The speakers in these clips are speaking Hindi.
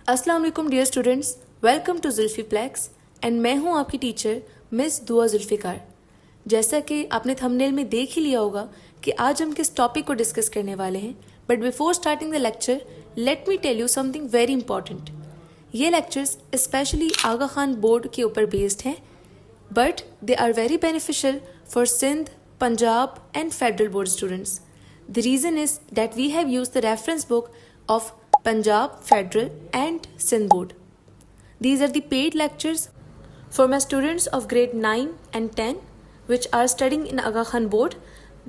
अस्सलाम वालेकुम डियर स्टूडेंट्स, वेलकम टू जुल्फीप्लेक्स एंड मैं हूं आपकी टीचर मिस दुआ जुल्फ़िकार। जैसा कि आपने थंबनेल में देख ही लिया होगा कि आज हम किस टॉपिक को डिस्कस करने वाले हैं, but before starting the lecture let me tell you something very important. ये lectures specially Aga Khan board के ऊपर बेस्ड हैं, but they are very beneficial for Sindh, Punjab, and federal board students. The reason is that we have used the reference book of Punjab, Federal, and Sindh board. These are the paid lectures for my students of grade 9 and 10 which are studying in Aga Khan board,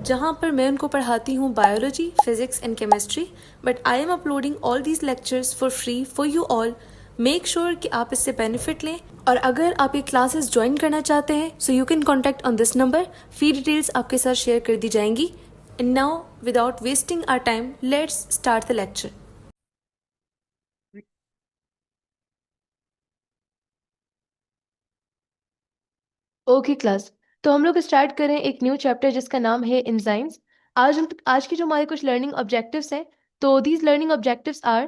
जहाँ पर मैं उनको पढ़ाती हूँ biology, physics and chemistry, but I am uploading all these lectures for free for you all. Make sure कि आप इससे बेनिफिट लें, और अगर आप ये क्लासेस ज्वाइन करना चाहते हैं so you can contact on this number. Fee details आपके साथ शेयर कर दी जाएंगी। And now without wasting our time let's start the lecture. Okay class, तो हम लोग स्टार्ट करें एक न्यू चैप्टर जिसका नाम है एंजाइम्स। आज की जो हमारे कुछ लर्निंग ऑब्जेक्टिव्स हैं, तो these learning objectives are.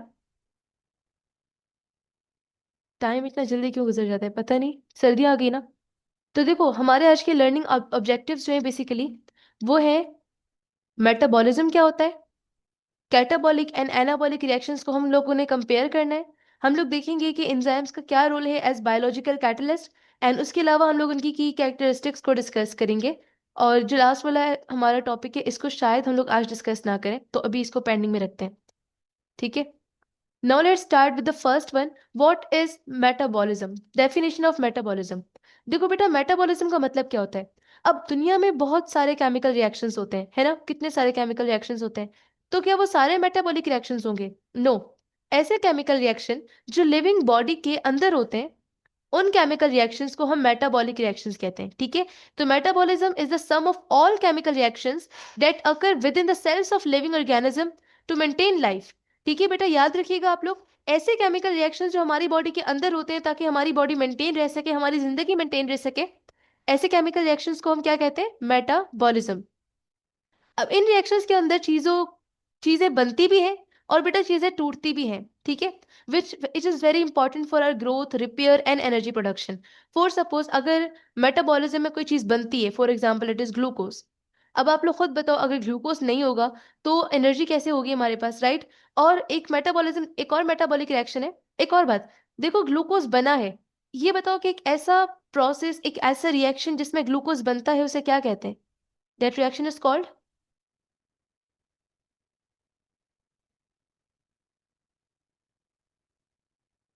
Time इतना जल्दी क्यों गुजर जाता है पता नहीं, सर्दी आ गई ना। तो देखो, हमारे आज के लर्निंग ऑब्जेक्टिव्स जो है बेसिकली वो है मेटाबॉलिज्म क्या होता है, कैटाबॉलिक एंड एनाबॉलिक रिएक्शंस को हम लोगों ने कंपेयर करना है। हम लोग देखेंगे कि एंजाइम्स का क्या रोल है एज बायोलॉजिकल कैटलिस्ट, एंड उसके अलावा हम लोग उनकी की कैरेक्टरिस्टिक्स को डिस्कस करेंगे। और जो लास्ट वाला है हमारा टॉपिक है, इसको शायद हम लोग आज डिस्कस ना करें, तो अभी इसको पेंडिंग में रखते हैं। ठीक है, now let's start with the first one. What is metabolism? Definition of metabolism. देखो बेटा, मेटाबॉलिज्म का मतलब क्या होता है। अब दुनिया में बहुत सारे केमिकल रिएक्शंस होते हैं, है ना, कितने सारे केमिकल रिएक्शंस होते हैं। तो क्या वो सारे मेटाबॉलिक रिएक्शंस होंगे? नो। ऐसे केमिकल रिएक्शन जो लिविंग बॉडी के अंदर होते हैं, उन केमिकल रिएक्शंस को हम मेटाबॉलिक रिएक्शंस कहते हैं। ठीक है, तो metabolism is the sum of all chemical reactions that occur within the cells of living organism to maintain life. ठीक है बेटा, याद रखिएगा आप लोग, ऐसे केमिकल रिएक्शंस जो हमारी बॉडी के अंदर होते हैं ताकि हमारी बॉडी मेंटेन रह सके, हमारी जिंदगी मेंटेन रह सके, ऐसे केमिकल रिएक्शंस को हम क्या कहते हैं? मेटाबॉलिज्म। अब इन रिएक्शंस के अंदर चीजें बनती भी हैं और बेटा चीजें टूटती भी हैं। ठीक है, which it is very important for our growth, repair and energy production. For suppose अगर मेटाबॉलिज्म में कोई चीज बनती है, for example it is glucose. अब आप लोग खुद बताओ, अगर ग्लूकोज नहीं होगा तो एनर्जी कैसे होगी हमारे पास, राइट? और एक और मेटाबॉलिक रिएक्शन है। एक और बात, देखो ग्लूकोज बना है, ये बताओ कि एक ऐसा प्रोसेस, एक ऐसा रिएक्शन जिसमें ग्लूकोज बनता है, उसे क्या कहते हैं? That reaction is called.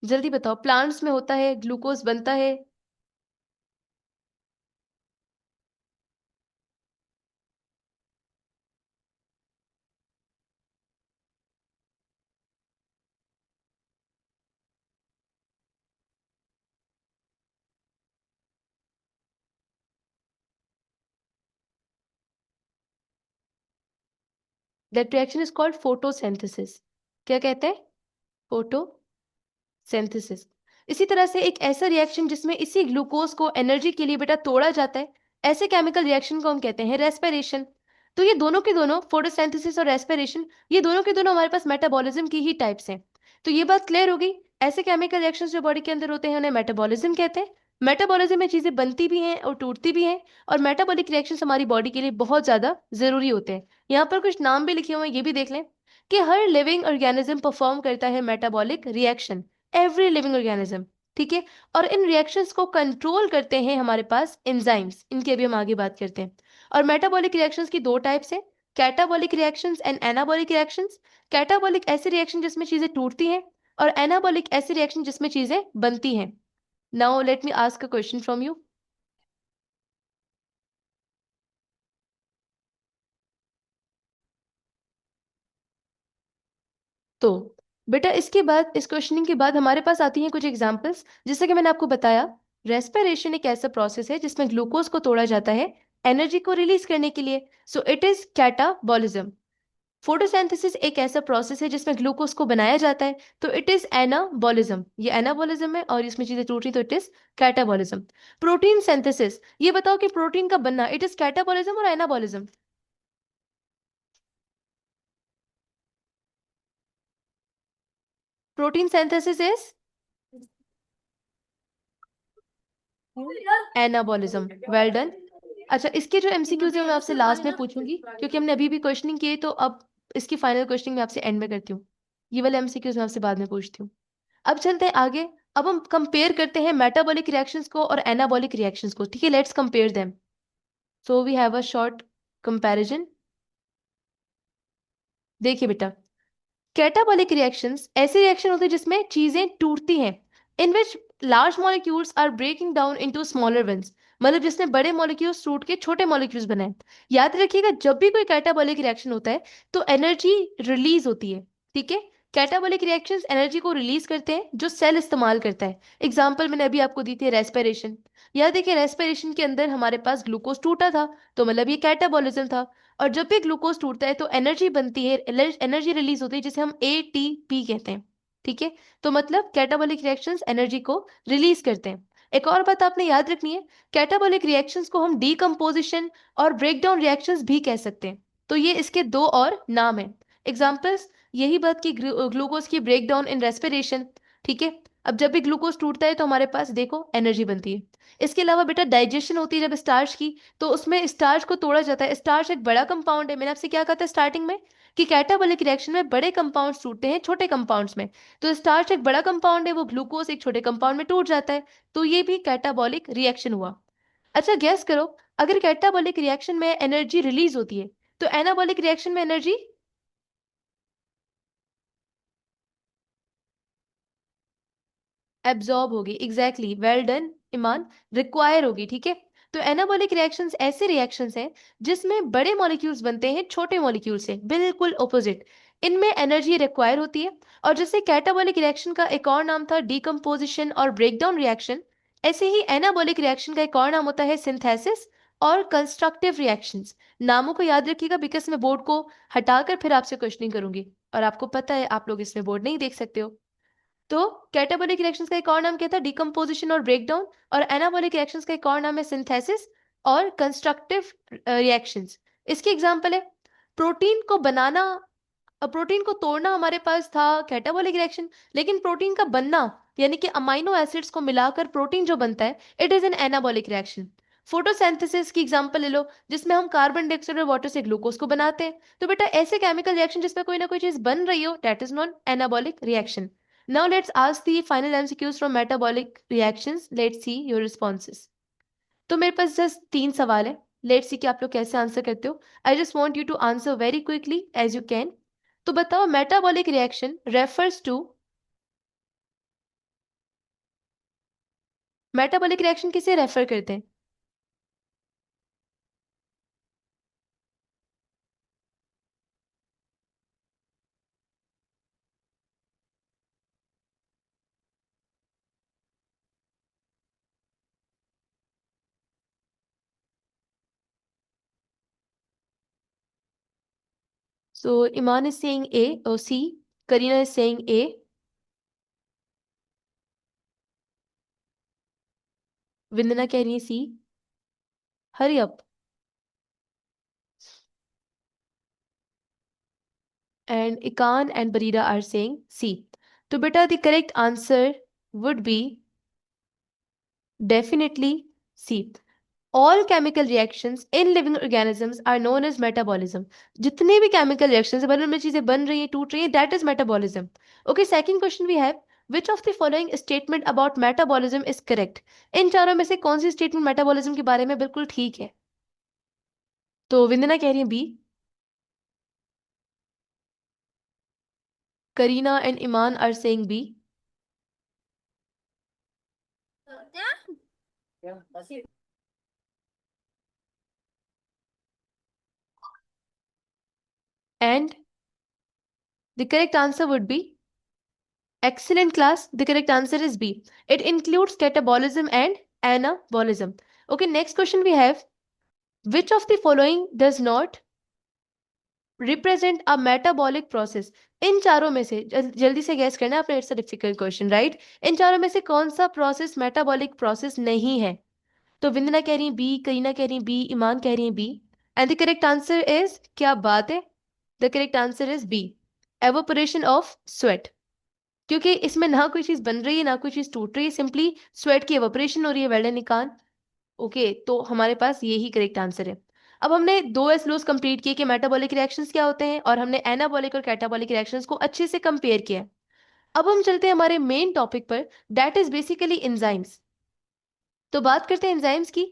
जल्दी बताओ, प्लांट्स में होता है, ग्लूकोज बनता है। That reaction is called photosynthesis. क्या कहते हैं? फोटोसिंथेसिस। इसी तरह से एक ऐसा रिएक्शन जिसमें इसी ग्लूकोज को एनर्जी के लिए बेटा तोड़ा जाता है, ऐसे केमिकल रिएक्शन को हम कहते हैं रेस्पिरेशन। तो ये दोनों के दोनों, फोटोसिंथेसिस और रेस्पिरेशन, ये दोनों के दोनों हमारे पास मेटाबॉलिज्म की ही टाइप्स हैं। तो ये बात क्लियर हो गई, ऐसे केमिकल रिएक्शंस जो बॉडी के अंदर होते हैं उन्हें मेटाबॉलिज्म कहते हैं। मेटाबॉलिज्म में चीजें बनती भी हैं और टूटती भी हैं, और मेटाबॉलिक रिएक्शंस हमारी बॉडी के लिए बहुत ज्यादा जरूरी होते हैं। यहाँ पर कुछ नाम भी लिखे हुए हैं, ये भी देख लें कि हर लिविंग ऑर्गेनिज्म परफॉर्म करता है metabolic reaction, every living organism. ठीक है, और इन रिएक्शंस को कंट्रोल करते हैं हमारे पास एंजाइम्स, इनकी अभी हम आगे बात करते हैं। और मेटाबॉलिक रिएक्शंस की दो टाइप्स हैं, catabolic reactions and anabolic reactions. Catabolic ऐसे रिएक्शन जिसमें चीजें टूटती हैं, और एनाबॉलिक ऐसे रिएक्शन जिसमें चीजें बनती हैं। Now let me ask a question from you. तो बेटा इसके बाद, इस क्वेश्चनिंग के बाद हमारे पास आती हैं कुछ एग्जांपल्स। जैसे कि मैंने आपको बताया, रेस्पिरेशन एक ऐसा प्रोसेस है जिसमें ग्लूकोज को तोड़ा जाता है एनर्जी को रिलीज करने के लिए, so it is catabolism. Photosynthesis एक ऐसा प्रोसेस है जिसमें ग्लूकोज को बनाया जाता है, तो इट इज एनाबॉलिज्म। ये एनाबॉलिज्म है और इसमें चीजें टूट रही, तो it is catabolism. Protein synthesis, ये बताओ कि प्रोटीन का बनना, इट इज कैटाबॉलिज्म और anabolism? Protein synthesis is anabolism. Well done. अच्छा, इसके जो एमसीक्यूज है मैं आपसे लास्ट में पूछूंगी, क्योंकि हमने अभी भी क्वेश्चनिंग किए, तो अब इसकी फाइनल क्वेश्चनिंग मैं आपसे एंड में करती हूँ। ये वाले एमसीक्यूज मैं आपसे बाद में पूछती हूँ। अब चलते हैं आगे। अब हम कंपेयर करते हैं मेटाबॉलिक रिएक्शंस को और एनाबॉलिक रिएक्शंस को। ठीक है, let's compare them. So we have a short comparison. देखिए बेटा, कैटाबॉलिक रिएक्शंस ऐसे रिएक्शन होते हैं जिसमें चीजें टूटती हैं, in which large molecules are breaking down into smaller ones. मतलब जिसमें बड़े मॉलिक्यूल्स टूट के छोटे मॉलिक्यूल्स बनाए। याद रखिएगा, जब भी कोई कैटाबॉलिक रिएक्शन होता है तो एनर्जी रिलीज होती है। ठीक है, कैटाबॉलिक रिएक्शंस एनर्जी को रिलीज करते हैं जो सेल इस्तेमाल करता है। एग्जांपल मैंने अभी आपको दी थी, रेस्पिरेशन। याद देखिए, रेस्पिरेशन के अंदर हमारे पास ग्लूकोज टूटा था, तो मतलब ये कैटाबॉलिज्म था। और जब भी ग्लूकोज टूटता है तो एनर्जी बनती है, एनर्जी रिलीज होती है, जिसे हम एटीपी कहते हैं। ठीक है, तो मतलब कैटाबॉलिक रिएक्शंस एनर्जी को रिलीज करते हैं। एक और बात आपने याद रखनी है, कैटाबॉलिक रिएक्शंस को हम डीकंपोजिशन और ब्रेकडाउन रिएक्शंस भी कह सकते हैं। तो ये इसके दो और नाम हैं। एग्जांपल्स यही बात की, ग्लूकोज की ब्रेकडाउन इन रेस्पिरेशन। ठीक है, अब जब भी ग्लूकोज टूटता है तो हमारे पास देखो एनर्जी बनती है। इसके अलावा बेटा डाइजेशन होती है जब स्टार्च की, तो उसमें स्टार्च को तोड़ा जाता है। स्टार्च एक बड़ा कंपाउंड है, मैंने आपसे क्या कहा था स्टार्टिंग में कि कैटाबॉलिक रिएक्शन में बड़े कंपाउंड्स टूटते हैं छोटे कंपाउंड्स में। तो स्टार्च एक बड़ा कंपाउंड है, वो ग्लूकोज एक छोटे कंपाउंड में टूट जाता है, तो ये भी कैटाबॉलिक रिएक्शन हुआ। अच्छा गैस करो, अगर कैटाबॉलिक रिएक्शन में एनर्जी रिलीज होती है तो एनाबॉलिक रिएक्शन में एनर्जी एब्जॉर्ब होगी। एग्जैक्टली, वेल डन ईमान, रिक्वायर होगी। ठीक है, तो एनाबॉलिक रिएक्शंस ऐसे रिएक्शंस हैं जिसमें बड़े मॉलिक्यूल्स बनते हैं छोटे मॉलिक्यूल से, बिल्कुल ऑपोजिट। इनमें एनर्जी रिक्वायर होती है। और जैसे कैटाबॉलिक रिएक्शन का एक और नाम था डीकंपोजिशन और ब्रेकडाउन रिएक्शन, ऐसे ही एनाबॉलिक रिएक्शन का एक और नाम होता है सिंथेसिस और कंस्ट्रक्टिव रिएक्शंस। नामों को याद रखिएगा, बिकॉज मैं बोर्ड को हटाकर फिर आपसे क्वेश्चनिंग करूंगी, और आपको पता है आप लोग इसमें बोर्ड नहीं देख सकते हो। तो कैटाबॉलिक रिएक्शंस का एक और नाम क्या था, डिकम्पोजिशन और ब्रेकडाउन। और एनाबॉलिक रिएक्शंस का एक और नाम है सिंथेसिस और कंस्ट्रक्टिव रिएक्शंस। इसकी एग्जांपल है प्रोटीन को बनाना, प्रोटीन को तोड़ना हमारे पास था कैटाबॉलिक रिएक्शन, लेकिन प्रोटीन का बनना यानी कि अमाइनो एसिड्स को मिलाकर प्रोटीन जो बनता है, it is an anabolic reaction. Photosynthesis की एग्जांपल ले लो, जिसमें हम कार्बन डाइऑक्साइड और वाटर से ग्लूकोज को बनाते हैं। तो बेटा ऐसे केमिकल रिएक्शन जिसमें कोई ना कोई चीज बन रही हो, that is non anabolic reaction. Now let's ask the final MCQs from metabolic reactions. Let's see your responses. तो मेरे पास जस्ट 3 सवाल है। लेट्स सी कि आप लोग कैसे आंसर करते हो। I just want you to answer very quickly as you can. तो बताओ, metabolic reaction refers to, metabolic reaction किसे रेफर करते हैं? So Iman is saying A or C. Karina is saying A. Vindana कह रही है C. Hurry up. And Ikan and Barira are saying C. तो बेटा the correct answer would be definitely C. All chemical reactions in living organisms are known as metabolism. जितने भी chemical reactions बन में चीजें बन रही हैं टूट रही हैं, that is metabolism. Okay, second question we have, which of the following statement about metabolism is correct? इन चारों में से कौन सी statement metabolism के बारे में बिल्कुल ठीक है? तो विंदना कह रही है B, Kareena and Iman are saying B, and the correct answer would be excellent class. The correct answer is B. It includes catabolism and anabolism. Okay, next question we have, which of the following does not represent a metabolic process? इन चारों में से जल्दी से गैस करना आपने, it's a difficult question right. इन चारों में से कौन सा प्रोसेस मेटाबॉलिक प्रोसेस नहीं है? तो विंदना कह रही है बी, करीना कह रही है बी, ईमान कह रही है B, and the correct answer is, क्या बात है, the correct answer is B, evaporation of sweat. क्योंकि इसमें ना कोई चीज बन रही है ना कोई चीज टूट रही है, सिंपली स्वेट की एवोपरेशन हो रही है। Well done निकान। ओके, तो हमारे पास यही करेक्ट आंसर है। अब हमने दो एस लॉज कंप्लीट किए कि मेटाबॉलिक रिएक्शंस क्या होते हैं, और हमने एनाबॉलिक और कैटाबॉलिक रिएक्शंस को अच्छे से कंपेयर किया है। अब हम चलते हैं हमारे मेन टॉपिक पर, दैट इज बेसिकली एंजाइम्स। तो बात करते हैं एंजाइम्स की।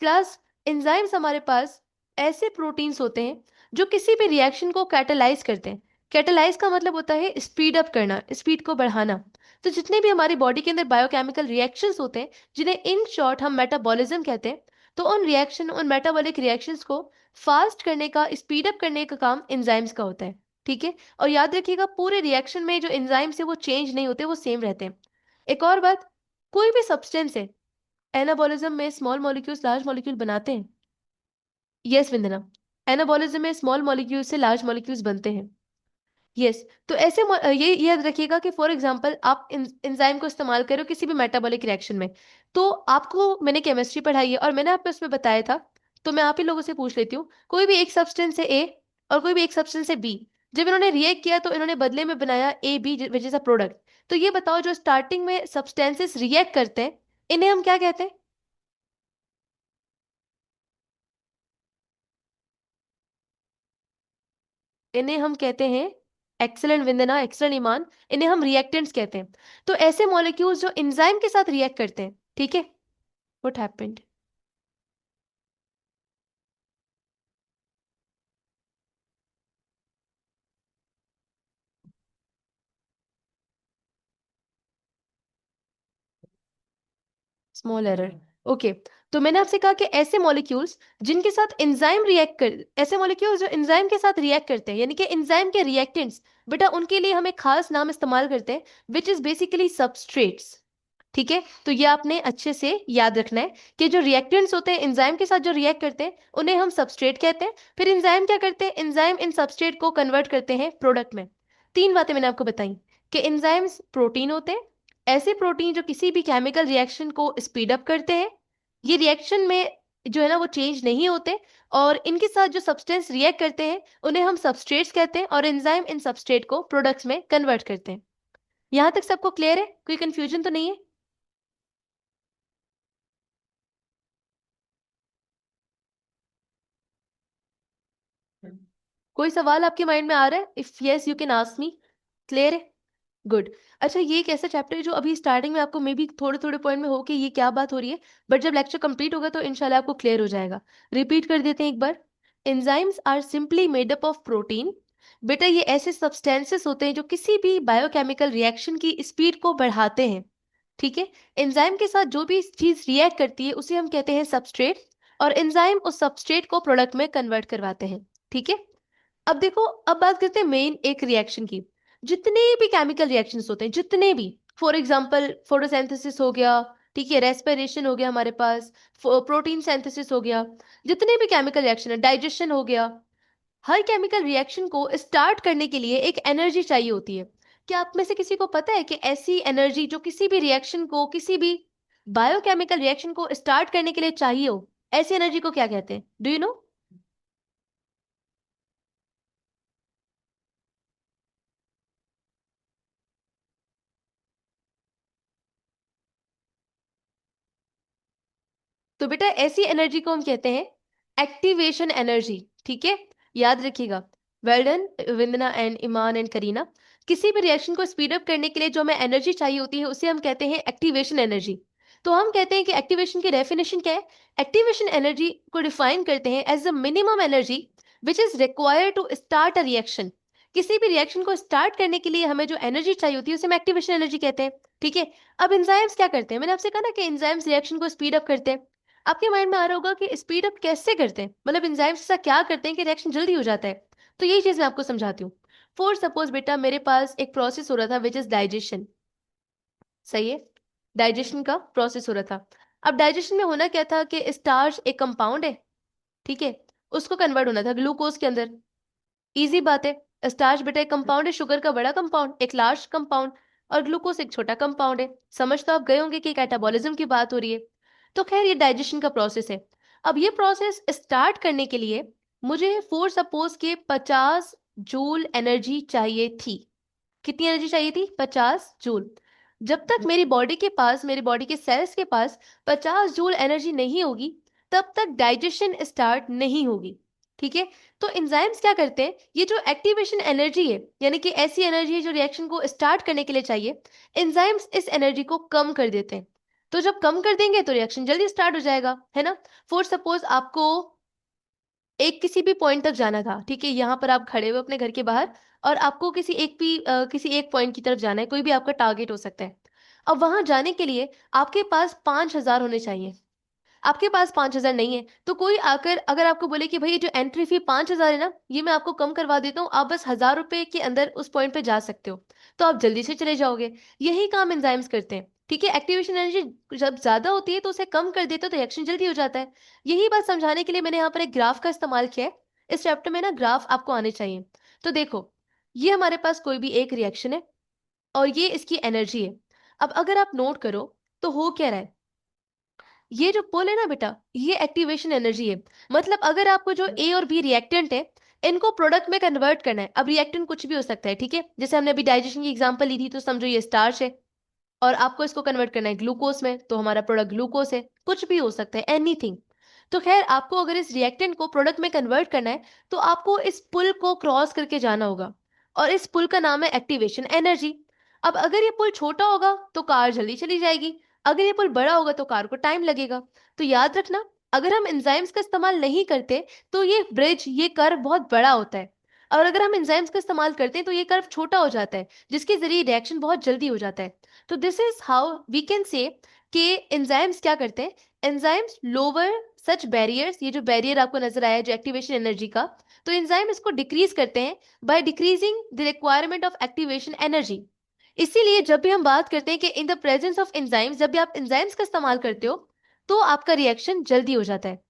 क्लास, एंजाइम्स हमारे पास ऐसे प्रोटीन्स होते हैं जो किसी भी रिएक्शन को कैटालाइज करते हैं। कैटालाइज का मतलब होता है स्पीड अप करना, स्पीड को बढ़ाना। तो जितने भी हमारी बॉडी के अंदर बायोकेमिकल रिएक्शंस होते हैं, जिन्हें इन शॉर्ट हम मेटाबॉलिज्म कहते हैं, तो उन मेटाबॉलिक रिएक्शंस को फास्ट करने का, स्पीड अप करने का काम एंजाइम्स का होता है। ठीक है, और याद रखिएगा पूरे रिएक्शन में जो एंजाइम्स है वो चेंज नहीं होते, वो सेम रहते हैं। एक और बात, कोई भी सब्सटेंस है, एनाबॉलिज्म में स्मॉल मॉलिक्यूल्स लार्ज मॉलिक्यूल बनाते हैं। यस वंदना, एनाबॉलिज्म में स्मॉल मॉलिक्यूल से लार्ज मॉलिक्यूल्स बनते हैं। यस, तो ऐसे ये याद रखिएगा कि फॉर एग्जांपल आप एंजाइम को इस्तेमाल करो किसी भी मेटाबॉलिक रिएक्शन में। तो आपको मैंने केमिस्ट्री पढ़ाई है और मैंने आपको इसमें बताया था, तो मैं आप ही लोगों से पूछ लेती हूँ, कोई भी एक सब्सटेंस है ए और कोई भी एक सब्सटेंस है बी, जब इन्होंने रिएक्ट किया तो इन्होंने बदले में बनाया A B which is a product. तो ये बताओ, जो स्टार्टिंग में सब्सटेंसेस रिएक्ट करते हैं, इन्हें हम क्या कहते हैं? इन्हें हम कहते हैं, एक्सेलेंट विंदना, एक्सेलेंट ईमान, इन्हें हम रिएक्टेंट्स कहते हैं। तो ऐसे मॉलिक्यूल्स जो एंजाइम के साथ रिएक्ट करते हैं, ठीक है। What happened? Small error. Okay, तो मैंने आपसे कहा कि ऐसे मॉलिक्यूल्स जिनके साथ एंजाइम रिएक्ट कर, ऐसे मॉलिक्यूल्स जो एंजाइम के साथ रिएक्ट करते हैं, यानी कि एंजाइम के रिएक्टेंट्स, बेटा उनके लिए हम एक खास नाम इस्तेमाल करते हैं, विच इज बेसिकली सबस्ट्रेट्स। ठीक है, तो ये आपने अच्छे से याद रखना है कि जो रिएक्टेंट्स होते हैं एंजाइम के साथ जो रिएक्ट करते हैं, उन्हें हम सबस्ट्रेट कहते हैं। फिर एंजाइम क्या करते हैं, एंजाइम इन सबस्ट्रेट को कन्वर्ट करते हैं प्रोडक्ट में। तीन बातें मैंने आपको बताई कि एंजाइम्स प्रोटीन होते हैं, ऐसे प्रोटीन जो किसी भी केमिकल रिएक्शन को स्पीड अप करते हैं, ये रिएक्शन में जो है ना वो चेंज नहीं होते, और इनके साथ जो सब्सटेंस रिएक्ट करते हैं उन्हें हम सबस्ट्रेट्स कहते हैं, और एंजाइम इन सबस्ट्रेट को प्रोडक्ट्स में कन्वर्ट करते हैं। यहां तक सबको क्लियर है? कोई कंफ्यूजन तो नहीं है? कोई सवाल आपके माइंड में आ रहा है? If yes you can ask me. Clear है? गुड। अच्छा, ये एक ऐसा चैप्टर है जो अभी स्टार्टिंग में आपको मे बी थोड़े थोड़े पॉइंट में हो कि ये क्या बात हो रही है, बट जब लेक्चर कंप्लीट होगा तो इंशाल्लाह आपको क्लियर हो जाएगा। रिपीट कर देते हैं एक बार। Enzymes are simply made up of protein. बेटा ये ऐसे सब्सटेंसेस होते हैं जो किसी भी बायोकेमिकल रिएक्शन की स्पीड को बढ़ाते हैं। ठीक है, एंजाइम के साथ जो भी चीज रिएक्ट करती है उसे हम कहते हैं सबस्ट्रेट, और एंजाइम उस सबस्ट्रेट को प्रोडक्ट में कन्वर्ट करवाते हैं। ठीक है, अब देखो, अब बात करते हैं मेन एक रिएक्शन की। जितने भी केमिकल रिएक्शंस होते हैं, जितने भी, फॉर एग्जांपल फोटोसिंथेसिस हो गया, ठीक है, रेस्पिरेशन हो गया हमारे पास, प्रोटीन सिंथेसिस हो गया, जितने भी केमिकल रिएक्शन है, डाइजेशन हो गया, हर केमिकल रिएक्शन को स्टार्ट करने के लिए एक एनर्जी चाहिए होती है। क्या आप में से किसी को पता है कि ऐसी एनर्जी जो किसी भी रिएक्शन को, किसी भी बायोकेमिकल रिएक्शन को स्टार्ट करने के लिए चाहिए हो, ऐसी एनर्जी को क्या कहते हैं? Do you know? तो बेटा ऐसी एनर्जी को हम कहते हैं एक्टिवेशन एनर्जी। ठीक है, याद रखिएगा। Well done Vindana and Iman and Kareena. किसी भी रिएक्शन को स्पीड अप करने के लिए जो हमें एनर्जी चाहिए होती है उसे हम कहते हैं एक्टिवेशन एनर्जी। तो हम कहते हैं कि एक्टिवेशन की डेफिनेशन क्या है? एक्टिवेशन एनर्जी को डिफाइन करते हैं as the minimum energy which is required to start a reaction. किसी भी रिएक्शन को स्टार्ट करने के लिए हमें जो एनर्जी चाहिए होती है उसे हम एक्टिवेशन एनर्जी कहते हैं। ठीक है, अब एंजाइम्स क्या करते हैं? मैंने आपसे कहा ना कि एंजाइम्स रिएक्शन को स्पीड अप करते हैं। आपके माइंड में आ रहा होगा कि स्पीड अप कैसे करते हैं, मतलब एंजाइम्स ऐसा क्या करते हैं कि रिएक्शन जल्दी हो जाता है। तो यही चीज मैं आपको समझाती हूँ। फॉर सपोज बेटा मेरे पास एक प्रोसेस हो रहा था विच इज डाइजेशन। सही है, डाइजेशन का प्रोसेस हो रहा था। अब डाइजेशन में होना क्या था कि स्टार्च एक कंपाउंड है, ठीक है, उसको कन्वर्ट होना था ग्लूकोज के अंदर। इजी बात है, स्टार्च बेटा एक कंपाउंड है, शुगर का बड़ा कंपाउंड, एक लार्ज कंपाउंड, और ग्लूकोज एक छोटा कंपाउंड है। समझ तो आप गए होंगे कि कैटाबॉलिज्म की बात हो रही है। तो खैर ये डाइजेशन का प्रोसेस है। अब ये प्रोसेस स्टार्ट करने के लिए मुझे फॉर सपोज के 50 जूल एनर्जी चाहिए थी। कितनी एनर्जी चाहिए थी? 50 जूल। जब तक मेरी बॉडी के पास, मेरी बॉडी के सेल्स के पास 50 जूल एनर्जी नहीं होगी, तब तक डाइजेशन स्टार्ट नहीं होगी। ठीक है। तो एंजाइम्स क्या करते हैं, ये जो एक्टिवेशन एनर्जी है, यानी कि ऐसी एनर्जी है जो रिएक्शन को स्टार्ट करने के लिए चाहिए, एंजाइम्स इस एनर्जी को कम कर देते हैं। तो जब कम कर देंगे तो रिएक्शन जल्दी स्टार्ट हो जाएगा, है ना। फॉर सपोज आपको एक किसी भी पॉइंट तक जाना था, ठीक है, यहाँ पर आप खड़े हुए अपने घर के बाहर, और आपको किसी एक पॉइंट की तरफ जाना है, कोई भी आपका टारगेट हो सकता है। अब वहां जाने के लिए आपके पास 5,000 होने चाहिए। आपके पास 5,000 नहीं है, तो कोई आकर अगर आपको बोले कि भाई ये जो एंट्री फी 5,000 है ना, ये मैं आपको कम करवा देता हूँ, आप बस 1,000 रुपए के अंदर उस पॉइंट पे जा सकते हो, तो आप जल्दी से चले जाओगे। यही काम एंजाइम्स करते हैं। ठीक है। एक्टिवेशन एनर्जी जब ज्यादा होती है तो उसे कम कर देते हो तो रिएक्शन जल्दी हो जाता है। यही बात समझाने के लिए मैंने यहाँ पर एक ग्राफ का इस्तेमाल किया है। इस चैप्टर में ना ग्राफ आपको आने चाहिए। तो देखो, ये हमारे पास कोई भी एक रिएक्शन है और ये इसकी एनर्जी है। अब अगर आप नोट करो तो हो क्या रहा है, ये जो पुल है ना बेटा, ये एक्टिवेशन एनर्जी है। मतलब अगर आपको जो ए और बी रिएक्टेंट है, इनको प्रोडक्ट में कन्वर्ट करना है। अब रिएक्टेंट कुछ भी हो सकता है, ठीक है, जैसे हमने अभी डाइजेशन की एग्जांपल ली थी, तो समझो ये स्टार्च है और आपको इसको कन्वर्ट करना है ग्लूकोज में, तो हमारा प्रोडक्ट ग्लूकोज है। कुछ भी हो सकता है, एनीथिंग। तो खैर, आपको अगर इस रिएक्टेंट को प्रोडक्ट में कन्वर्ट करना है, तो आपको इस पुल को क्रॉस करके जाना होगा, और इस पुल का नाम है एक्टिवेशन एनर्जी। अब अगर ये पुल छोटा होगा तो कार जल्दी चली जाएगी, अगर ये पुल बड़ा होगा तो कार को टाइम लगेगा। तो याद रखना, अगर हम एंजाइम्स का इस्तेमाल नहीं करते तो ये ब्रिज, ये कर्व बहुत बड़ा होता है, और अगर हम एंजाइम्स का इस्तेमाल करते हैं तो ये कर्व छोटा हो जाता है, जिसके जरिए रिएक्शन बहुत जल्दी हो जाता है। तो this is how we can say कि एंजाइम्स क्या करते हैं। एंजाइम्स लोअर सच बैरियर्स, ये जो बैरियर आपको नजर आया है जो एक्टिवेशन एनर्जी का, तो एंजाइम इसको डिक्रीज करते हैं by decreasing the requirement of activation energy. इसीलिए जब भी हम बात करते हैं कि in the presence of enzymes, जब भी आप एंजाइम्स का इस्तेमाल करते हो तो आपका रिएक्शन जल्दी हो जाता है।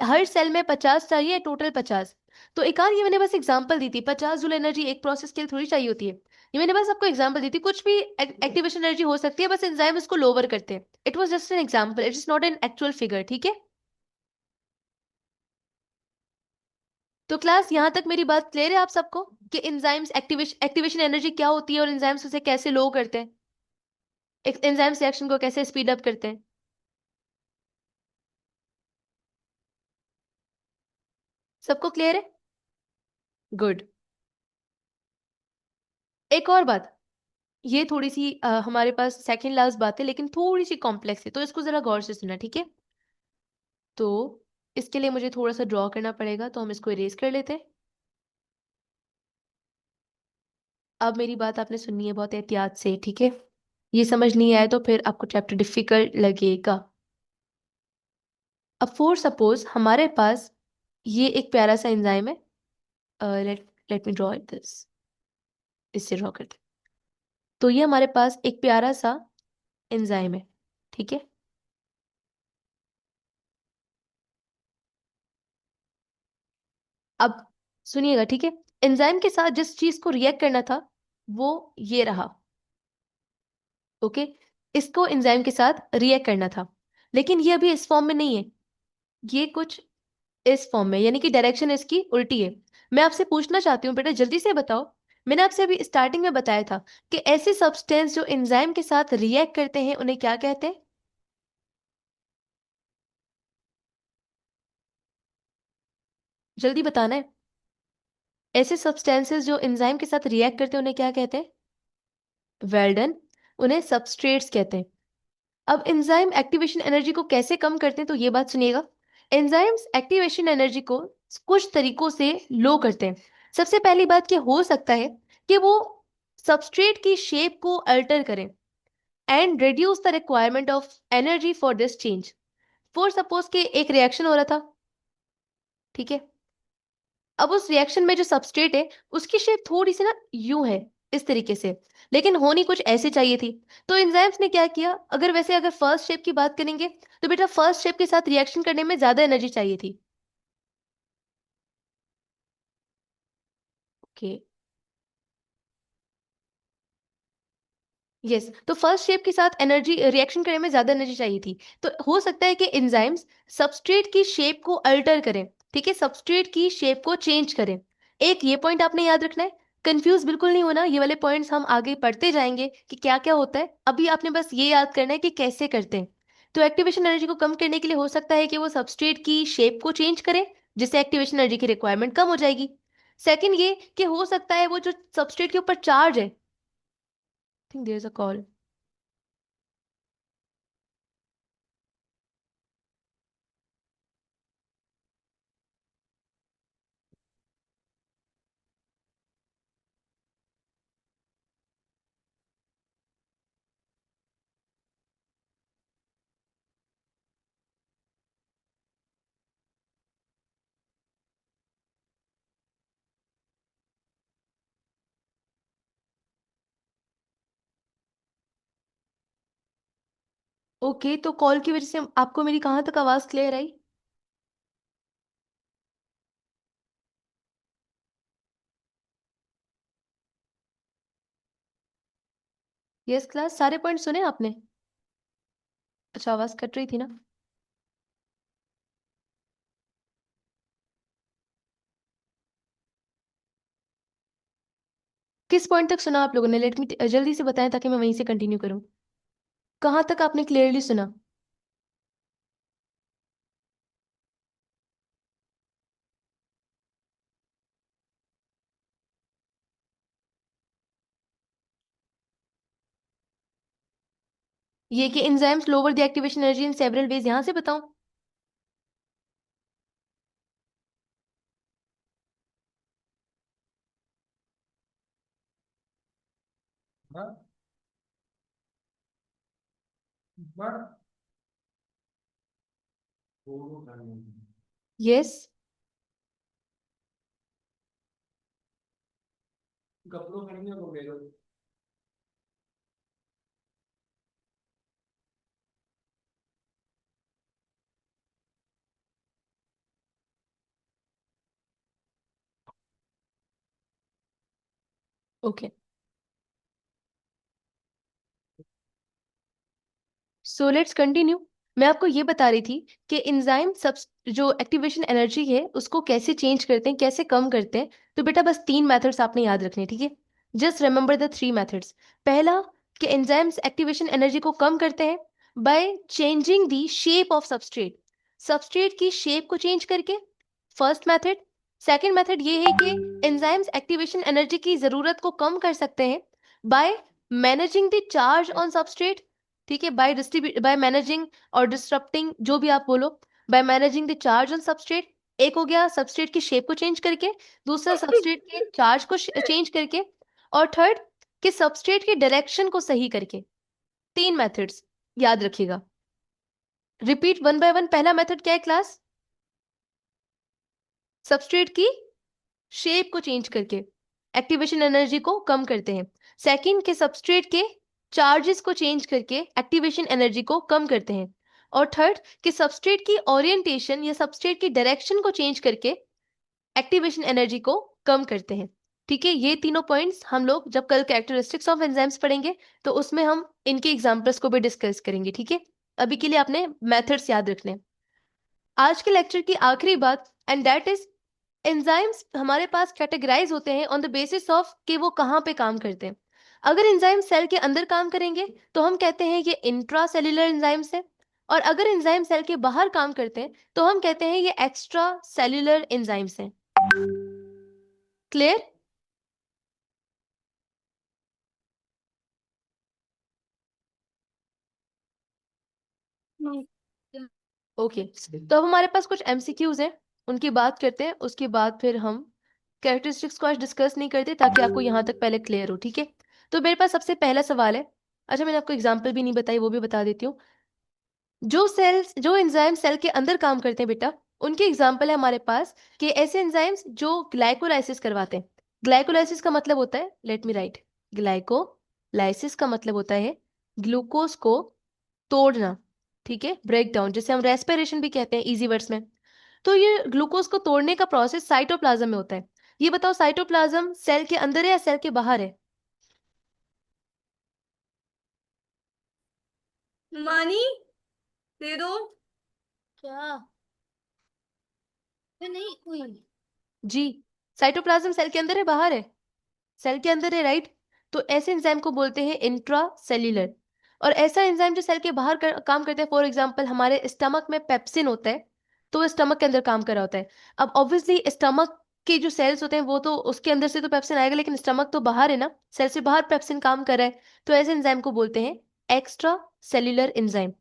हर सेल में 50 चाहिए, टोटल 50। तो एक आध ये मैंने बस एग्जांपल दी थी, 50 जूल एनर्जी एक प्रोसेस के लिए थोड़ी चाहिए होती है। ये मैंने बस आपको एग्जांपल दी थी, कुछ भी एक्टिवेशन एनर्जी हो सकती है, बस एंजाइम इसको लोअर करते हैं। It was just an example, it is not an actual figure. ठीक है। तो क्लास, यहाँ तक मेरी बात क्लियर है आप सबको कि एंजाइम्स एक्टिवेशन एनर्जी क्या होती है और एंजाइम्स उसे कैसे लो करते हैं, एंजाइम्स रिएक्शन को कैसे स्पीड अप करते हैं। सबको क्लियर है? गुड। एक और बात, ये थोड़ी सी हमारे पास सेकंड लास्ट बात है, लेकिन थोड़ी सी कॉम्प्लेक्स है, तो इसको जरा गौर से सुनना, ठीक है। तो इसके लिए मुझे थोड़ा सा ड्रॉ करना पड़ेगा, तो हम इसको इरेज कर लेते हैं। अब मेरी बात आपने सुननी है बहुत एहतियात से, ठीक है। ये समझ नहीं आया तो फिर आपको चैप्टर डिफिकल्ट लगेगा। अब फॉर सपोज हमारे पास ये एक प्यारा सा एंजाइम है, let let me draw it this, इससे ड्रॉ करते हैं। तो ये हमारे पास एक प्यारा सा एंजाइम है, ठीक है। अब सुनिएगा, ठीक है। एंजाइम के साथ जिस चीज को रिएक्ट करना था वो ये रहा, ओके। इसको एंजाइम के साथ रिएक्ट करना था, लेकिन ये अभी इस फॉर्म में नहीं है, ये कुछ इस फॉर्म में, यानी कि डायरेक्शन इसकी उल्टी है। मैं आपसे पूछना चाहती हूँ बेटा, जल्दी से बताओ, मैंने आपसे अभी स्टार्टिंग में बताया था कि ऐसे सब्सटेंस जो एंजाइम के साथ रिएक्ट करते हैं उन्हें क्या कहते हैं? जल्दी बताना है। ऐसे सब्सटेंसेस जो एंजाइम के साथ रिएक्ट करते हैं उन्हें क्या कहते हैं? Well done. उन्हें सबस्ट्रेट्स कहते हैं। अब एंजाइम एक्टिवेशन एनर्जी को कैसे कम करते हैं, तो ये बात सुनिएगा। एंजाइम्स एक्टिवेशन एनर्जी को कुछ तरीकों से लो करते हैं। सबसे पहली बात क्या हो सकता है कि वो सबस्ट्रेट की शेप को अल्टर करें and reduce the requirement of energy for this change. For suppose के एक रिएक्शन हो रहा था, ठीक है। अब उस रिएक्शन में जो सबस्ट्रेट है उसकी शेप थोड़ी सी ना यूं है, इस तरीके से, लेकिन होनी कुछ ऐसे चाहिए थी। तो एंजाइम्स ने क्या किया, अगर फर्स्ट शेप की बात करेंगे तो बेटा फर्स्ट शेप के साथ रिएक्शन करने में ज्यादा एनर्जी चाहिए थी, ओके। यस, तो फर्स्ट शेप के साथ एनर्जी रिएक्शन करने में ज्यादा एनर्जी चाहिए थी। तो हो सकता है कि एंजाइम्स सबस्ट्रेट की शेप को अल्टर करें, ठीक है, सबस्ट्रेट की शेप को चेंज करें। एक ये पॉइंट आपने याद रखना है। कंफ्यूज बिल्कुल नहीं होना, ये वाले पॉइंट्स हम आगे पढ़ते जाएंगे कि क्या क्या होता है। अभी आपने बस ये याद करना है कि कैसे करते हैं। तो एक्टिवेशन एनर्जी को कम करने के लिए हो सकता है कि वो सबस्ट्रेट की शेप को चेंज करे, जिससे एक्टिवेशन एनर्जी की रिक्वायरमेंट कम हो जाएगी। सेकंड ये कि हो सकता है वो जो सबस्ट्रेट के ऊपर चार्ज है, think there is a call. Okay, तो कॉल की वजह से आपको मेरी कहाँ तक आवाज क्लियर आई? यस क्लास, सारे पॉइंट सुने आपने? अच्छा, आवाज कट रही थी ना। किस पॉइंट तक सुना आप लोगों ने? लेट मी जल्दी से बताएं ताकि मैं वहीं से कंटिन्यू करूं। कहाँ तक आपने क्लियरली सुना? ये कि enzymes lower the activation energy in several ways, यहां से बताऊं? Yes. Okay, so let's continue. मैं आपको ये बता रही थी कि एंजाइम सब जो एक्टिवेशन एनर्जी है उसको कैसे चेंज करते हैं, कैसे कम करते हैं। तो बेटा बस 3 मेथड्स आपने याद रखने हैं, ठीक है? Just remember the 3 methods. पहला, कि एंजाइम्स एक्टिवेशन एनर्जी को कम करते हैं by changing the shape of substrate, substrate की शेप को चेंज करके। First method. सेकंड मेथड ये है कि एंजाइम्स एक्टिवेशन एनर्जी की जरूरत को कम कर सकते हैं by managing the charge on substrate, ठीक है? बाय मैनेजिंग और डिस्टरप्टिंग, जो भी आप बोलो, by managing the charge on substrate. एक हो गया सबस्ट्रेट की शेप को चेंज करके, दूसरा सबस्ट्रेट के चार्ज को चेंज करके, और थर्ड कि सबस्ट्रेट की डायरेक्शन को सही करके। 3 मेथड्स याद रखिएगा। Repeat one by one. पहला मेथड क्या है क्लास? सबस्ट्रेट की शेप को चेंज करके एक्टिवेशन एनर्जी को कम करते हैं। सेकंड, के सबस्ट्रेट के चार्जेस को चेंज करके एक्टिवेशन एनर्जी को कम करते हैं। और थर्ड, कि सबस्ट्रेट की ओरिएंटेशन या सबस्ट्रेट की डायरेक्शन को चेंज करके एक्टिवेशन एनर्जी को कम करते हैं। ठीक है, ये तीनों पॉइंट्स हम लोग जब कल कैरेक्टरिस्टिक्स ऑफ एंजाइम्स पढ़ेंगे तो उसमें हम इनके एग्जांपल्स को भी डिस्कस करेंगे, ठीक है? अभी के लिए आपने मेथड्स याद रखने हैं। आज के लेक्चर की आखिरी बात, एंड दैट इज एंजाइम्स हमारे पास कैटेगराइज होते हैं ऑन द बेसिस ऑफ कि वो कहाँ पे काम करते हैं। अगर एंजाइम सेल के अंदर काम करेंगे तो हम कहते हैं ये इंट्रा सेल्यूलर एंजाइम्स है, और अगर एंजाइम सेल के बाहर काम करते हैं तो हम कहते हैं ये एक्स्ट्रा सेल्यूलर एंजाइम्स हैं। क्लियर? ओके, तो अब हमारे पास कुछ एमसीक्यूज हैं, उनकी बात करते हैं, उसके बाद फिर हम कैरेक्टरिस्टिक्स को आज डिस्कस नहीं करते ताकि आपको यहाँ तक पहले क्लियर हो, ठीक है? तो मेरे पास सबसे पहला सवाल है। अच्छा, मैंने आपको एग्जाम्पल भी नहीं बताई, वो भी बता देती हूँ। जो एंजाइम सेल के अंदर काम करते हैं बेटा, उनके एग्जाम्पल है हमारे पास कि ऐसे एंजाइम्स जो ग्लाइकोलाइसिस करवाते हैं। ग्लाइकोलाइसिस का मतलब होता है, लेट मी राइट, ग्लाइकोलाइसिस का मतलब होता है ग्लूकोज को तोड़ना, ठीक है? ब्रेक डाउन, जिसे हम रेस्पिरेशन भी कहते हैं इजी वर्ड्स में। तो ये ग्लूकोज को तोड़ने का प्रोसेस साइटोप्लाज्म में होता है। ये बताओ, साइटोप्लाज्म सेल के अंदर है या सेल के बाहर है? मानी दे दो। क्या? ये नहीं हुई जी। साइटोप्लाज्म सेल के अंदर है बाहर है? सेल के अंदर है, राइट? तो ऐसे एंजाइम को बोलते हैं इंट्रा सेल्यूलर। और ऐसा एंजाइम जो सेल के बाहर काम करता है, फॉर एग्जाम्पल हमारे स्टमक में पेप्सिन होता है, तो वो स्टमक के अंदर काम कर रहा होता है। अब ऑब्वियसली स्टमक के जो सेल्स होते हैं वो तो उसके अंदर से तो पेप्सिन आएगा, लेकिन स्टमक तो बाहर है ना, सेल से बाहर पेप्सिन काम कर रहा है, तो ऐसे एंजाइम को बोलते हैं एक्स्ट्रा सेल्यूलर एंजाइम।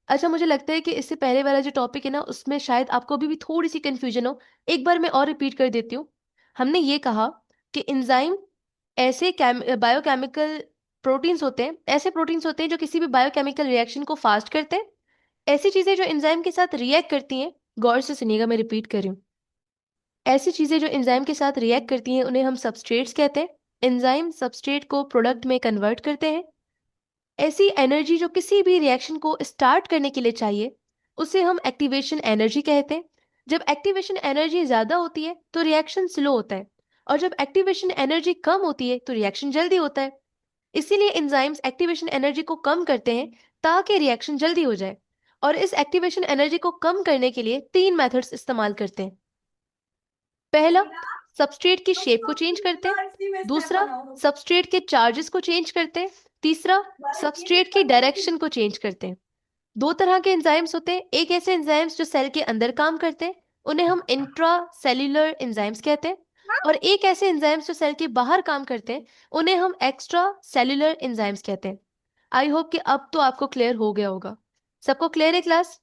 अच्छा, मुझे लगता है कि इससे पहले वाला जो टॉपिक है ना, उसमें शायद आपको अभी भी थोड़ी सी कंफ्यूजन हो। एक बार मैं और रिपीट कर देती हूँ। हमने ये कहा कि एंजाइम ऐसे बायोकेमिकल प्रोटीन्स होते हैं, ऐसे प्रोटीन्स होते हैं जो किसी भी बायोकेमिकल रिएक्शन को फास्ट करते हैं। ऐसी चीजें जो एंजाइम के साथ रिएक्ट करती हैं, गौर से सुनिएगा, मैं रिपीट कर रही हूँ। ऐसी चीजें जो एंजाइम के साथ रिएक्ट करती हैं उन्हें हम सबस्ट्रेट्स कहते हैं। एंजाइम सबस्ट्रेट को प्रोडक्ट में कन्वर्ट करते हैं। ऐसी एनर्जी जो किसी भी रिएक्शन को स्टार्ट करने के लिए चाहिए, उसे हम एक्टिवेशन एनर्जी कहते हैं। जब एक्टिवेशन एनर्जी ज्यादा होती है तो रिएक्शन स्लो होता है, और जब एक्टिवेशन एनर्जी कम होती है तो रिएक्शन जल्दी होता है। इसीलिए एंजाइम्स एक्टिवेशन एनर्जी को कम करते हैं ताकि रिएक्शन जल्दी हो जाए। और इस एक्टिवेशन एनर्जी को कम करने के लिए तीन मेथड्स इस्तेमाल करते हैं। पहला, सबस्ट्रेट की शेप को चेंज करते हैं। दूसरा, सबस्ट्रेट के चार्जेस को चेंज करते हैं। तीसरा, सबस्ट्रेट की डायरेक्शन को चेंज करते हैं। दो तरह के एंजाइम्स होते हैं। एक ऐसे एंजाइम्स जो सेल के अंदर काम करते हैं, उन्हें हम इंट्रा सेल्यूलर एंजाइम्स कहते हैं। और एक ऐसे एंजाइम्स जो सेल के बाहर काम करते हैं, उन्हें हम एक्स्ट्रा सेल्यूलर एंजाइम्स कहते हैं। आई होप कि अब तो आपको क्लियर हो गया होगा। सबको क्लियर है class?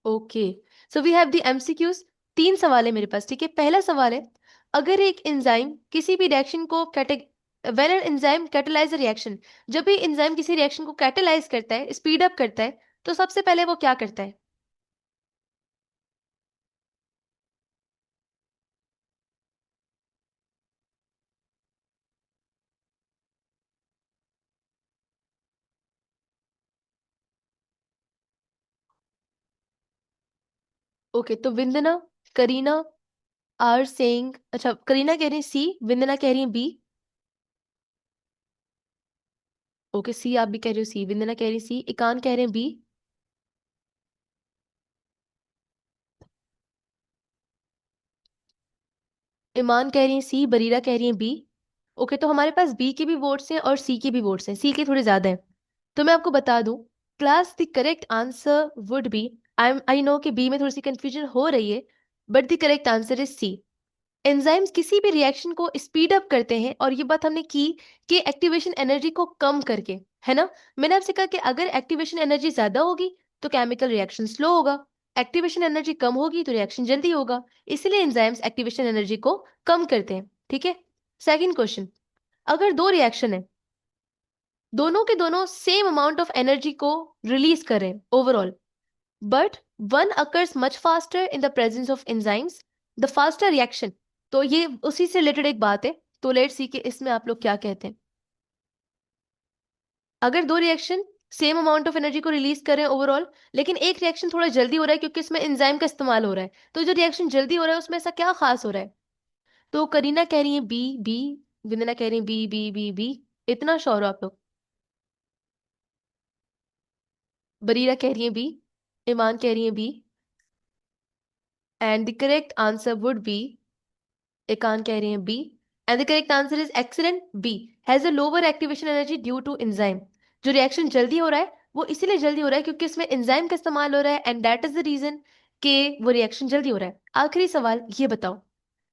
Okay, so we have the MCQs. तीन सवाल है मेरे पास, ठीक है? पहला सवाल है, अगर एक एंजाइम किसी भी रिएक्शन को when an enzyme catalyse a reaction, जब भी एंजाइम किसी रिएक्शन को कैटेलाइज करता है, स्पीड अप करता है, तो सबसे पहले वो क्या करता है? ओके, तो विंदना, करीना आर सेइंग, अच्छा करीना कह रही है सी, विंदना कह रही है बी। ओके, सी आप भी कह रहे हो, सी विंदना कह रही है सी, इकान कह रहे हैं बी। ईमान कह रही है सी, बरीरा कह रही है बी। ओके, तो हमारे पास बी के भी वोट्स हैं और सी के भी वोट्स हैं, सी के थोड़े ज्यादा हैं। तो मैं आपको बता दूं, class the correct answer would be, I know कि बी में थोड़ी सी कंफ्यूजन हो रही है, but the correct answer is C. Enzymes किसी भी रिएक्शन को स्पीड अप करते हैं, और ये बात हमने की कि एक्टिवेशन एनर्जी को कम करके, है ना? मैंने आपसे कहा कि अगर एक्टिवेशन एनर्जी ज्यादा होगी तो केमिकल रिएक्शन स्लो होगा, एक्टिवेशन एनर्जी कम होगी तो रिएक्शन जल्दी होगा। इसलिए एंजाइम्स एक्टिवेशन एनर्जी को कम करते हैं, ठीक है? सेकंड क्वेश्चन, अगर दो रिएक्शन है, दोनों के दोनों सेम अमाउंट ऑफ एनर्जी को रिलीज करें overall, but one occurs much faster in the presence of enzymes, the faster reaction. तो ये उसी से रिलेटेड एक बात है, तो लेट्स सी कि इसमें आप लोग क्या कहते हैं। अगर दो reaction same amount of energy को रिलीज करें ओवरऑल, लेकिन एक रिएक्शन थोड़ा जल्दी हो रहा है क्योंकि इसमें एंजाइम का इस्तेमाल हो रहा है, तो जो रिएक्शन जल्दी हो रहा है उसमें ऐसा क्या खास हो रहा है? तो करीना कह रही है बी बी, विंदना कह रही है बी बी बी बी। इतना श्योर हो आप लोग? बरीरा कह रही है बी, ईमान कह रही है B, and the correct answer would be, Ekan कह रहे हैं B, and the correct answer is excellent B, has a lower activation energy due to enzyme. जो रिएक्शन जल्दी हो रहा है वो इसीलिए जल्दी हो रहा है क्योंकि इसमें एंजाइम का इस्तेमाल हो रहा है, and that is the reason कि वो रिएक्शन जल्दी हो रहा है। आखिरी सवाल ये बताओ,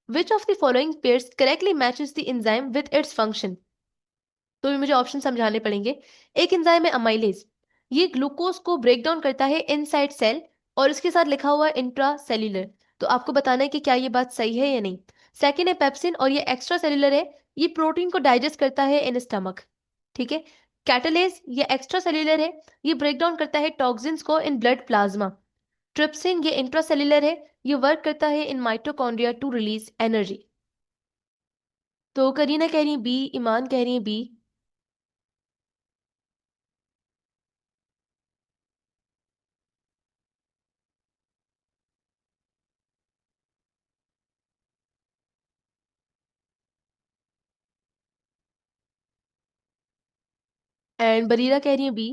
which of the following pairs correctly matches the enzyme with its function? तो भी मुझे ऑप्शन समझाने पड़ेंगे। एक एंजाइम है अमाइलेज, ये ग्लूकोज को ब्रेक डाउन करता है इनसाइड सेल, और इसके साथ लिखा हुआ है इंट्रा सेल्यूलर। तो आपको बताना है कि क्या ये बात सही है या नहीं। सेकेंड है पेप्सिन, और ये एक्स्ट्रा सेल्यूलर है, ये प्रोटीन को डाइजेस्ट करता है इन स्टमक, ठीक है? कैटलेज ये एक्स्ट्रा सेल्यूलर है, ये ब्रेक डाउन करता है टॉक्सिन्स को इन ब्लड प्लाज्मा। ट्रिप्सिन ये इंट्रा सेल्यूलर है, ये वर्क करता है in mitochondria to release energy. तो करीना कह रही है बी, ईमान कह रही है बी, एंड बरीरा कह रही है बी।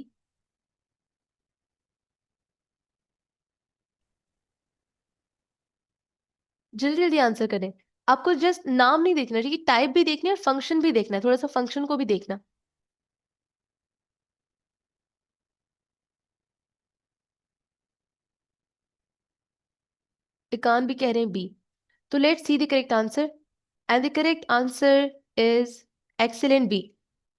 जल्दी जल्दी आंसर करें। आपको जस्ट नाम नहीं देखना, ठीक है, टाइप भी देखना है और फंक्शन भी देखना है, थोड़ा सा फंक्शन को भी देखना। इकान भी कह रहे हैं बी। तो let's see the correct answer, and the correct answer is excellent B,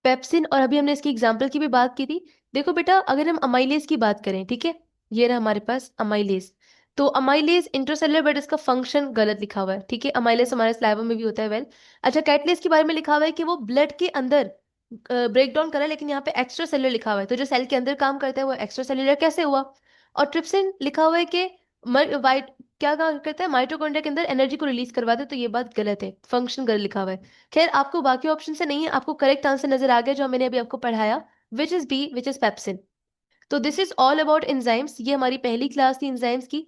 pepsin. और अभी हमने इसकी एग्जांपल की भी बात की थी। देखो बेटा, अगर हम अमाइलेज की बात करें, ठीक है, ये रहा हमारे पास अमाइलेज। तो अमाइलेज इंट्रासेलुलर, बट इसका फंक्शन गलत लिखा हुआ है, ठीक है। अमाइलेज हमारे स्लाइवा में भी होता है, वेल। अच्छा, कैटलेज के बारे में लिखा हुआ है कि वो ब्लड के अंदर ब्रेक डाउन करा है, लेकिन यहाँ पे एक्स्ट्रा सेलुलर लिखा हुआ है, तो जो सेल के अंदर काम करता है वो एक्स्ट्रा सेलुलर कैसे हुआ। और ट्रिप्सिन लिखा हुआ है कि वाइट क्या काम करता है, माइटोकॉन्ड्रिया के अंदर एनर्जी को रिलीज करवाते, तो ये बात गलत है, फंक्शन गलत लिखा हुआ है। खैर, आपको बाकी ऑप्शन से नहीं है, आपको करेक्ट आंसर नजर आ गया जो मैंने अभी आपको पढ़ाया, which is B, which is pepsin. तो this is all about enzymes. ये हमारी पहली क्लास थी एंजाइम्स की।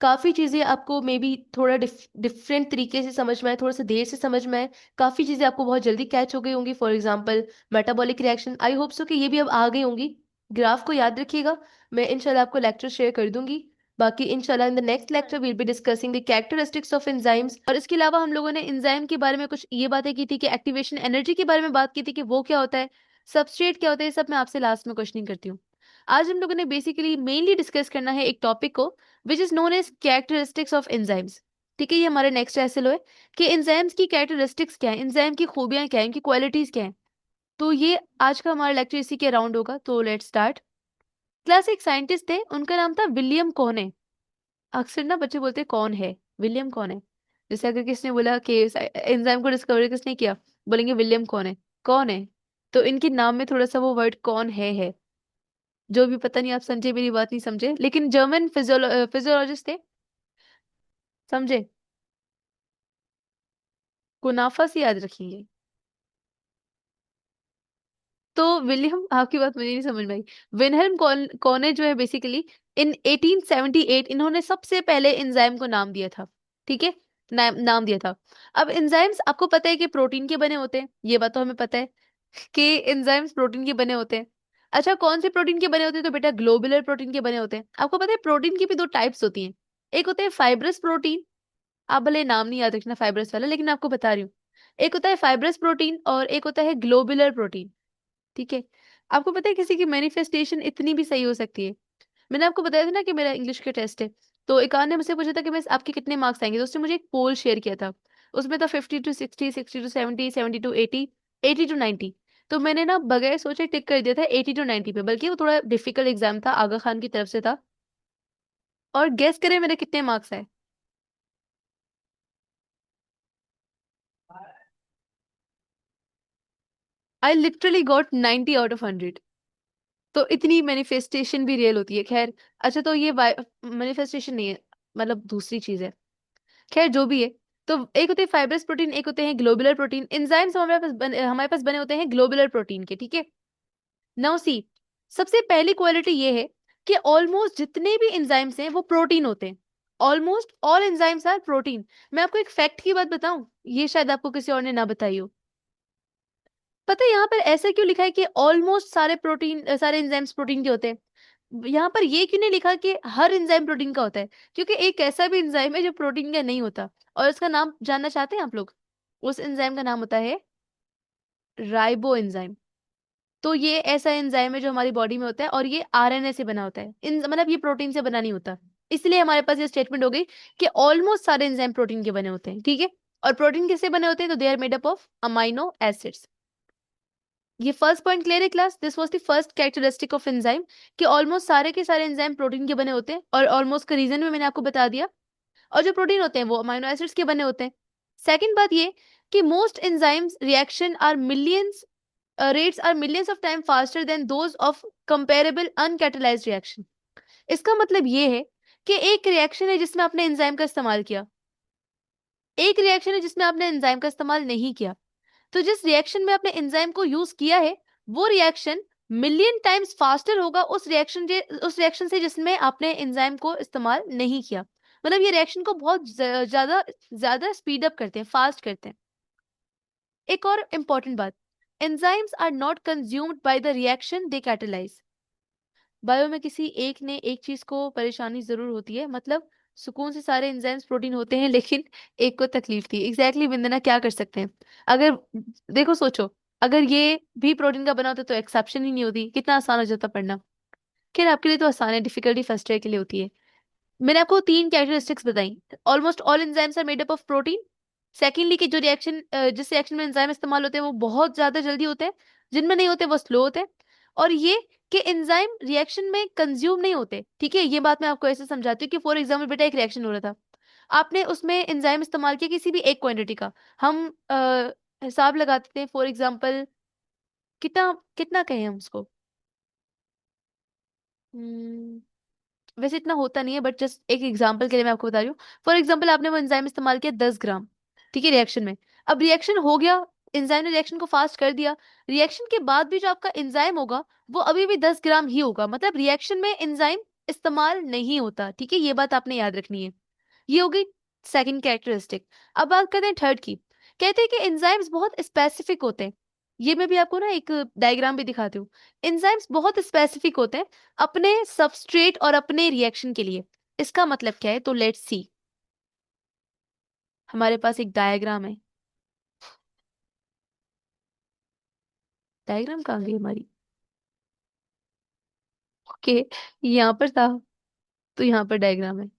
काफी चीजें आपको मे बी थोड़ा डिफरेंट तरीके से समझ में आए, थोड़ा सा देर से समझ में आए, काफी चीजें आपको बहुत जल्दी कैच हो गई होंगी। For example metabolic reaction, I hope so कि ये भी अब आ गई होंगी। ग्राफ को याद रखिएगा, मैं इंशाल्लाह आपको लेक्चर शेयर कर दूंगी। बाकी इंशाल्लाह in the next lecture will be discussing the characteristics of enzymes. और इसके अलावा हम लोगों ने एंजाइम के बारे में कुछ ये बातें की थी कि एक्टिवेशन एनर्जी के बारे में बात की थी कि वो क्या होता है, सबस्ट्रेट क्या होता है, ये सब मैं आपसे लास्ट में क्वेश्चनिंग करती हूँ। आज हम लोगों ने बेसिकली मेनली डिस्कस करना है एक टॉपिक को, which is known as characteristics of enzymes. ठीक है, ये हमारे नेक्स्ट एसएल है कि एंजाइम्स की कैरेक्टरिस्टिक्स क्या है, एंजाइम की खूबियां क्या है, इनकी क्वालिटीज क्या है। तो ये आज का हमारा लेक्चर इसी के अराउंड होगा, तो लेट्स स्टार्ट। क्लास एक साइंटिस्ट थे, उनका नाम था विलियम कॉने। अक्सर ना बच्चे बोलते हैं कौन है, विलियम कौन है। जैसे अगर किसने बोला कि एंजाइम को डिस्कवर किसने किया, बोलेंगे विलियम कौन है, कौन है। तो इनके नाम में थोड़ा सा वो वर्ड कौन है। जो भी, पता नहीं आप समझे मेरी बात नहीं समझे, लेकिन जर्मन फिजियोलॉजिस्ट थे, समझे। कुनाफा से याद रखेंगे। तो विलियम, आपकी बात मुझे नहीं समझ में आई। विनहेल्म कॉने जो है बेसिकली इन 1878 इन्होंने सबसे पहले एंजाइम को नाम दिया था, ठीक है, नाम दिया था। अब एंजाइम्स आपको पता है कि प्रोटीन के बने होते हैं, ये बात तो हमें पता है कि एंजाइम्स प्रोटीन के बने होते हैं। अच्छा, कौन से प्रोटीन के बने होते हैं, तो बेटा ग्लोबुलर प्रोटीन के बने होते हैं। आपको पता है प्रोटीन की भी दो टाइप्स होती हैं, एक होता है फाइब्रस प्रोटीन, आप भले नाम नहीं याद रखना फाइब्रस वाला, लेकिन आपको बता रही हूँ, एक होता है फाइब्रस प्रोटीन और एक होता है ग्लोबुलर प्रोटीन, ठीक है। आपको पता है किसी की मैनिफेस्टेशन इतनी भी सही हो सकती है। मैंने आपको बताया था ना कि मेरा इंग्लिश का टेस्ट है, तो एक ने मुझसे पूछा था कि मैं आपके कितने मार्क्स आएंगे, तो उसने मुझे एक पोल शेयर किया था। उसमें था 50 to 60, 60 to 70, 70 to 80, 80 to 90। तो मैंने ना बगैर सोचे टिक कर दिया था 80 to 90 पे, बल्कि वो थोड़ा डिफिकल्ट एग्जाम था, आगा खान की तरफ से था। और गेस करें मेरे कितने मार्क्स आए। I literally got 90 out of 100। तो इतनी मैनिफेस्टेशन भी रियल होती है, खैर। अच्छा, तो ये मैनिफेस्टेशन नहीं है, मतलब दूसरी चीज है, खैर जो भी है। तो एक होते हैं फाइब्रस प्रोटीन, एक होते हैं ग्लोबुलर प्रोटीन। एंजाइम्स हमारे पास बने होते हैं ग्लोबुलर प्रोटीन के, ठीक है। नाउ सी, सबसे पहली क्वालिटी ये है कि ऑलमोस्ट जितने भी एंजाइम्स हैं वो प्रोटीन होते हैं। Almost all enzymes are protein. मैं आपको एक फैक्ट की बात बताऊं, ये शायद आपको किसी और ने ना बताई हो। पता है यहाँ पर ऐसा क्यों लिखा है कि ऑलमोस्ट सारे प्रोटीन, सारे एंजाइम्स प्रोटीन के होते हैं। यहाँ पर ये क्यों नहीं लिखा कि हर एंजाइम प्रोटीन का होता है, क्योंकि एक ऐसा भी एंजाइम है जो प्रोटीन का नहीं होता, और उसका नाम जानना चाहते हैं आप लोग। उस एंजाइम का नाम होता है राइबो एंजाइम। तो ये ऐसा एंजाइम है जो हमारी बॉडी में होता है, और ये आरएनए से बना होता है, इन मतलब ये प्रोटीन से बना नहीं होता। इसलिए हमारे पास ये स्टेटमेंट हो गई कि ऑलमोस्ट सारे एंजाइम प्रोटीन के बने होते हैं, ठीक है। और प्रोटीन किससे बने होते हैं, तो they are made up of amino acids. ये फर्स्ट पॉइंट क्लियर है class, this was the first characteristic of enzyme, कि ऑलमोस्ट सारे के सारे एंजाइम प्रोटीन के बने होते हैं, और ऑलमोस्ट का रीजन भी मैंने आपको बता दिया। और जो प्रोटीन होते हैं वो अमाइनो एसिड्स के बने होते हैं। सेकंड बात ये कि most enzymes reaction are millions rates are millions of time faster than those of comparable uncatalyzed reaction। इसका मतलब ये है कि एक रिएक्शन है जिसमें आपने एंजाइम का इस्तेमाल किया, एक रिएक्शन है जिसमें आपने एंजाइम का इस्तेमाल नहीं किया। तो जिस रिएक्शन में आपने एंजाइम को यूज किया है, वो रिएक्शन मिलियन टाइम्स फास्टर होगा उस रिएक्शन से जिसमें आपने एंजाइम को इस्तेमाल नहीं किया। मतलब ये रिएक्शन को बहुत ज्यादा ज्यादा स्पीड अप करते हैं, फास्ट करते हैं। एक और इंपॉर्टेंट बात, enzymes are not consumed by the reaction they catalyse. Bio में किसी एक ने एक चीज को परेशानी जरूर होती है, मतलब सुकून से सारे एंजाइम्स प्रोटीन होते हैं, लेकिन एक को तकलीफ थी। एग्जैक्टली वंदना, क्या कर सकते हैं? अगर देखो सोचो, अगर ये भी प्रोटीन का बना होता तो एक्सेप्शन ही नहीं होती, कितना आसान हो जाता पढ़ना। खैर आपके लिए तो आसान है, डिफिकल्टी फर्स्ट ईयर के लिए होती है। मैंने आपको 3 कैरेक्टरिस्टिक्स बताई। Almost all enzymes are made up of protein. Secondly कि जो रिएक्शन जिस रिएक्शन में एंजाइम इस्तेमाल होते हैं वो बहुत ज्यादा जल्दी होते हैं, जिनमें नहीं होते वो स्लो होते हैं। और ये कि एंजाइम रिएक्शन में कंज्यूम नहीं होते। ठीक है, ये बात मैं आपको ऐसे समझाती हूँ कि फॉर एग्जाम्पल बेटा एक रिएक्शन हो रहा था, आपने उसमें एंजाइम इस्तेमाल किया किसी भी एक क्वांटिटी का। हम हिसाब लगाते हैं, फॉर एग्जाम्पल कितना कितना कहें हम उसको। हम्म, वैसे इतना होता नहीं है, बट जस्ट एक एग्जांपल के लिए मैं आपको बता रही हूँ। फॉर एग्जांपल आपने वो एंजाइम इस्तेमाल किया 10 ग्राम, ठीक है, रिएक्शन में। अब रिएक्शन हो गया, एंजाइम ने रिएक्शन को फास्ट कर दिया। रिएक्शन के बाद भी जो आपका एंजाइम होगा वो अभी भी 10 ग्राम ही होगा, मतलब रिएक्शन में एंजाइम इस्तेमाल नहीं होता। ठीक है, ये बात आपने याद रखनी है। ये हो गई सेकंड कैरेक्टरिस्टिक। अब बात करते हैं थर्ड की। कहते हैं कि एंजाइम्स बहुत स्पेसिफिक होते हैं। ये मैं भी आपको ना एक डायग्राम भी दिखाती हूँ। एंजाइम्स बहुत स्पेसिफिक होते हैं अपने सबस्ट्रेट और अपने रिएक्शन के लिए। इसका मतलब क्या है, तो लेट्स सी। हमारे पास एक डायग्राम है। डायग्राम कहाँ गई हमारी? ओके, यहाँ पर था, तो यहाँ पर डायग्राम है।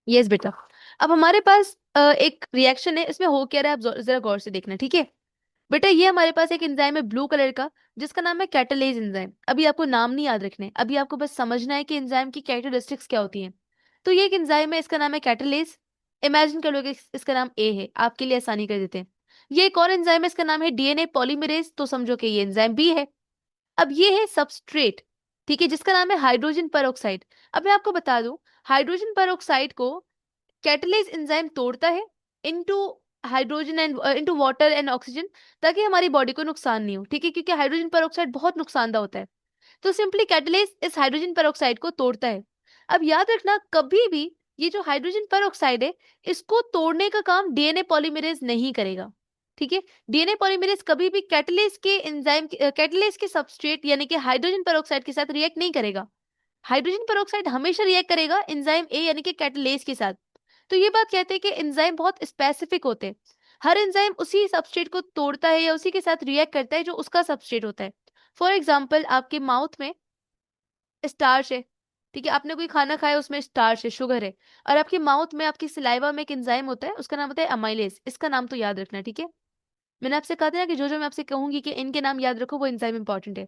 यस बेटा। अब हमारे पास एक रिएक्शन है, इसमें हो क्या रहा है आप जरा गौर से देखना, ठीक है। बेटा ये हमारे पास एक एंजाइम है ब्लू कलर का, जिसका नाम है कैटालेज एंजाइम। अभी आपको नाम नहीं याद रखने, अभी आपको बस समझना है कि एंजाइम की कैरेक्टरिस्टिक्स क्या होती हैं। तो ये एक एंजाइम है, इसका नाम है कैटालेज। इमेजिन कर लो कि इसका नाम ए है, आपके लिए आसानी कर देते हैं। ये एक और एंजाइम है, इसका नाम है डीएनए पॉलीमरेज, तो समझो कि ये एंजाइम बी है। अब ये है सबस्ट्रेट, ठीक है, जिसका नाम है हाइड्रोजन पेरोक्साइड। अब मैं आपको बता दूं, हाइड्रोजन पेरोक्साइड को कैटलेज एंजाइम तोड़ता है into hydrogen and into water and oxygen, ताकि हमारी बॉडी को नुकसान नहीं हो। ठीक है, क्योंकि हाइड्रोजन पेरोक्साइड बहुत नुकसानदा होता है। तो सिंपली कैटलेज इस हाइड्रोजन पेरोक्साइड को तोड़ता है। अब याद रखना, कभी भी ये जो हाइड्रोजन पेरोक्साइड है, इसको तोड़ने का काम डीएनए पॉलीमरेज नहीं करेगा। ठीक है, डीएनए पॉलीमरेज कभी भी कैटलेज के एंजाइम कैटलेज के सबस्ट्रेट यानी कि हाइड्रोजन पेरोक्साइड के साथ रिएक्ट नहीं करेगा। हाइड्रोजन पेरोक्साइड हमेशा रिएक्ट करेगा एंजाइम ए यानी कि कैटलेज के साथ। तो ये बात कहते हैं कि एंजाइम बहुत स्पेसिफिक होते हैं। हर एंजाइम उसी सबस्ट्रेट को तोड़ता है या उसी के साथ रिएक्ट करता है जो उसका सबस्ट्रेट होता है। फॉर एग्जाम्पल आपके माउथ में स्टार्च है, ठीक है, आपने कोई खाना खाया उसमें स्टार्च है, शुगर है, और आपके माउथ में आपकी सलाइवा में एक एंजाइम होता है, उसका नाम होता है अमाइलेज। इसका नाम तो याद रखना, ठीक है। मैंने आपसे कहा था ना कि जो मैं आपसे कहूंगी कि इनके नाम याद रखो, वो एंजाइम इंपॉर्टेंट है।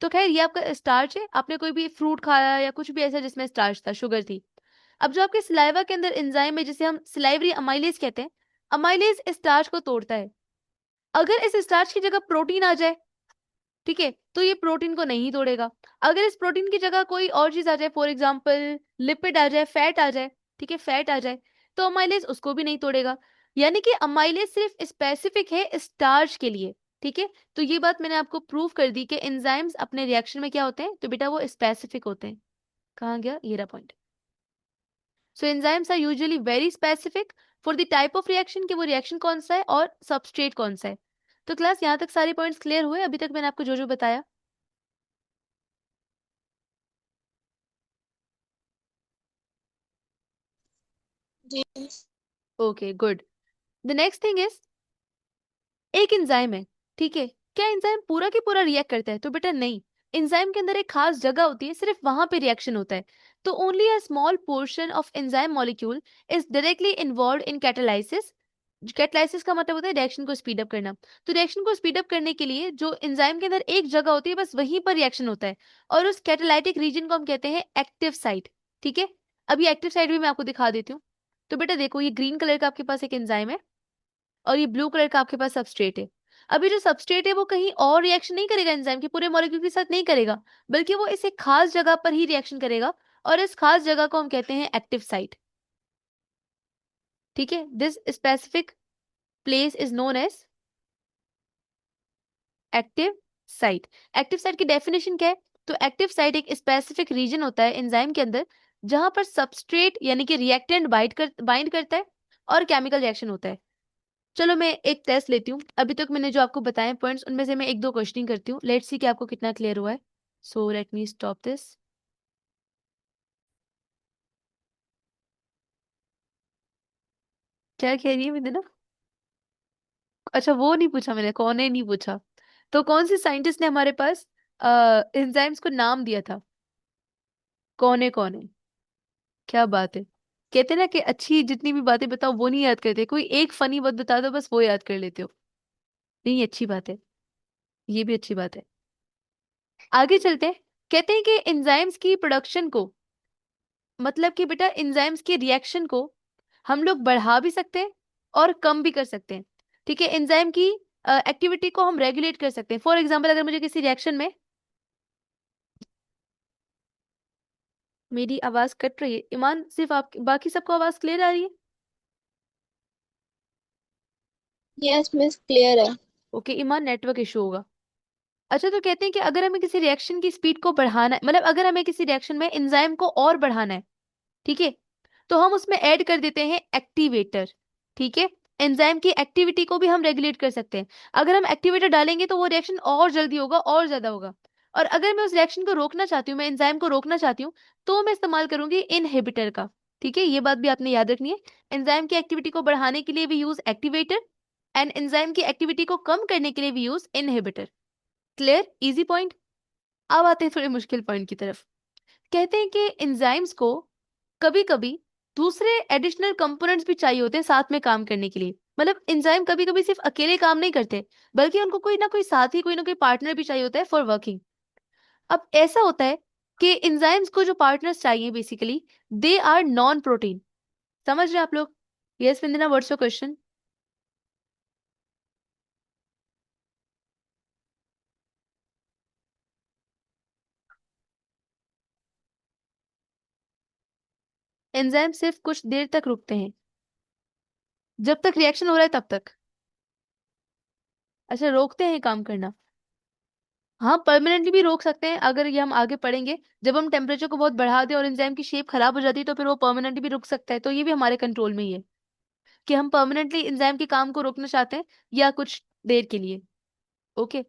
तो खैर ये आपका स्टार्च है, आपने कोई भी फ्रूट खाया या कुछ भी ऐसा जिसमें स्टार्च था, शुगर थी। अब जो आपके सलाइवा के अंदर एंजाइम है जिसे हम सिलाइवरी अमाइलेज कहते हैं, अमाइलेज स्टार्च को तोड़ता है। अगर इस स्टार्च की जगह प्रोटीन आ जाए, ठीक है, तो ये प्रोटीन को नहीं तोड़ेगा। अगर इस प्रोटीन की जगह कोई और चीज आ जाए, फॉर एग्जाम्पल लिपिड आ जाए, फैट आ जाए, ठीक है, फैट आ जाए, तो अमाइलेज उसको भी नहीं तोड़ेगा। यानी कि अमाइलेज सिर्फ स्पेसिफिक है स्टार्च के लिए। ठीक है, तो ये बात मैंने आपको प्रूव कर दी कि एंजाइम्स अपने रिएक्शन में क्या होते हैं, तो बेटा वो स्पेसिफिक होते हैं। कहाँ गया ये रहा point. So enzymes are usually very specific for the type of reaction, कि वो रिएक्शन कौन सा है और सबस्ट्रेट कौन सा है। तो क्लास यहाँ तक सारे पॉइंट्स क्लियर हुए अभी तक मैंने आपको जो जो बताया? जी। Okay good. The next thing is, एक एंजाइम है, ठीक है, क्या एंजाइम पूरा की पूरा रिएक्ट करता है, तो बेटा नहीं। एंजाइम के अंदर एक खास जगह होती है, सिर्फ वहां पे रिएक्शन होता है। तो only a small portion of enzyme molecule is directly involve in catalysis. Catalysis का मतलब होता है रिएक्शन को स्पीड अप करना। तो रिएक्शन को स्पीड अप करने के लिए जो एंजाइम के अंदर एक जगह होती है, बस वहीं पर रिएक्शन होता है, और उस कैटालाइटिक रीजन को हम कहते हैं एक्टिव साइट। ठीक है, अब ये एक्टिव साइट भी मैं आपको दिखा देती हूँ। तो बेटा देखो, ये ग्रीन कलर का आपके पास एक एंजाइम है, और ये ब्लू कलर का आपके पास सबस्ट्रेट है। अभी जो सबस्ट्रेट है वो कहीं और रिएक्शन नहीं करेगा एंजाइम के पूरे मॉलिक्यूल के साथ नहीं करेगा, बल्कि वो इस एक खास जगह पर ही रिएक्शन करेगा, और इस खास जगह को हम कहते हैं एक्टिव साइट। ठीक है, this specific place is known as active site. Active site की डेफिनेशन क्या है, तो एक्टिव साइट एक स्पेसिफिक रीजन होता है एंजाइम के अंदर जहां पर सबस्ट्रेट यानी कि रिएक्टेंट बाइंड करता है और केमिकल रिएक्शन होता है। चलो मैं एक टेस्ट लेती हूँ, अभी तक मैंने जो आपको बताए पॉइंट्स उनमें से मैं एक दो क्वेश्चनिंग करती हूँ, लेट्स सी कि आपको कितना क्लियर हुआ है। So let me stop this. क्या कह रही है मिंदना? अच्छा वो नहीं पूछा मैंने, कौन है नहीं पूछा। तो कौन से साइंटिस्ट ने हमारे पास एंजाइम्स को नाम दिया था? कौन है? क्या बात है। कहते हैं ना कि अच्छी जितनी भी बातें बताओ वो नहीं याद करते, कोई एक फनी बात बता दो बस वो याद कर लेते हो। नहीं, अच्छी बात है, ये भी अच्छी बात है। आगे चलते हैं। कहते हैं कि एंजाइम्स की प्रोडक्शन को, मतलब कि बेटा एंजाइम्स के रिएक्शन को हम लोग बढ़ा भी सकते हैं और कम भी कर सकते हैं। ठीक है, एंजाइम की एक्टिविटी को हम रेगुलेट कर सकते हैं। फॉर एग्जाम्पल, अगर मुझे किसी रिएक्शन में, मेरी आवाज कट रही है ईमान, सिर्फ आप, बाकी सबको आवाज क्लियर आ रही है? यस मिस, क्लियर है। ओके, ईमान नेटवर्क इशू होगा। अच्छा, तो कहते हैं कि अगर हमें किसी रिएक्शन की स्पीड को बढ़ाना है, मतलब अगर हमें किसी रिएक्शन में एंजाइम को और बढ़ाना है, ठीक है, तो हम उसमें ऐड कर देते हैं एक्टिवेटर। ठीक है, एंजाइम की एक्टिविटी को भी हम रेगुलेट कर सकते हैं। अगर हम एक्टिवेटर डालेंगे तो वो रिएक्शन और जल्दी होगा और ज्यादा होगा। और अगर मैं उस रिएक्शन को रोकना चाहती हूँ, मैं एंजाइम को रोकना चाहती हूँ, तो मैं इस्तेमाल करूंगी इनहिबिटर का। ठीक है, ये बात भी आपने याद रखनी है। एंजाइम की एक्टिविटी को बढ़ाने के लिए भी यूज एक्टिवेटर, एंड एंजाइम की एक्टिविटी को कम करने के लिए भी use inhibitor. Clear, easy point. अब आते हैं थोड़े मुश्किल पॉइंट की तरफ। कहते हैं कि एंजाइम्स को कभी कभी दूसरे एडिशनल कंपोनेंट्स भी चाहिए होते हैं साथ में काम करने के लिए। मतलब एंजाइम कभी कभी सिर्फ अकेले काम नहीं करते, बल्कि उनको कोई ना कोई साथी, कोई ना कोई पार्टनर भी चाहिए होता है फॉर वर्किंग। अब ऐसा होता है कि एंजाइम्स को जो पार्टनर्स चाहिए basically, they are non protein. समझ रहे हैं आप लोग? Yes Vandana, what's your question? Enzyme सिर्फ कुछ देर तक रुकते हैं, जब तक रिएक्शन हो रहा है तब तक। अच्छा, रोकते हैं काम करना। हाँ, परमानेंटली भी रोक सकते हैं, अगर ये हम आगे पढ़ेंगे। जब हम टेम्परेचर को बहुत बढ़ा दें और एंजाइम की शेप खराब हो जाती है तो फिर वो परमानेंटली भी रुक सकता है। तो ये भी हमारे कंट्रोल में ही है कि हम परमानेंटली एंजाइम के काम को रोकना चाहते हैं या कुछ देर के लिए। ओके,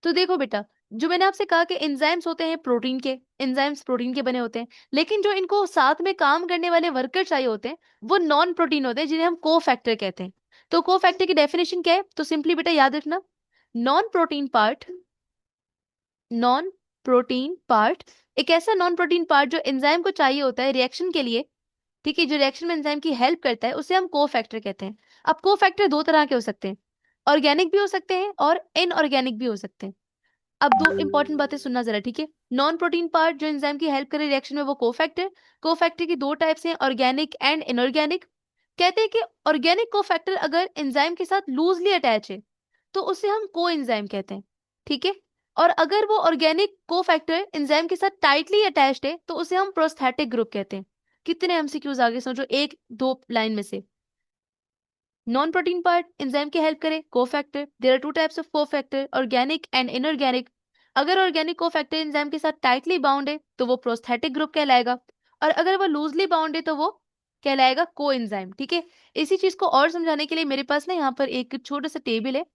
तो देखो बेटा, जो मैंने आपसे कहा कि एंजाइम्स होते हैं प्रोटीन के, एंजाइम्स प्रोटीन के बने होते हैं, लेकिन जो इनको साथ में काम करने वाले वर्कर चाहिए होते हैं वो नॉन प्रोटीन होते हैं, जिन्हें हम को फैक्टर कहते हैं। तो को फैक्टर की डेफिनेशन क्या है? तो सिंपली बेटा याद रखना, non protein part, non protein part, एक ऐसा नॉन प्रोटीन पार्ट जो एंजाइम को चाहिए होता है रिएक्शन के लिए, ठीक है, जो रिएक्शन में एंजाइम की हेल्प करता है, उसे हम कोफैक्टर कहते हैं। अब कोफैक्टर दो तरह के हो सकते हैं, ऑर्गेनिक भी हो सकते हैं और इनऑर्गेनिक भी हो सकते हैं। अब दो इंपॉर्टेंट बातें सुनना जरा, ठीक है। नॉन प्रोटीन पार्ट जो एंजाइम की हेल्प करे रिएक्शन में, वो कोफैक्टर। कोफैक्टर की दो टाइप्स हैं, ऑर्गेनिक एंड इनऑर्गेनिक। कहते हैं कि ऑर्गेनिक कोफैक्टर अगर एंजाइम के साथ लूजली अटैच है तो उसे हम को एंजाइम कहते हैं, ठीक है। और अगर वो ऑर्गेनिक कोफैक्टर एंजाइम के साथ टाइटली अटैच्ड है तो उसे हम प्रोस्थेटिक ग्रुप कहते हैं। कितने एमसीक्यूज आगे समझो एक दो लाइन में से। नॉन प्रोटीन पार्ट एंजाइम की हेल्प करे, cofactor. There are two types of cofactor, organic and inorganic. अगर ऑर्गेनिक कोफैक्टर एंजाइम के साथ टाइटली बाउंड है तो वो प्रोस्थेटिक ग्रुप कहलाएगा, और अगर वो लूजली बाउंड है तो वो कहलाएगा को एंजाइम। ठीक है, इसी चीज को और समझाने के लिए मेरे पास ना यहाँ पर एक छोटा सा टेबल है,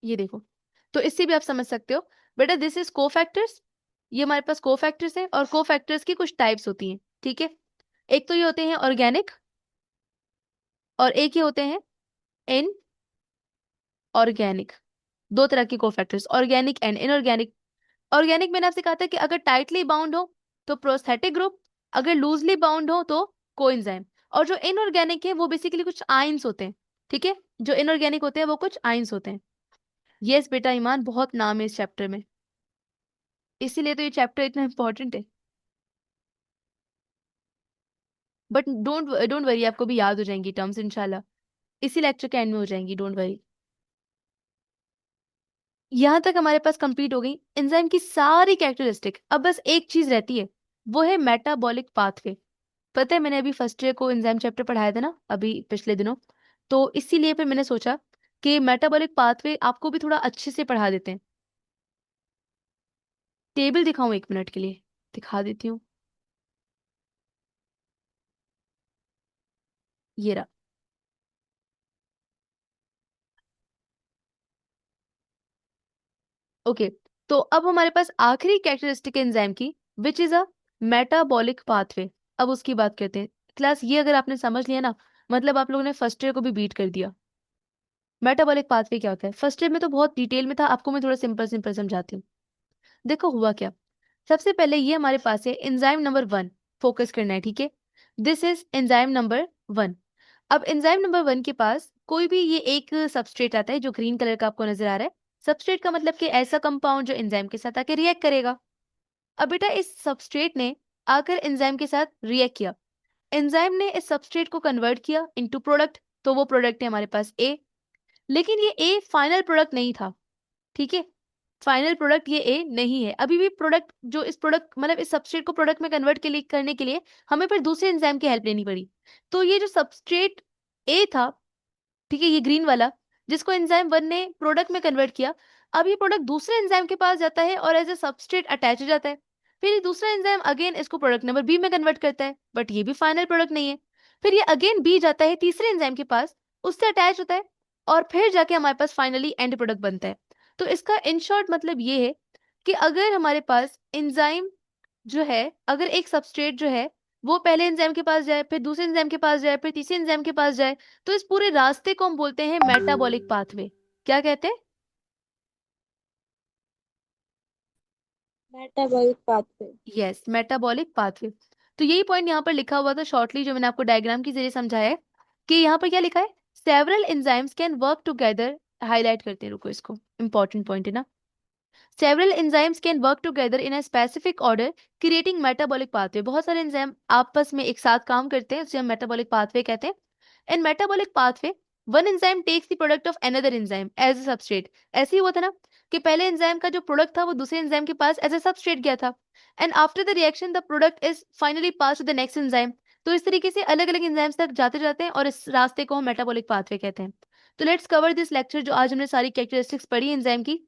ये देखो। तो इससे भी आप समझ सकते हो बेटा, दिस इज कोफैक्टर्स। ये हमारे पास कोफैक्टर्स हैं, और कोफैक्टर्स की कुछ टाइप्स होती हैं, ठीक है। एक तो ये होते हैं ऑर्गेनिक, और एक ये होते हैं इन ऑर्गेनिक। दो तरह के cofactors, organic and inorganic. Organic मैंने आपसे कहा था कि अगर टाइटली बाउंड हो तो प्रोस्थेटिक ग्रुप, अगर लूजली बाउंड हो तो कोएंजाइम। और जो इनऑर्गेनिक है वो बेसिकली कुछ आइंस होते हैं, ठीक है। जो इनऑर्गेनिक होते हैं वो कुछ आइंस होते हैं। यस बेटा ईमान, बहुत नाम है इस चैप्टर में, इसीलिए तो ये चैप्टर इतना इंपॉर्टेंट है। बट डोंट डोंट वरी, आपको भी याद हो जाएंगी टर्म्स इंशाल्लाह, इसी लेक्चर के एंड में हो जाएंगी, डोंट वरी। यहां तक हमारे पास कंप्लीट हो गई एंजाइम की सारी कैरेक्टरिस्टिक। अब बस एक चीज रहती है, वो है मेटाबॉलिक पाथवे। पता है, मैंने अभी फर्स्ट ईयर को एंजाइम चैप्टर पढ़ाया था ना अभी पिछले दिनों, तो इसीलिए फिर मैंने सोचा कि मेटाबॉलिक पाथवे आपको भी थोड़ा अच्छे से पढ़ा देते हैं। टेबल दिखाऊं एक मिनट के लिए? दिखा देती हूँ, ये रहा। ओके, तो अब हमारे पास आखिरी कैरेक्टरिस्टिक एंजाइम की, विच इज अ मेटाबॉलिक पाथवे। अब उसकी बात करते हैं क्लास। ये अगर आपने समझ लिया ना मतलब आप लोगों ने फर्स्ट ईयर को भी बीट कर दिया। मेटाबॉलिक पाथवे क्या होता है? फर्स्ट ईयर में तो बहुत डिटेल में था, आपको मैं थोड़ा सिंपल सिंपल समझाती हूँ। देखो हुआ क्या, सबसे पहले ये हमारे पास है एंजाइम नंबर 1, फोकस करना है, ठीक है। This is enzyme number 1। अब एंजाइम नंबर 1 के पास कोई भी ये एक सबस्ट्रेट आता है जो ग्रीन कलर का आपको नजर आ रहा है। सबस्ट्रेट का मतलब कि ऐसा कंपाउंड जो एंजाइम के साथ आके रिएक्ट करेगा। अब बेटा इस सबस्ट्रेट ने आकर एंजाइम के साथ रिएक्ट किया, एंजाइम ने इस सबस्ट्रेट को कन्वर्ट किया इनटू प्रोडक्ट, तो वो प्रोडक्ट है हमारे पास ए। लेकिन ये ए फाइनल प्रोडक्ट नहीं था, ठीक है। फाइनल प्रोडक्ट ये ए नहीं है, अभी भी प्रोडक्ट जो इस प्रोडक्ट मतलब इस सबस्ट्रेट को प्रोडक्ट में कन्वर्ट के लिए करने के लिए हमें फिर दूसरे एंजाइम की हेल्प लेनी पड़ी। तो ये जो सबस्ट्रेट ए था, ठीक है, ये ग्रीन वाला जिसको एंजाइम 1 ने प्रोडक्ट में कन्वर्ट किया, अब ये प्रोडक्ट दूसरे एंजाइम के पास जाता है और एज ए सबस्ट्रेट अटैच हो जाता है। फिर ये दूसरा एंजाइम अगेन इसको प्रोडक्ट नंबर बी में कन्वर्ट करता है, बट ये भी फाइनल प्रोडक्ट नहीं है। फिर ये अगेन बी जाता है तीसरे एंजाइम के पास, उससे अटैच होता है और फिर जाके हमारे पास फाइनली एंड प्रोडक्ट बनता है। तो इसका इन शॉर्ट मतलब ये है कि अगर हमारे पास एंजाइम जो है, अगर एक सबस्ट्रेट जो है वो पहले एंजाइम के पास जाए, फिर दूसरे एंजाइम के पास जाए, फिर तीसरे एंजाइम के पास जाए, तो इस पूरे रास्ते को हम बोलते हैं मेटाबॉलिक पाथवे। क्या कहते हैं? Metabolic pathway. Yes, metabolic pathway. तो यही पॉइंट यहाँ पर लिखा हुआ था शॉर्टली, जो मैंने आपको डायग्राम के जरिए समझाया है कि यहाँ पर क्या लिखा है, several enzymes can work together. Highlight करते हैं, रुको, इसको इंपॉर्टेंट पॉइंट है ना। Several enzymes can work together in a specific order, creating metabolic pathway. बहुत सारे एंजाइम आपस में एक साथ काम करते हैं, उसे हम metabolic pathway कहते हैं। In metabolic pathway, one enzyme takes the product of another enzyme as a substrate. ऐसे ही हुआ था ना कि पहले एंजाइम का जो प्रोडक्ट था वो दूसरे एंजाइम के पास एज ए सबस्ट्रेट गया था, and after the reaction the product is finally pass to the next enzyme. तो इस तरीके से अलग अलग एंजाइम्स तक जाते जाते हैं और इस रास्ते को हम मेटाबॉलिक पाथवे कहते हैं। तो लेट्स कवर दिस लेक्चर, जो आज हमने सारी कैरेक्टरिस्टिक्स पढ़ी एंजाइम की।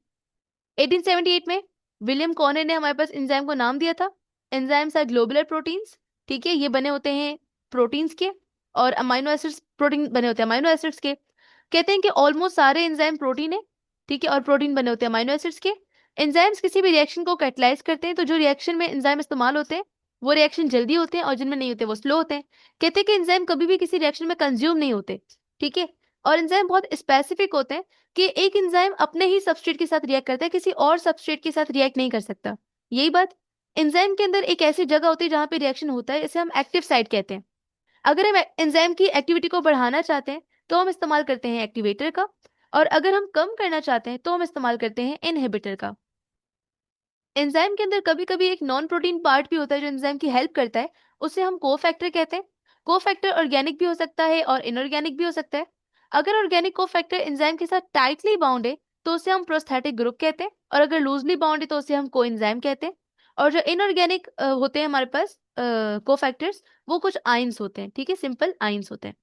1878 में विलियम कॉर्ने ने हमारे पास एंजाइम को नाम दिया था, एंजाइम्स आर ग्लोबुलर प्रोटीन्स। ठीक है, ये बने होते हैं प्रोटीन्स के, और अमाइनो एसिड्स, प्रोटीन बने होते हैं अमाइनो एसिड्स के। कहते हैं कि ऑलमोस्ट सारे एंजाइम प्रोटीन है, ठीक है, और प्रोटीन बने होते हैं अमाइनो एसिड्स के। एंजाइम्स किसी भी रिएक्शन को कैटलाइज करते हैं, तो जो रिएक्शन में एंजाइम इस्तेमाल होते हैं वो रिएक्शन जल्दी होते हैं, और जिनमें नहीं होते वो स्लो होते हैं। कहते हैं कि एंजाइम कभी भी किसी रिएक्शन में कंज्यूम नहीं होते, ठीक है। और एंजाइम बहुत स्पेसिफिक होते हैं कि एक एंजाइम अपने ही सबस्ट्रेट के साथ रिएक्ट करता है, किसी और सबस्ट्रेट के साथ रिएक्ट नहीं कर सकता। यही बात, एंजाइम के अंदर एक ऐसी जगह होती है जहां पे रिएक्शन होता है, इसे हम एक्टिव साइट कहते हैं। अगर हम एंजाइम की एक्टिविटी को बढ़ाना चाहते हैं तो हम इस्तेमाल करते हैं एक्टिवेटर का, और अगर हम कम करना चाहते हैं तो हम इस्तेमाल करते हैं इनहिबिटर का। एंजाइम के अंदर कभी कभी एक नॉन प्रोटीन पार्ट भी होता है जो एंजाइम की हेल्प करता है, उसे हम कोफैक्टर कहते हैं। कोफैक्टर ऑर्गेनिक भी हो सकता है और इनऑर्गेनिक भी हो सकता है। अगर ऑर्गेनिक कोफैक्टर एंजाइम के साथ टाइटली बाउंड है तो उसे हम प्रोस्थेटिक ग्रुप कहते हैं, और अगर लूजली बाउंड है तो उसे हम कोएंजाइम कहते हैं। और जो इनऑर्गेनिक होते हैं हमारे पास कोफैक्टर्स, वो कुछ आइंस होते हैं, ठीक है, सिंपल आइंस होते हैं।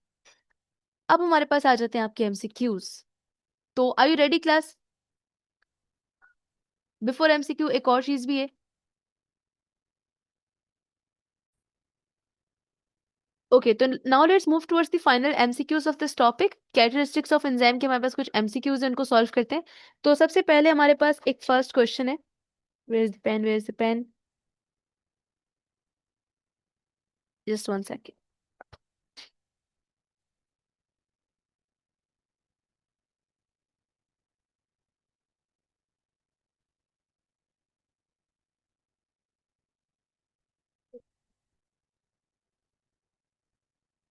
अब हमारे पास आ जाते हैं आपके एमसीक्यूज। तो are you ready class? Before MCQ एक और चीज भी है। ओके, तो now let's move towards the final MCQs of this topic. Characteristics of enzyme के हमारे पास कुछ एमसीक्यूज हैं, उनको सॉल्व करते हैं। तो सबसे पहले हमारे पास एक फर्स्ट क्वेश्चन है। Where is the pen, where is the pen? Just one second.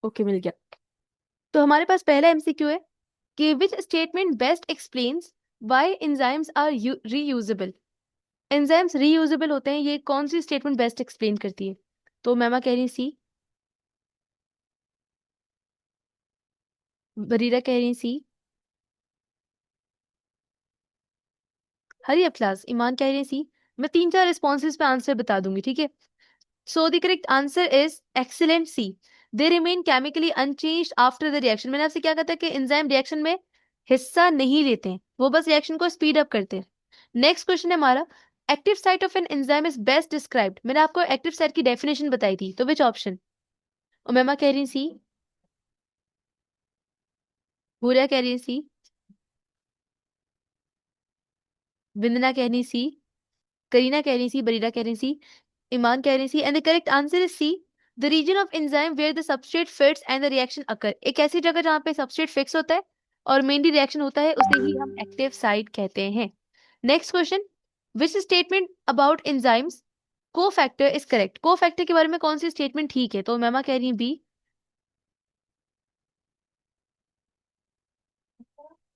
Okay, मिल गया। तो हमारे पास पहला एमसीक्यू है कि which statement best explains why enzymes are reusable. Enzymes reusable होते हैं, ये कौन सी स्टेटमेंट बेस्ट एक्सप्लेन करती है? तो मैमा कह रही सी, बरीरा कह रही सी, हरी अप क्लास, ईमान कह रही सी। मैं 3-4 रिस्पॉन्सेज पे आंसर बता दूंगी, ठीक है। So the correct answer is excellent C, they remain chemically unchanged after the reaction. मैंने आपसे क्या कहा था कि एंजाइम रिएक्शन में हिस्सा नहीं लेते हैं, वो बस रिएक्शन को स्पीड अप करते हैं। नेक्स्ट क्वेश्चन है हमारा, active site of an enzyme is best described. मैंने आपको एक्टिव साइट की डेफिनेशन बताई थी, तो विच ऑप्शन? उमेमा कह रही सी, भूरिया कह रही सी, विंदना कह रही सी, करीना कह रही सी, बरीरा कह रही सी, ईमान कह रही C, and the correct answer is C, the reason of enzyme where the substrate fits and the reaction occur, एक ऐसी जगह जहाँ पे सबस्ट्रेट फिक्स होता है और मेनली रिएक्शन होता है, उसे ही हम एक्टिव साइट कहते हैं। Next question, which statement about enzymes cofactor is correct? Cofactor के बारे में कौन सी स्टेटमेंट ठीक है? तो मैमा कह रही है B.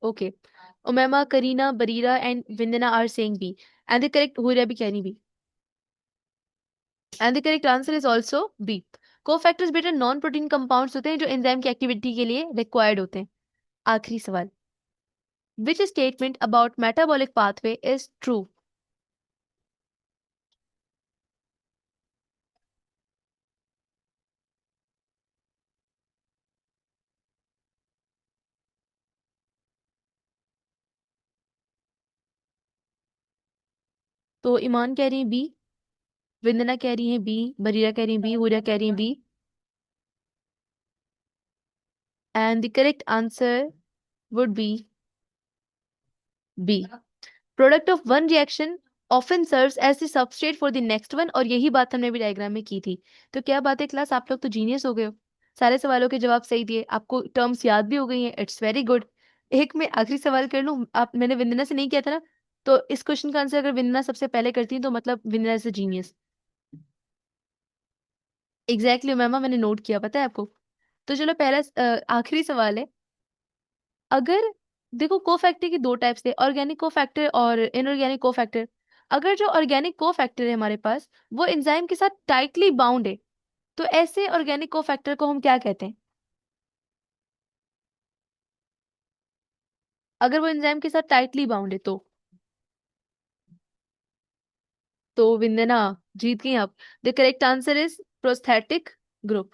Okay, Umaima, Kareena, Bareera and Vindana are saying B, and the correct Huriya भी कह रही B, and the correct answer is also B. Cofactors बेटा नॉन प्रोटीन कंपाउंड्स होते हैं जो एंजाइम की एक्टिविटी के लिए रिक्वायर्ड होते हैं। आखिरी सवाल, which statement about metabolic pathway is true? तो ईमान कह रही है बी, विंदना कह रही है बी, बरीरा कह रही है बी, हुरिया कह रही है B, and the correct answer would be B. Product of one reaction often serves as the substrate for the next one, और यही बात हमने भी डायग्राम में की थी। तो क्या बात है क्लास, आप लोग तो जीनियस हो गए हो, सारे सवालों के जवाब सही दिए, आपको टर्म्स याद भी हो गई हैं, इट्स वेरी गुड। एक मैं आखिरी सवाल कर लूं, आप मैंने विंदना से नहीं किया था ना, तो इस क्वेश्चन का आंसर अगर विंदना सबसे पहले करती है तो मतलब विंदना इज अ जीनियस। एग्जैक्टली मैमा, मैंने नोट किया, पता है आपको। तो चलो पहला आखिरी सवाल है, अगर देखो कोफैक्टर की दो टाइप्स थे, ऑर्गेनिक कोफैक्टर और इनऑर्गेनिक कोफैक्टर। अगर जो ऑर्गेनिक कोफैक्टर है हमारे पास वो एंजाइम के साथ टाइटली बाउंड है, तो ऐसे ऑर्गेनिक कोफैक्टर को हम क्या कहते हैं? अगर वो एंजाइम के साथ टाइटली बाउंड है तो विंदना जीत गई आप। The correct answer is prosthetic group.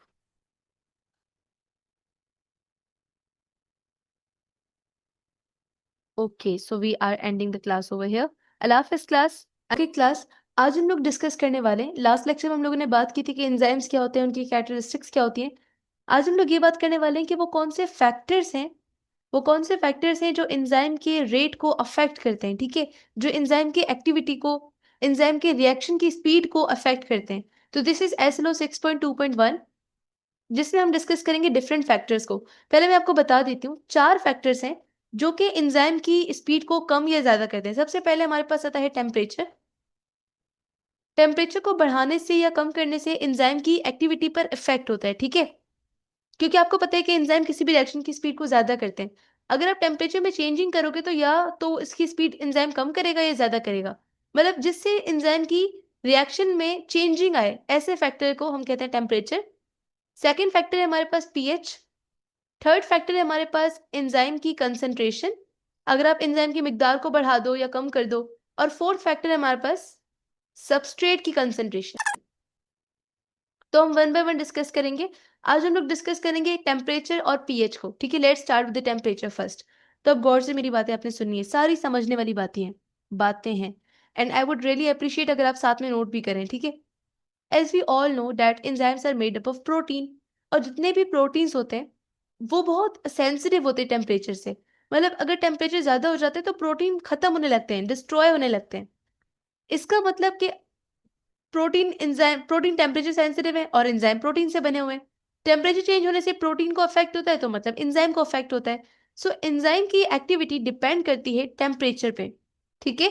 Okay, so we are ending the class over here. अल्लाह हाफिज क्लास। आगे क्लास, आज हम लोग डिस्कस करने वाले हैं, लास्ट लेक्चर में हम लोगों ने बात की थी कि एंजाइम्स क्या होते हैं, उनकी कैरेक्टरिस्टिक्स क्या होती हैं। आज हम लोग ये बात करने वाले हैं कि वो कौन से फैक्टर्स हैं, वो कौन से फैक्टर्स हैं जो एंजाइम के रेट को अफेक्ट करते हैं, ठीक है, जो एंजाइम की एक्टिविटी को, एंजाइम के रिएक्शन की स्पीड को अफेक्ट करते हैं। तो दिस इज एसएलओ 6.2.1, जिसमें हम डिस्कस करेंगे डिफरेंट फैक्टर्स को। पहले मैं आपको बता देती हूँ, चार फैक्टर्स हैं जो कि एंजाइम की स्पीड को कम या ज्यादा करते हैं। सबसे पहले हमारे पास आता है टेम्परेचर। टेम्परेचर को बढ़ाने से या कम करने से एंजाइम की एक्टिविटी पर इफेक्ट होता है, ठीक है, क्योंकि आपको पता है कि एंजाइम किसी भी रिएक्शन की स्पीड को ज्यादा करते हैं। अगर आप टेम्परेचर में चेंजिंग करोगे तो या तो इसकी स्पीड एंजाइम कम करेगा या ज्यादा करेगा, मतलब जिससे एंजाइम की रिएक्शन में चेंजिंग आए, ऐसे फैक्टर को हम कहते हैं टेम्परेचर। सेकेंड फैक्टर है हमारे पास पीएच। थर्ड फैक्टर है हमारे पास एंजाइम की कंसंट्रेशन, अगर आप एंजाइम की मिकदार को बढ़ा दो या कम कर दो। और फोर्थ फैक्टर है हमारे पास सबस्ट्रेट की कंसंट्रेशन। तो हम वन बाय वन डिस्कस करेंगे। आज हम लोग डिस्कस करेंगे टेम्परेचर और पीएच को, ठीक है। Let's start with the temperature first. तो अब गौर से मेरी बातें आपने सुनी है, सारी समझने वाली बातें हैं and I would really appreciate अगर आप साथ में नोट भी करें, ठीक है। As we all know that enzymes are made up of protein, और जितने भी प्रोटीन्स होते हैं वो बहुत सेंसिटिव होते हैं टेम्परेचर से। मतलब अगर टेम्परेचर ज्यादा हो जाता है तो प्रोटीन खत्म होने लगते हैं, डिस्ट्रॉय होने लगते हैं। इसका मतलब कि प्रोटीन टेम्परेचर सेंसिटिव है और एंजाइम प्रोटीन से बने हुए हैं। टेम्परेचर चेंज होने से प्रोटीन को अफेक्ट होता है तो मतलब एंजाइम को अफेक्ट होता है। सो एंजाइम की एक्टिविटी डिपेंड करती है टेम्परेचर पे, ठीक है।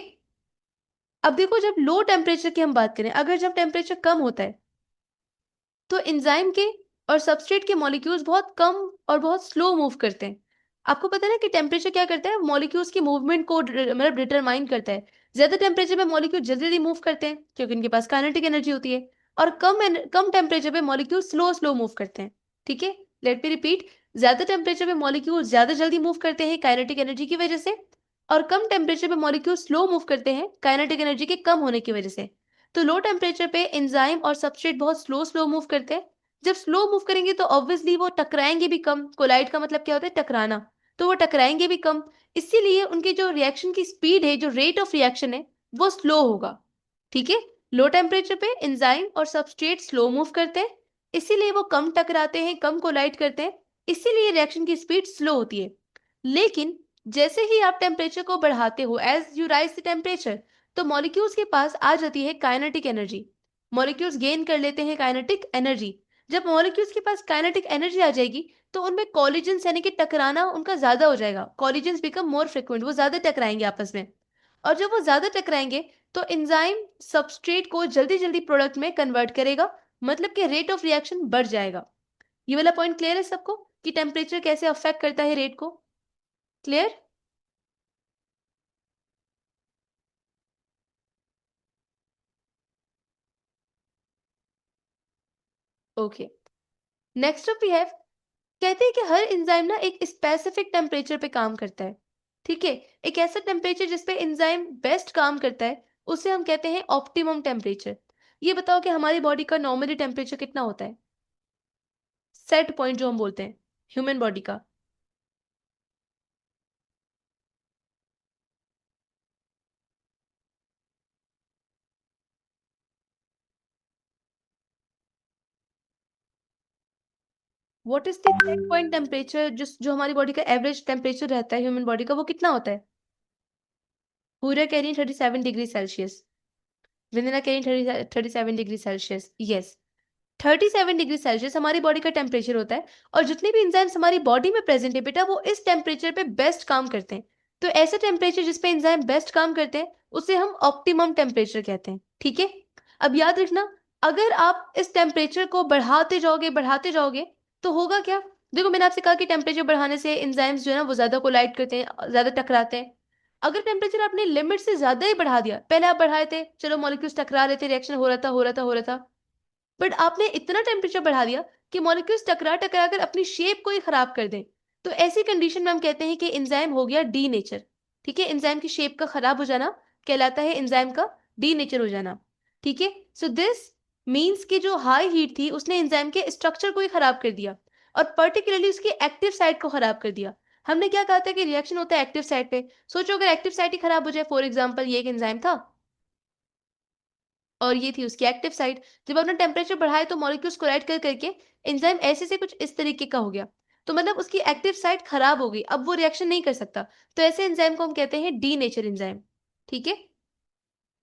अब देखो, जब लो टेम्परेचर की हम बात करें, अगर जब टेम्परेचर कम होता है तो एंजाइम के और सबस्ट्रेट के मॉलिक्यूल्स बहुत कम और बहुत स्लो मूव करते हैं। आपको पता है ना कि टेम्परेचर क्या करता है, मॉलिक्यूल्स की मूवमेंट को मतलब डिटरमाइन करता है। ज्यादा टेम्परेचर पे मॉलिक्यूल जल्दी जल्दी मूव करते हैं क्योंकि इनके पास काइनेटिक एनर्जी होती है, और कम टेम्परेचर पे मॉलिक्यूल स्लो स्लो मूव करते हैं, ठीक है। लेट मी रिपीट, ज्यादा टेम्परेचर पे मॉलिक्यूल ज्यादा जल्दी मूव करते हैं काइनेटिक एनर्जी की वजह से, और कम टेम्परेचर पे मॉलिक्यूल स्लो मूव करते हैं काइनेटिक एनर्जी के कम होने की वजह से। तो लो टेम्परेचर पे एंजाइम और सबस्ट्रेट बहुत स्लो स्लो मूव करते हैं। जब स्लो मूव करेंगे तो ऑब्वियसली वो टकराएंगे भी कम, कोलाइड का मतलब क्या होता है, टकराना, तो वो टकराएंगे भी कम। इसीलिए उनकी जो रिएक्शन की स्पीड है, जो रेट ऑफ रिएक्शन है, वो स्लो होगा, ठीक है। लो टेम्परेचर पे एंजाइम और सबस्ट्रेट स्लो मूव करते हैं, इसीलिए वो कम टकराते हैं, कम कोलाइड करते हैं, इसीलिए रिएक्शन की स्पीड स्लो होती है। लेकिन जैसे ही आप टेम्परेचर को बढ़ाते हो, as you rise the temperature, तो मॉलिक्यूल्स के पास आ जाती है काइनेटिक एनर्जी। मॉलिक्यूल्स गेन कर लेते हैं काइनेटिक एनर्जी। जब मॉलिक्यूल्स के पास काइनेटिक एनर्जी आ जाएगी तो उनमें कॉलिजन्स यानी कि टकराना उनका ज्यादा हो जाएगा, कॉलिजन्स बिकम मोर फ्रिक्वेंट, वो ज्यादा टकराएंगे आपस में। और जब वो ज्यादा टकराएंगे तो एंजाइम सबस्ट्रेट को जल्दी जल्दी प्रोडक्ट में कन्वर्ट करेगा, मतलब कि रेट ऑफ रिएक्शन बढ़ जाएगा। ये वाला पॉइंट क्लियर है सबको कि टेम्परेचर कैसे अफेक्ट करता है रेट को? Clear? Okay, next up we have, कहते हैं कि हर एंजाइम ना एक स्पेसिफिक टेम्परेचर पे काम करता है। ठीक है, एक ऐसा टेम्परेचर जिस पे एंजाइम बेस्ट काम करता है उसे हम कहते हैं ऑप्टिमम टेम्परेचर। ये बताओ कि हमारी बॉडी का नॉर्मली टेम्परेचर कितना होता है, सेट पॉइंट जो हम बोलते हैं ह्यूमन बॉडी का? What is the set point temperature, जो हमारी बॉडी का एवरेज टेम्परेचर रहता है ह्यूमन बॉडी का, वो कितना होता है? पूरा कह रही है 37 डिग्री सेल्सियस, वंदना कह रही है 37 degree Celsius. Yes, 37 degree Celsius हमारी बॉडी का टेम्परेचर होता है। और जितने भी एंजाइम्स हमारी बॉडी में प्रेजेंट है बेटा, वो इस टेम्परेचर पे बेस्ट काम करते हैं। तो ऐसा टेम्परेचर जिस पे एंजाइम बेस्ट काम करते हैं उसे हम ऑप्टिमम टेम्परेचर कहते हैं। ठीक है, अब याद रखना, अगर आप इस टेम्परेचर को बढ़ाते जाओगे तो होगा क्या? देखो, मैंने आपसे कहा कि टेम्परेचर बढ़ाने से एंजाइम्स जो है ना वो ज्यादा कोलाइड करते हैं, ज्यादा टकराते हैं। अगर टेम्परेचर आपने लिमिट से ज्यादा ही बढ़ा दिया, पहले आप बढ़ाए थे, चलो मॉलिक्यूल्स टकरा रहे थे, रिएक्शन हो रहा था, बट आपने इतना टेम्परेचर बढ़ा दिया कि मॉलिक्यूल्स टकरा टकरा कर अपनी शेप को ही खराब कर दें, तो ऐसी कंडीशन में हम कहते हैं कि एंजाइम हो गया डी नेचर। ठीक है, एंजाइम की शेप का खराब हो जाना कहलाता है एंजाइम का डी नेचर हो जाना। ठीक है, सो दिस मींस कि जो हाई हीट थी उसने एंजाइम के स्ट्रक्चर को ही खराब कर दिया, और पर्टिकुलरली उसकी एक्टिव साइट को खराब कर दिया। हमने क्या कहा था कि रिएक्शन होता है एक्टिव साइट पे। सोचो अगर एक्टिव साइट ही खराब हो जाए, फॉर एग्जाम्पल ये एक एंजाइम था और ये थी उसकी एक्टिव साइट, जब आपने टेम्परेचर बढ़ाया तो मॉलिक्यूल्स कोलाइड कर करके एंजाइम ऐसे से कुछ इस तरीके का हो गया, तो मतलब उसकी एक्टिव साइट खराब हो गई, अब वो रिएक्शन नहीं कर सकता। तो ऐसे एंजाइम को हम कहते हैं डी नेचर एंजाइम। ठीक है,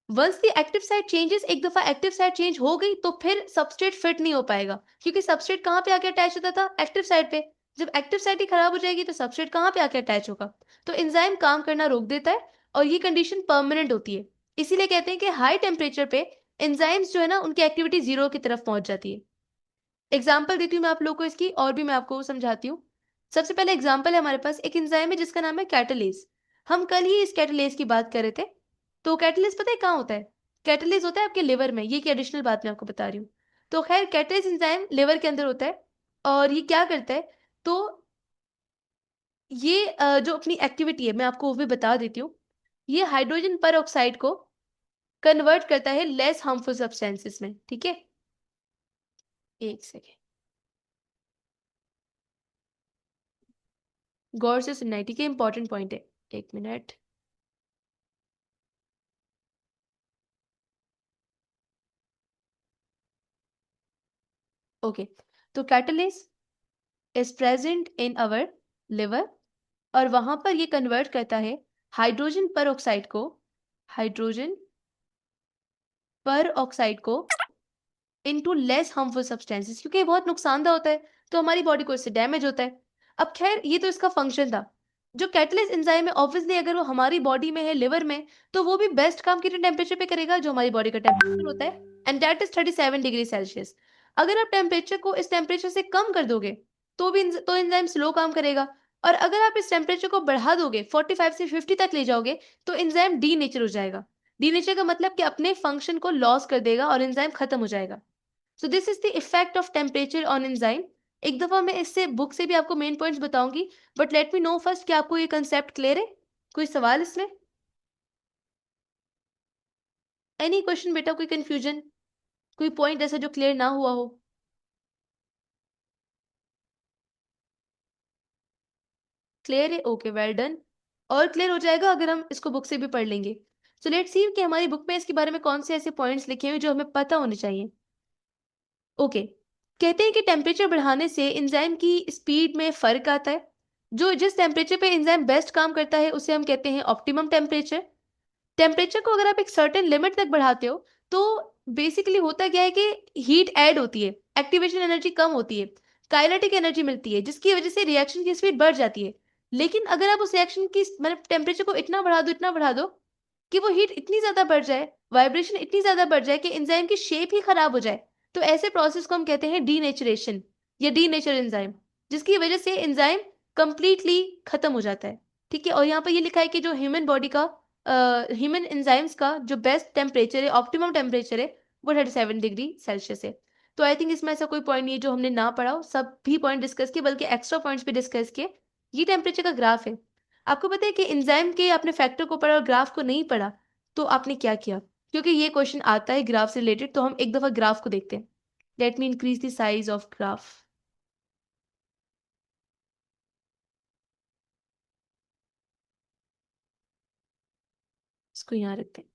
once the active site changes, एक दफा एक्टिव साइट चेंज हो गई तो फिर सबस्ट्रेट फिट नहीं हो पाएगा, क्योंकि सबस्ट्रेट कहाँ पे आके अटैच होता था? एक्टिव साइट पे। जब एक्टिव साइट ही खराब हो जाएगी तो सबस्ट्रेट कहाँ पे आके अटैच होगा? तो एंजाइम काम करना रोक देता है, और ये कंडीशन परमानेंट होती है। इसीलिए कहते हैं कि हाई टेम्परेचर पे एंजाइम्स जो है ना उनकी एक्टिविटी जीरो की तरफ पहुंच जाती है। एग्जाम्पल देती हूँ मैं आप लोगों को इसकी, और भी मैं आपको समझाती हूँ। सबसे पहले एग्जाम्पल है, हमारे पास एक एंजाइम है जिसका नाम है कैटलेज। हम कल ही इस कैटलेज की बात कर रहे थे। तो कैटलेज पता है कहाँ होता है? कैटलेज होता है आपके लिवर में, ये की एडिशनल बात मैं आपको बता रही हूँ। तो खैर, कैटलेज एंजाइम लिवर के अंदर होता है, और ये क्या करता है, तो ये जो अपनी एक्टिविटी है मैं आपको वो भी बता देती हूँ। ये हाइड्रोजन पर ऑक्साइड को कन्वर्ट करता है लेस हार्मफुल सब्सटेंसेस में। ठीक है, एक सेकेंड, गौर से सुनना है, ठीक है, इंपॉर्टेंट पॉइंट है। एक मिनट, ओके। तो catalase is present in our liver, और वहां पर ये कन्वर्ट करता है हाइड्रोजन पर ऑक्साइड को, हाइड्रोजन पर ऑक्साइड को इनटू लेस हार्मफुल सब्सटेंसेस, क्योंकि ये बहुत नुकसानदा होता है तो हमारी बॉडी को इससे डैमेज होता है। अब खैर, ये तो इसका फंक्शन था। जो कैटलिस्ट एंजाइम है, ऑब्वियसली अगर वो हमारी बॉडी में है, लिवर में, तो वो भी बेस्ट काम कितने टेम्परेचर पे करेगा? जो हमारी बॉडी का टेम्परेचर होता है, and that is 37 degree Celsius. अगर आप टेम्परेचर को इस टेम्परेचर से कम कर दोगे तो भी तो एंजाइम स्लो काम करेगा, और अगर आप इस टेम्परेचर को बढ़ा दोगे 45 से 50 तक ले जाओगे तो एंजाइम डी नेचर हो जाएगा। डी नेचर का मतलब कि अपने फंक्शन को लॉस कर देगा और एंजाइम खत्म हो जाएगा। सो this is the effect of temperature on enzyme. एक दफा मैं इससे बुक से भी आपको मेन पॉइंट्स बताऊंगी, but let me know first कि आपको ये कंसेप्ट क्लियर है? कोई सवाल इसमें? एनी क्वेश्चन बेटा, कोई कंफ्यूजन, कोई पॉइंट ऐसा जो क्लियर ना हुआ हो? क्लियर है, ओके, वेल डन। और क्लियर हो जाएगा अगर हम इसको बुक से भी पढ़ लेंगे। सो लेट्स सी कि हमारी बुक में इसके बारे में कौन से ऐसे पॉइंट्स लिखे हुए जो हमें पता होने चाहिए। ओके, कहते हैं कि टेम्परेचर बढ़ाने से एंजाइम की स्पीड में फर्क आता है। जो जिस टेम्परेचर पे एंजाइम बेस्ट काम करता है उसे हम कहते हैं ऑप्टिमम टेम्परेचर। टेम्परेचर को अगर आप एक सर्टेन लिमिट तक बढ़ाते हो तो बेसिकली होता क्या है कि हीट ऐड होती है, एक्टिवेशन एनर्जी कम होती है, काइनेटिक एनर्जी मिलती है, जिसकी वजह से रिएक्शन की स्पीड बढ़ जाती है। लेकिन अगर आप उस रिएक्शन की मतलब टेम्परेचर को इतना बढ़ा दो कि वो हीट इतनी ज्यादा बढ़ जाए, वाइब्रेशन इतनी ज्यादा बढ़ जाए कि एंजाइम की शेप ही खराब हो जाए, तो ऐसे प्रोसेस को हम कहते हैं डीनेचरेशन या डीनेचर एंजाइम, जिसकी वजह से एंजाइम कंप्लीटली खत्म हो जाता है। ठीक है, और यहाँ पर ये लिखा है कि जो ह्यूमन बॉडी का ह्यूमन एंजाइम्स का जो बेस्ट टेम्परेचर है, ऑप्टिमम टेम्परेचर है, वो 37 डिग्री सेल्सियस है। तो आई थिंक इसमें ऐसा कोई पॉइंट नहीं है जो हमने ना पढ़ा हो, सब भी पॉइंट डिस्कस किए, बल्कि एक्स्ट्रा पॉइंट्स भी डिस्कस किए। ये टेम्परेचर का ग्राफ है। आपको पता है कि एंजाइम के आपने फैक्टर को पढ़ा और ग्राफ को नहीं पढ़ा, तो आपने क्या किया? क्योंकि ये क्वेश्चन आता है ग्राफ से रिलेटेड, तो हम एक दफा ग्राफ को देखते हैं। Let me increase the size of graph. इसको यहाँ रखते हैं।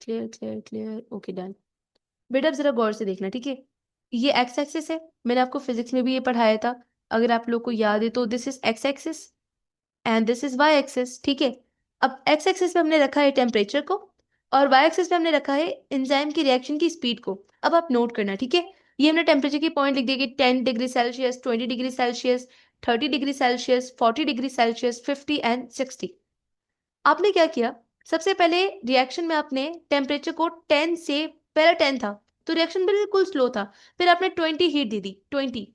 Clear clear clear, okay done. बेटा अब जरा गौर से देखना, ठीक है? ये एक्स एक्सिस है, मैंने आपको फिजिक्स में भी ये पढ़ाया था, अगर आप लोग को याद है तो। This is X axis and this is Y axis, ठीक है? अब एक्स एक्सिस पे हमने रखा है टेम्परेचर को, और वाई एक्सिस पे हमने रखा है एंजाइम की रिएक्शन की स्पीड को। अब आप नोट करना, ठीक है? ये हमने टेम्परेचर की पॉइंट लिख दिए कि 10 degree Celsius, 20 degree Celsius, 30 degree Celsius, 40 degree Celsius, 50 and 60। आपने क्या किया? सबसे पहले रिएक्शन में आपने टेम्परेचर को 10 से, पहला 10 था तो रिएक्शन बिल्कुल स्लो था, फिर आपने 20 हीट दे दी, 20,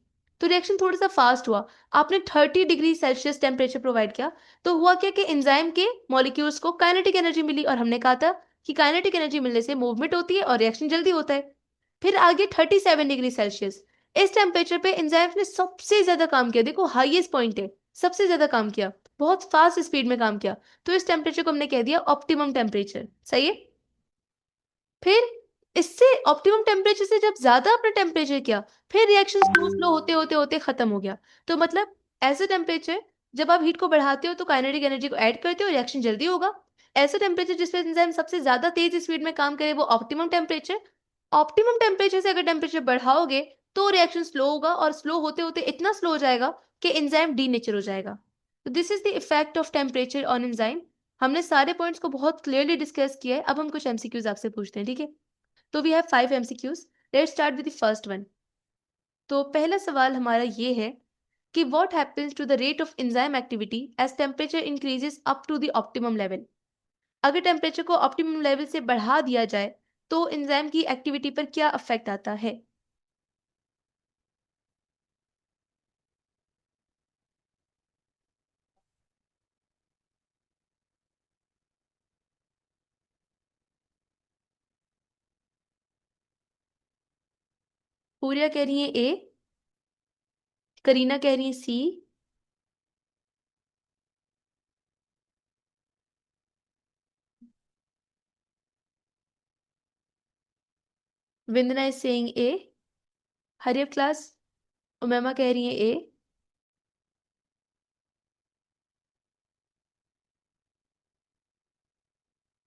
तो रिएक्शन थोड़ा सा फास्ट हुआ। आपने 30 डिग्री सेल्सियस टेम्परेचर प्रोवाइड किया, तो हुआ क्या कि एंजाइम के मॉलिक्यूल्स को काइनेटिक एनर्जी मिली, और हमने कहा था कि काइनेटिक एनर्जी मिलने से मूवमेंट होती है और रिएक्शन जल्दी होता है। फिर आगे 37 डिग्री सेल्सियस, इस टेम्परेचर पे एंजाइम्स ने सबसे ज्यादा काम किया, देखो हाईएस्ट पॉइंट है, सबसे ज्यादा काम किया, बहुत फास्ट स्पीड में काम किया। तो इस टेम्परेचर को हमने कह दिया ऑप्टिमम टेम्परेचर, सही है? फिर इससे ऑप्टिमम टेम्परेचर से जब ज्यादा आपने टेम्परेचर किया, फिर रिएक्शन स्लो स्लो होते होते होते खत्म हो गया। तो मतलब ऐसे टेम्परेचर, जब आप हीट को बढ़ाते हो तो काइनेटिक एनर्जी को ऐड करते हो, रिएक्शन जल्दी होगा। ऐसे टेम्परेचर जिस पे एंजाइम सबसे ज्यादा तेज स्पीड में काम करे, वो ऑप्टिमम टेम्परेचर। ऑप्टिमम टेम्परेचर से अगर टेम्परेचर बढ़ाओगे तो रिएक्शन स्लो होगा, और स्लो होते होते इतना स्लो हो जाएगा कि एंजाइम डीनेचर हो जाएगा। तो this is the effect of temperature on enzyme. हमने सारे पॉइंट्स को बहुत क्लियरली डिस्कस किया है। अब हम कुछ एमसीक्यूज आपसे पूछते हैं, ठीक है? तो we have 5 MCQs। Let's start with the first one. तो पहला सवाल हमारा ये है कि what happens to the rate of enzyme activity as temperature increases up to the optimum level. अगर टेम्परेचर को ऑप्टिमम लेवल से बढ़ा दिया जाए तो एंजाइम की एक्टिविटी पर क्या अफेक्ट आता है? पूरिया कह रही है ए, करीना कह रही है सी, विंदना इज सेइंग ए, हरियर क्लास, उमेमा कह रही है A.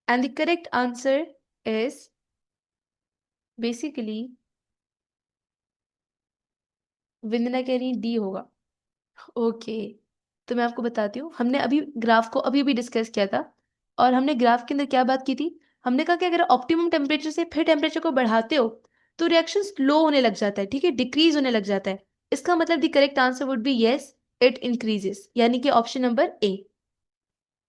And the correct answer is basically, Vindana कह रही है डी होगा। ओके, तो मैं आपको बताती हूँ, हमने अभी ग्राफ को अभी भी डिस्कस किया था, और हमने ग्राफ के अंदर क्या बात की थी? हमने कहा कि अगर ऑप्टिमम टेम्परेचर से फिर टेम्परेचर को बढ़ाते हो तो रिएक्शन स्लो होने लग जाता है, ठीक है, डिक्रीज होने लग जाता है। इसका मतलब the correct answer would B yes, it increases, यानी कि ऑप्शन नंबर ए।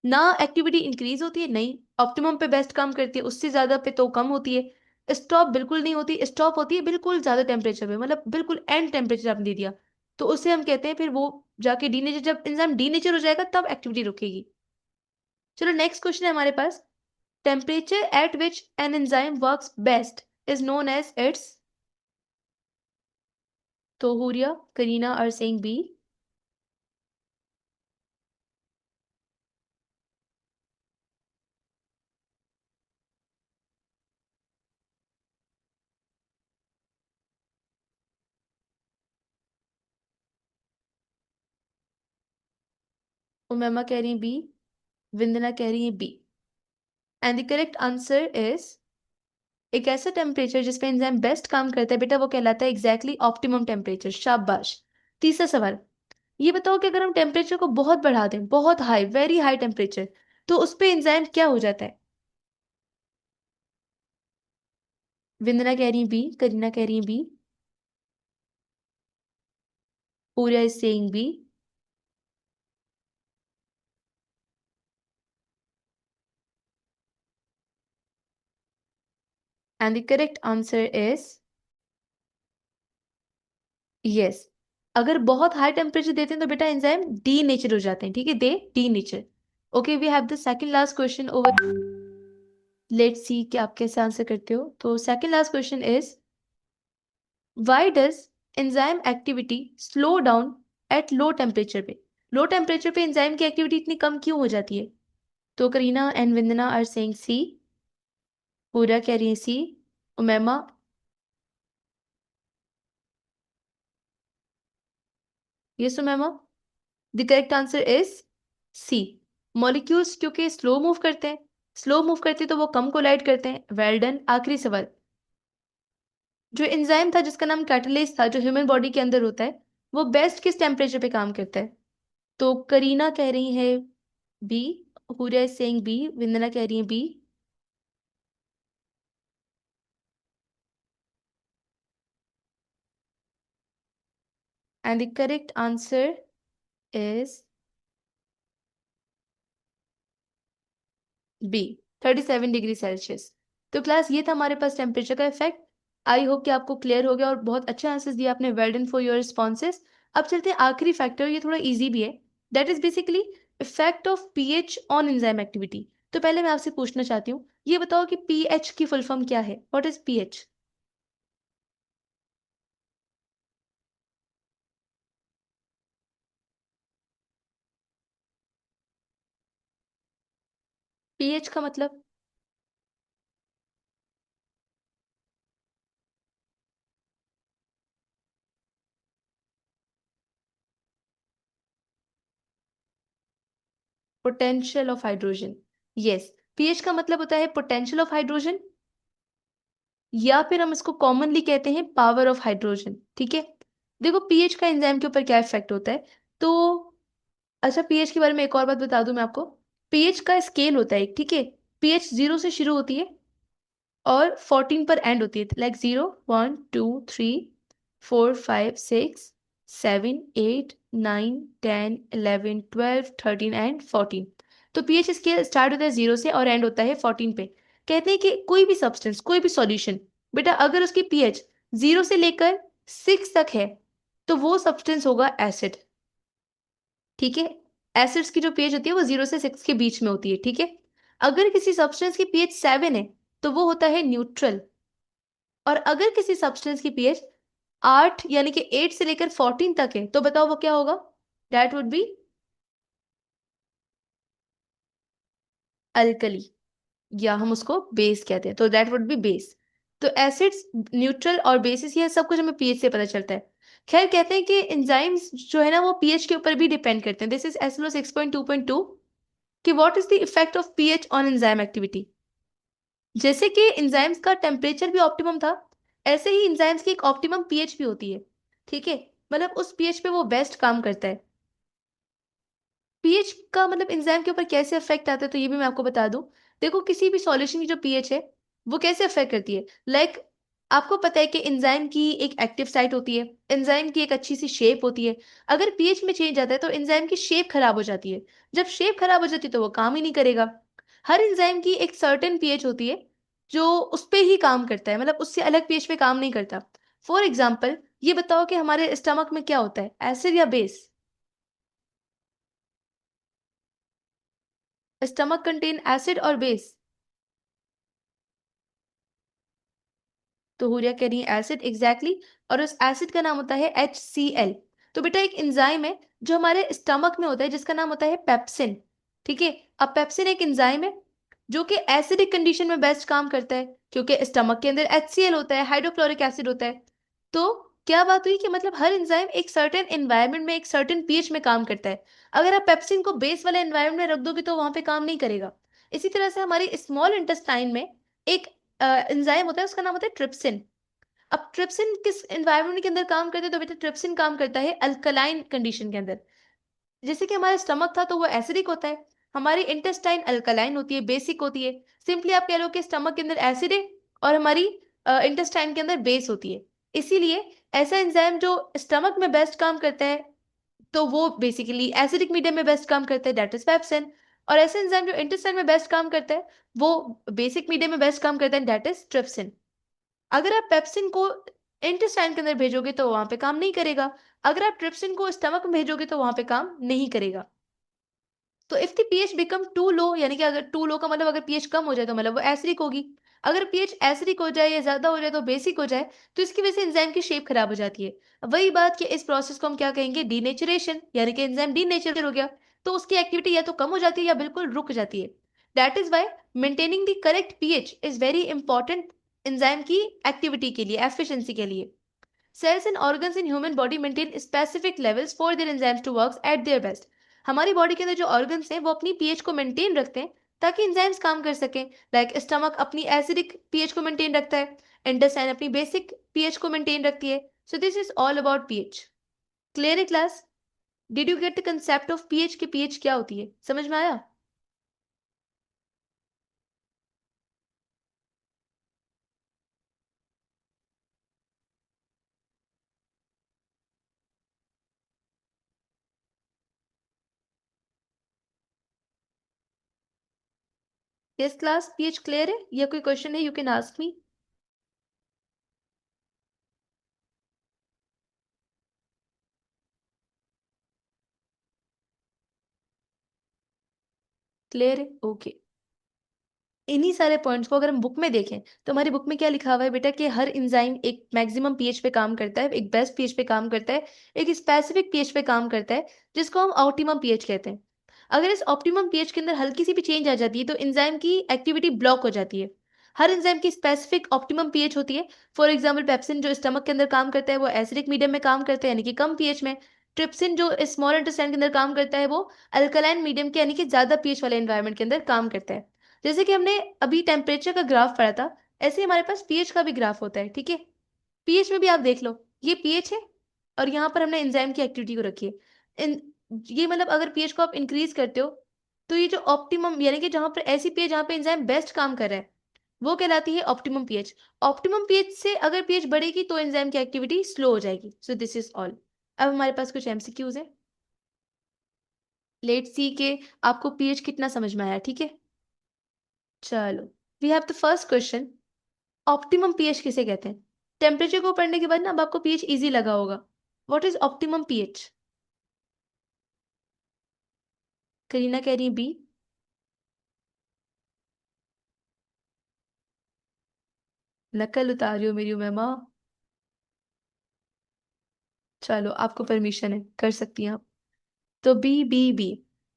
ना एक्टिविटी इंक्रीज होती है, नहीं, ऑप्टिमम पे बेस्ट काम करती है, उससे ज्यादा पे तो कम होती है। स्टॉप बिल्कुल नहीं होती, स्टॉप होती है बिल्कुल ज्यादा टेम्परेचर पे, मतलब बिल्कुल एंड टेम्परेचर आपने दे दिया, तो उसे हम कहते हैं फिर वो जाके डीनेचर, जब एंजाइम डीनेचर हो जाएगा तब एक्टिविटी रुकेगी। चलो नेक्स्ट क्वेश्चन है हमारे पास। Temperature at which an enzyme works best is known as its. तो Huriya, Kareena are saying B, Umema कह रही है बी, विंदना कह रही है B, and the correct answer is, एक ऐसा टेम्परेचर जिसपे एंजाइम बेस्ट काम करता है बेटा, वो कहलाता है एग्जैक्टली ऑप्टिमम टेम्परेचर। शाबाश, तीसरा सवाल, ये बताओ कि अगर हम टेम्परेचर को बहुत बढ़ा दें, बहुत हाई, वेरी हाई टेम्परेचर, तो उस पे एंजाइम क्या हो जाता है? विंदना कह रही है बी, करीना कह रही है B, Pooja is saying B. And the correct answer is yes. अगर बहुत हाई टेम्परेचर देते हैं तो बेटा एंजाइम डी नेचर हो जाते हैं, ठीक है, they denature. Okay, we have the second last question over. Let's see कि आप कैसे आंसर करते हो। तो second last question is, why does enzyme activity slow down at low temperature पे? लो टेम्परेचर पे एंजाइम की एक्टिविटी इतनी कम क्यों हो जाती है? तो Kareena and Vandana are saying C, पूरा कह रही है C, Umaima, yes Umaima, the correct answer is C. Molecules क्योंकि स्लो मूव करते हैं, स्लो मूव करते हैं तो वो कम कोलाइड करते हैं। Well done. आखिरी सवाल, जो एंजाइम था जिसका नाम कैटलेज था, जो ह्यूमन बॉडी के अंदर होता है, वो बेस्ट किस टेम्परेचर पे काम करता है? तो करीना कह रही है B, Huriya is saying B, Vandana कह रही है B. And the correct answer is B, 37 degree Celsius. तो क्लास ये था हमारे पास टेम्परेचर का इफेक्ट। आई होप कि आपको क्लियर हो गया और बहुत अच्छे आंसर्स दिए आपने। Well done for your responses. अब चलते हैं आखिरी फैक्टर, ये थोड़ा इजी भी है। That is basically effect of pH on enzyme activity. तो पहले मैं आपसे पूछना चाहती हूँ, ये बताओ कि पीएच की फुल फॉर्म क्या है? What is pH? पीएच का मतलब? Potential of hydrogen. Yes, pH का मतलब होता है पोटेंशियल ऑफ हाइड्रोजन, या फिर हम इसको कॉमनली कहते हैं पावर ऑफ हाइड्रोजन, ठीक है। देखो पीएच का एंजाइम के ऊपर क्या इफेक्ट होता है। तो अच्छा, पीएच के बारे में एक और बात बता दूं मैं आपको। पीएच का स्केल होता है एक, ठीक है। पीएच 0 से शुरू होती है और 14 पर एंड होती है, लाइक 0, 1, 2, 3, 4, 5, 6, 7, 8, 9, 10, 11, 12, 13 एंड 14। तो पीएच स्केल स्टार्ट होता है 0 से और एंड होता है 14 पे। कहते हैं कि कोई भी सब्सटेंस, कोई भी सॉल्यूशन, बेटा अगर उसकी पीएच 0 से लेकर 6 तक है तो वो सब्सटेंस होगा एसिड, ठीक है। एसिड्स की जो पीएच होती है वो 0 से 6 के बीच में होती है, ठीक है। अगर किसी सब्सटेंस की पीएच 7 है तो वो होता है न्यूट्रल। और अगर किसी सब्सटेंस की पीएच 8 यानी कि 8 से लेकर 14 तक है तो बताओ वो क्या होगा? दैट वुड बी अल्कली, या हम उसको बेस कहते हैं, तो दैट वुड बी बेस। तो एसिड्स, न्यूट्रल और बेसिस, ये सब कुछ हमें पीएच से पता चलता है। खैर, कहते हैं कि एंजाइम्स जो है ना वो पीएच के ऊपर भी डिपेंड करते हैं। दिस इज एसएलओ 6.2.2 कि what is the effect of pH on enzyme activity. जैसे कि एंजाइम्स का टेम्परेचर भी ऑप्टिमम था, ऐसे ही एंजाइम्स की एक ऑप्टिमम पीएच भी होती है, ठीक है। मतलब उस पीएच पे वो बेस्ट काम करता है। पीएच का मतलब एंजाइम के ऊपर कैसे इफेक्ट आता है तो ये भी मैं आपको बता दूं। देखो किसी भी सॉल्यूशन की जो पीएच है वो कैसे इफेक्ट करती है, लाइक आपको पता है कि एंजाइम की एक एक्टिव साइट होती है, एंजाइम की एक अच्छी सी शेप होती है। अगर पीएच में चेंज आता है तो एंजाइम की शेप खराब हो जाती है। जब शेप खराब हो जाती है तो वो काम ही नहीं करेगा। हर एंजाइम की एक सर्टेन पीएच होती है जो उस पे ही काम करता है, मतलब उससे अलग पीएच पे काम नहीं करता। फॉर एग्जाम्पल, ये बताओ कि हमारे स्टमक में क्या होता है, एसिड या बेस? स्टमक कंटेन एसिड और बेस। तो हुरिया कह रही है एसिड, एग्जैक्टली। और उस एसिड का नाम होता है HCl। तो बेटा एक एंजाइम है जो हमारे स्टमक में होता है जिसका नाम होता है पेप्सिन, ठीक है। अब पेप्सिन एक एंजाइम है जो कि एसिडिक कंडीशन में बेस्ट काम करता है क्योंकि स्टमक के अंदर HCl होता है, हाइड्रोक्लोरिक एसिड होता है। तो क्या बात हुई कि मतलब हर एंजाइम एक सर्टेन एनवायरनमेंट में एक सर्टेन पीएच में काम करता है। अगर आप पेप्सिन को बेस वाले एनवायरनमेंट में रख दोगे तो वहां पे काम नहीं करेगा। इसी तरह से हमारी स्मॉल इंटेस्टाइन में एक एंजाइम होता है, उसका नाम होता है ट्रिप्सिन। अब ट्रिप्सिन किस एनवायरनमेंट के अंदर काम करते हैं? तो बेटा ट्रिप्सिन काम करता है अल्कलाइन कंडीशन के अंदर। जैसे कि हमारा स्टमक था तो वो एसिडिक होता है, हमारी इंटेस्टाइन अल्कलाइन होती है, बेसिक होती है। सिंपली आप कह लो कि स्टमक के अंदर एसिड है और हमारी इंटेस्टाइन के अंदर बेस होती है। इसीलिए ऐसा एंजाइम जो स्टमक में बेस्ट काम करता है तो वो बेसिकली एसिडिक मीडियम में बेस्ट काम करता है, दैट इज पेप्सिन। और ऐसा एंजाइम जो इंटेस्टाइन में बेस्ट काम करता है वो बेसिक मीडियम में बेस्ट काम करता है, दैट इज ट्रिप्सिन। अगर आप पेप्सिन को इंटेस्टाइन के अंदर भेजोगे तो वहां पे काम नहीं करेगा, अगर आप ट्रिप्सिन को स्टमक में भेजोगे तो वहां पे काम नहीं करेगा। तो if the pH become too low, यानी कि अगर टू लो का मतलब अगर पीएच कम हो जाए तो मतलब वो एसिडिक होगी, अगर पीएच एसिडिक हो जाए या ज्यादा हो जाए तो बेसिक हो जाए, तो इसकी वजह से एंजाइम की शेप खराब हो जाती है। वही बात कि इस प्रोसेस को हम क्या कहेंगे, डीनेचुरेशन, यानी कि एंजाइम डीनेचर हो गया, तो उसकी एक्टिविटी या तो कम हो जाती है या बिल्कुल रुक जाती है। That is why maintaining the correct pH is very important enzyme की एक्टिविटी के लिए, एफिशिएंसी के लिए। Cells and organs in human body maintain specific levels for their enzymes to work at their best. हमारी बॉडी के अंदर जो ऑर्गन्स हैं वो अपनी पीएच को मेंटेन रखते हैं ताकि एंजाइम्स काम कर सकें। लाइक स्टमक अपनी एसिडिक पीएच को मेंटेन रखता है, इंटेस्टाइन अपनी बेसिक पीएच को मेंटेन रखती है। So this is all about pH. Clear है class? Did you get the concept of pH की पीएच क्या होती है, समझ में आया? यस क्लास, पीएच क्लियर है या कोई क्वेश्चन है? You can ask me. Clear है, ओके। इन्हीं सारे पॉइंट्स को अगर हम बुक में देखें तो हमारी बुक में क्या लिखा हुआ है बेटा कि हर एंजाइम एक मैक्सिमम पीएच पे काम करता है, एक बेस्ट पीएच पे काम करता है, एक स्पेसिफिक पीएच पे काम करता है, जिसको हम ऑप्टिमम पीएच कहते हैं। अगर इस ऑप्टिमम पीएच के अंदर हल्की सी भी चेंज आ जाती है तो एंजाइम की एक्टिविटी ब्लॉक हो जाती है। हर एंजाइम की स्पेसिफिक ऑप्टिमम पीएच होती है। फॉर एग्जाम्पल पेप्सिन जो स्टमक के अंदर काम करता है वो एसिडिक मीडियम में काम करता है, यानी कि कम पीएच में। ट्रिप्सिन जो स्मॉल इंटेस्टाइन के अंदर काम करता है वो अल्कलाइन मीडियम के यानी कि ज्यादा पीएच वाले एनवायरनमेंट के अंदर काम करता है। जैसे कि हमने अभी टेम्परेचर का ग्राफ पढ़ा था, ऐसे ही हमारे पास पीएच का भी ग्राफ होता है, ठीक है? पीएच में भी आप देख लो, ये पीएच है और यहाँ पर हमने एंजाइम की एक्टिविटी को रखी है। इन ये मतलब अगर पीएच को आप इंक्रीज करते हो तो ये जो ऑप्टिमम, यानी कि जहां पर ऐसी पीएच जहां पे एंजाइम बेस्ट काम कर रहा है, वो कहलाती है ऑप्टिमम पीएच। ऑप्टिमम पीएच से अगर पीएच बढ़ेगी तो एंजाइम की एक्टिविटी स्लो हो जाएगी। सो दिस इज ऑल। अब हमारे पास कुछ एमसीक्यूज है, लेट सी के आपको पीएच कितना समझ में आया, ठीक है? चलो, we have the first question. Optimum pH किसे कहते हैं? टेम्परेचर को पढ़ने के बाद ना अब आपको पीएच इजी लगा होगा। What is optimum pH? Kareena कह रही है बी। नकल उतारी हो मेरी उमैमा। चलो, आपको परमिशन है, कर सकती हैं आप। तो B B B,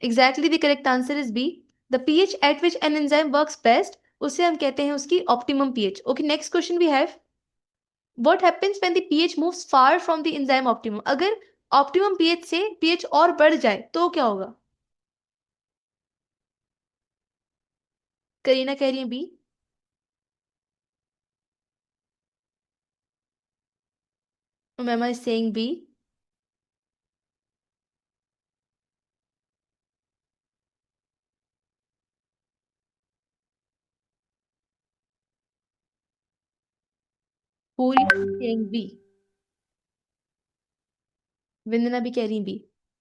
exactly the correct answer is B. The pH at which an enzyme works best, उसे हम कहते हैं उसकी optimum pH. Okay, next question we have, what happens when the pH moves far from the enzyme optimum? अगर ऑप्टिमम पीएच से पीएच और बढ़ जाए तो क्या होगा? करीना कह रही है B. Umaima is saying B. पूरी saying B. Vandana भी कह रही B.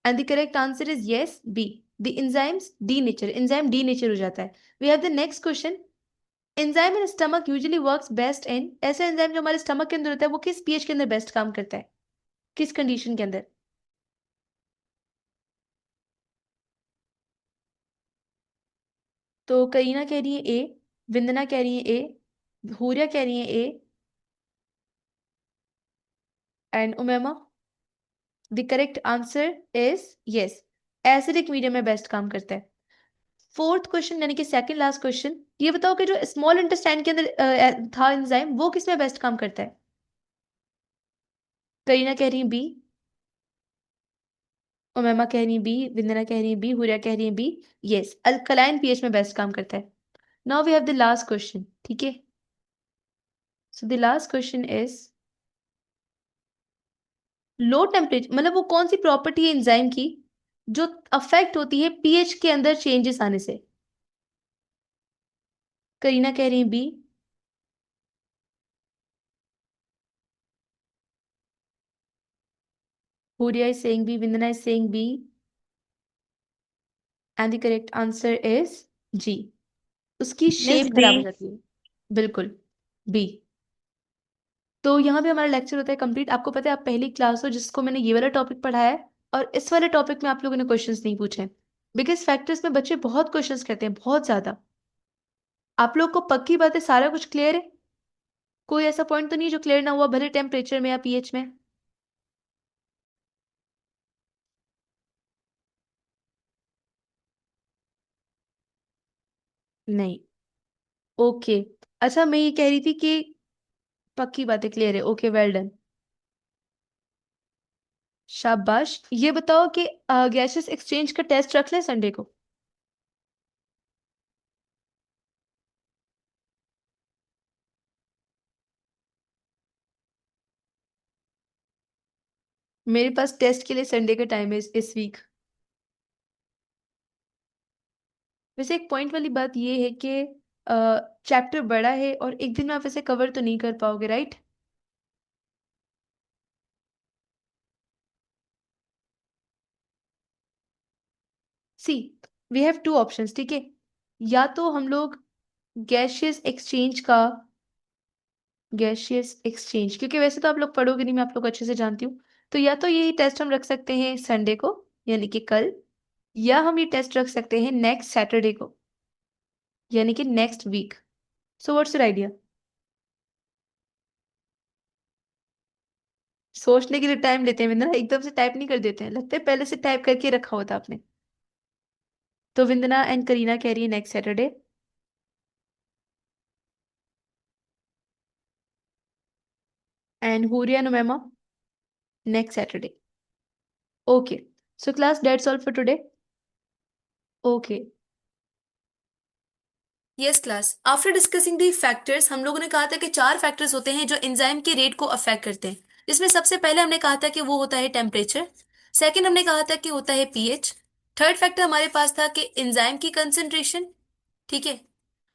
And the correct answer is yes, B. The enzymes denature, enzyme denature हो जाता है। We have the next question. Enzyme in stomach usually works best in, ऐसा एंजाइम जो हमारे स्टमक के अंदर होता है वो किस पीएच के अंदर बेस्ट काम करता है, किस कंडीशन के अंदर? तो करीना कह रही है ए, वंदना कह रही है ए, हूरिया कह रही है A, and Umema. The correct answer is yes, acidic medium में बेस्ट काम करता है। फोर्थ क्वेश्चन यानी कि सेकंड लास्ट क्वेश्चन, ये बताओ कि जो स्मॉल इंटेस्टाइन के अंदर था एंजाइम वो किसमें बेस्ट काम करता है? करीना कह रही है बी, उमैमा कह रही है बी, विंदना कह रही है बी, हुरिया कह रही है बी। यस, अल्कलाइन पीएच में बेस्ट काम करता है। Now we have the last question, ठीक है? So the last question is, low temperature मतलब वो कौन सी प्रॉपर्टी है एंजाइम की जो अफेक्ट होती है पीएच के अंदर चेंजेस आने से? करीना कह रही है B. Huria is saying B, Vindana is saying B, and the correct answer is G. उसकी मिस शेप बी। खराब हो जाती है। बिल्कुल, बी। तो यहाँ पे हमारा लेक्चर होता है कंप्लीट। आपको पता है आप पहली क्लास हो जिसको मैंने ये वाला टॉपिक पढ़ाया है और इस वाले टॉपिक में आप लोगों ने क्वेश्चंस नहीं पूछे, बिकॉज फैक्टर्स में बच्चे बहुत क्वेश्चंस करते हैं, बहुत ज्यादा। आप लोग को पक्की बात है सारा कुछ क्लियर है? कोई ऐसा पॉइंट तो नहीं जो क्लियर ना हुआ, भले टेम्परेचर में या पीएच में? नहीं। ओके। अच्छा, मैं ये कह रही थी कि पक्की बातें क्लियर है। ओके, वेल डन, शाबाश। ये बताओ कि गैसेस एक्सचेंज का टेस्ट रख लें संडे को? मेरे पास टेस्ट के लिए संडे का टाइम है इस वीक। वैसे एक पॉइंट वाली बात ये है कि चैप्टर बड़ा है और एक दिन में आप इसे कवर तो नहीं कर पाओगे, right? See, we have two options, ठीक है? या तो हम लोग गैशियस एक्सचेंज का, गैशियस एक्सचेंज, क्योंकि वैसे तो आप लोग पढ़ोगे नहीं, मैं आप लोग अच्छे से जानती हूँ, तो या तो यही टेस्ट हम रख सकते हैं संडे को, यानी कि कल, या हम ये टेस्ट रख सकते हैं नेक्स्ट सैटरडे को, यानी कि next week. So what's your idea? सोचने के लिए टाइम लेते हैं विंदना, एकदम से टाइप नहीं कर देते हैं, लगता है पहले से टाइप करके रखा होता आपने। तो विंदना एंड करीना कह रही है next Saturday, and Huriya and Umaima next Saturday. Okay, so class, that's all for today. Okay. Yes class, after discussing the factors हम लोगों ने कहा था कि चार फैक्टर्स होते हैं जो एंजाइम के रेट को अफेक्ट करते हैं, जिसमें सबसे पहले हमने कहा था कि वो होता है टेम्परेचर। सेकंड हमने कहा था कि होता है पीएच। थर्ड फैक्टर हमारे पास था कि एंजाइम की कंसंट्रेशन, ठीक है।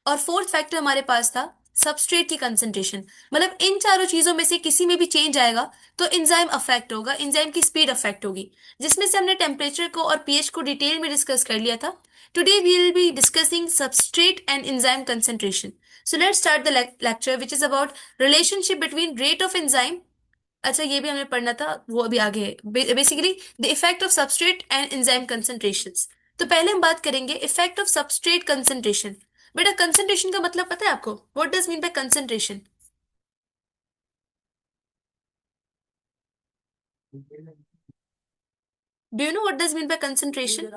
और फोर्थ फैक्टर हमारे पास था सबस्ट्रेट की कंसंट्रेशन। मतलब इन चारों चीजों में से किसी में भी चेंज आएगा तो एंजाइम अफेक्ट होगा, एंजाइम की स्पीड अफेक्ट होगी, जिसमें से हमने टेम्परेचर को और पीएच को डिटेल में डिस्कस कर लिया था। Today we will be discussing substrate and enzyme concentration. So let's start the lecture which is about relationship between rate of enzyme. अच्छा, ये भी हमें पढ़ना था, वो अभी आगे है। Basically the effect of substrate and enzyme concentrations. तो पहले हम बात करेंगे इफेक्ट ऑफ सबस्ट्रेट कंसंट्रेशन। बेटा, कंसंट्रेशन का मतलब पता है आपको? What does mean by concentration? Do you know what does mean by concentration?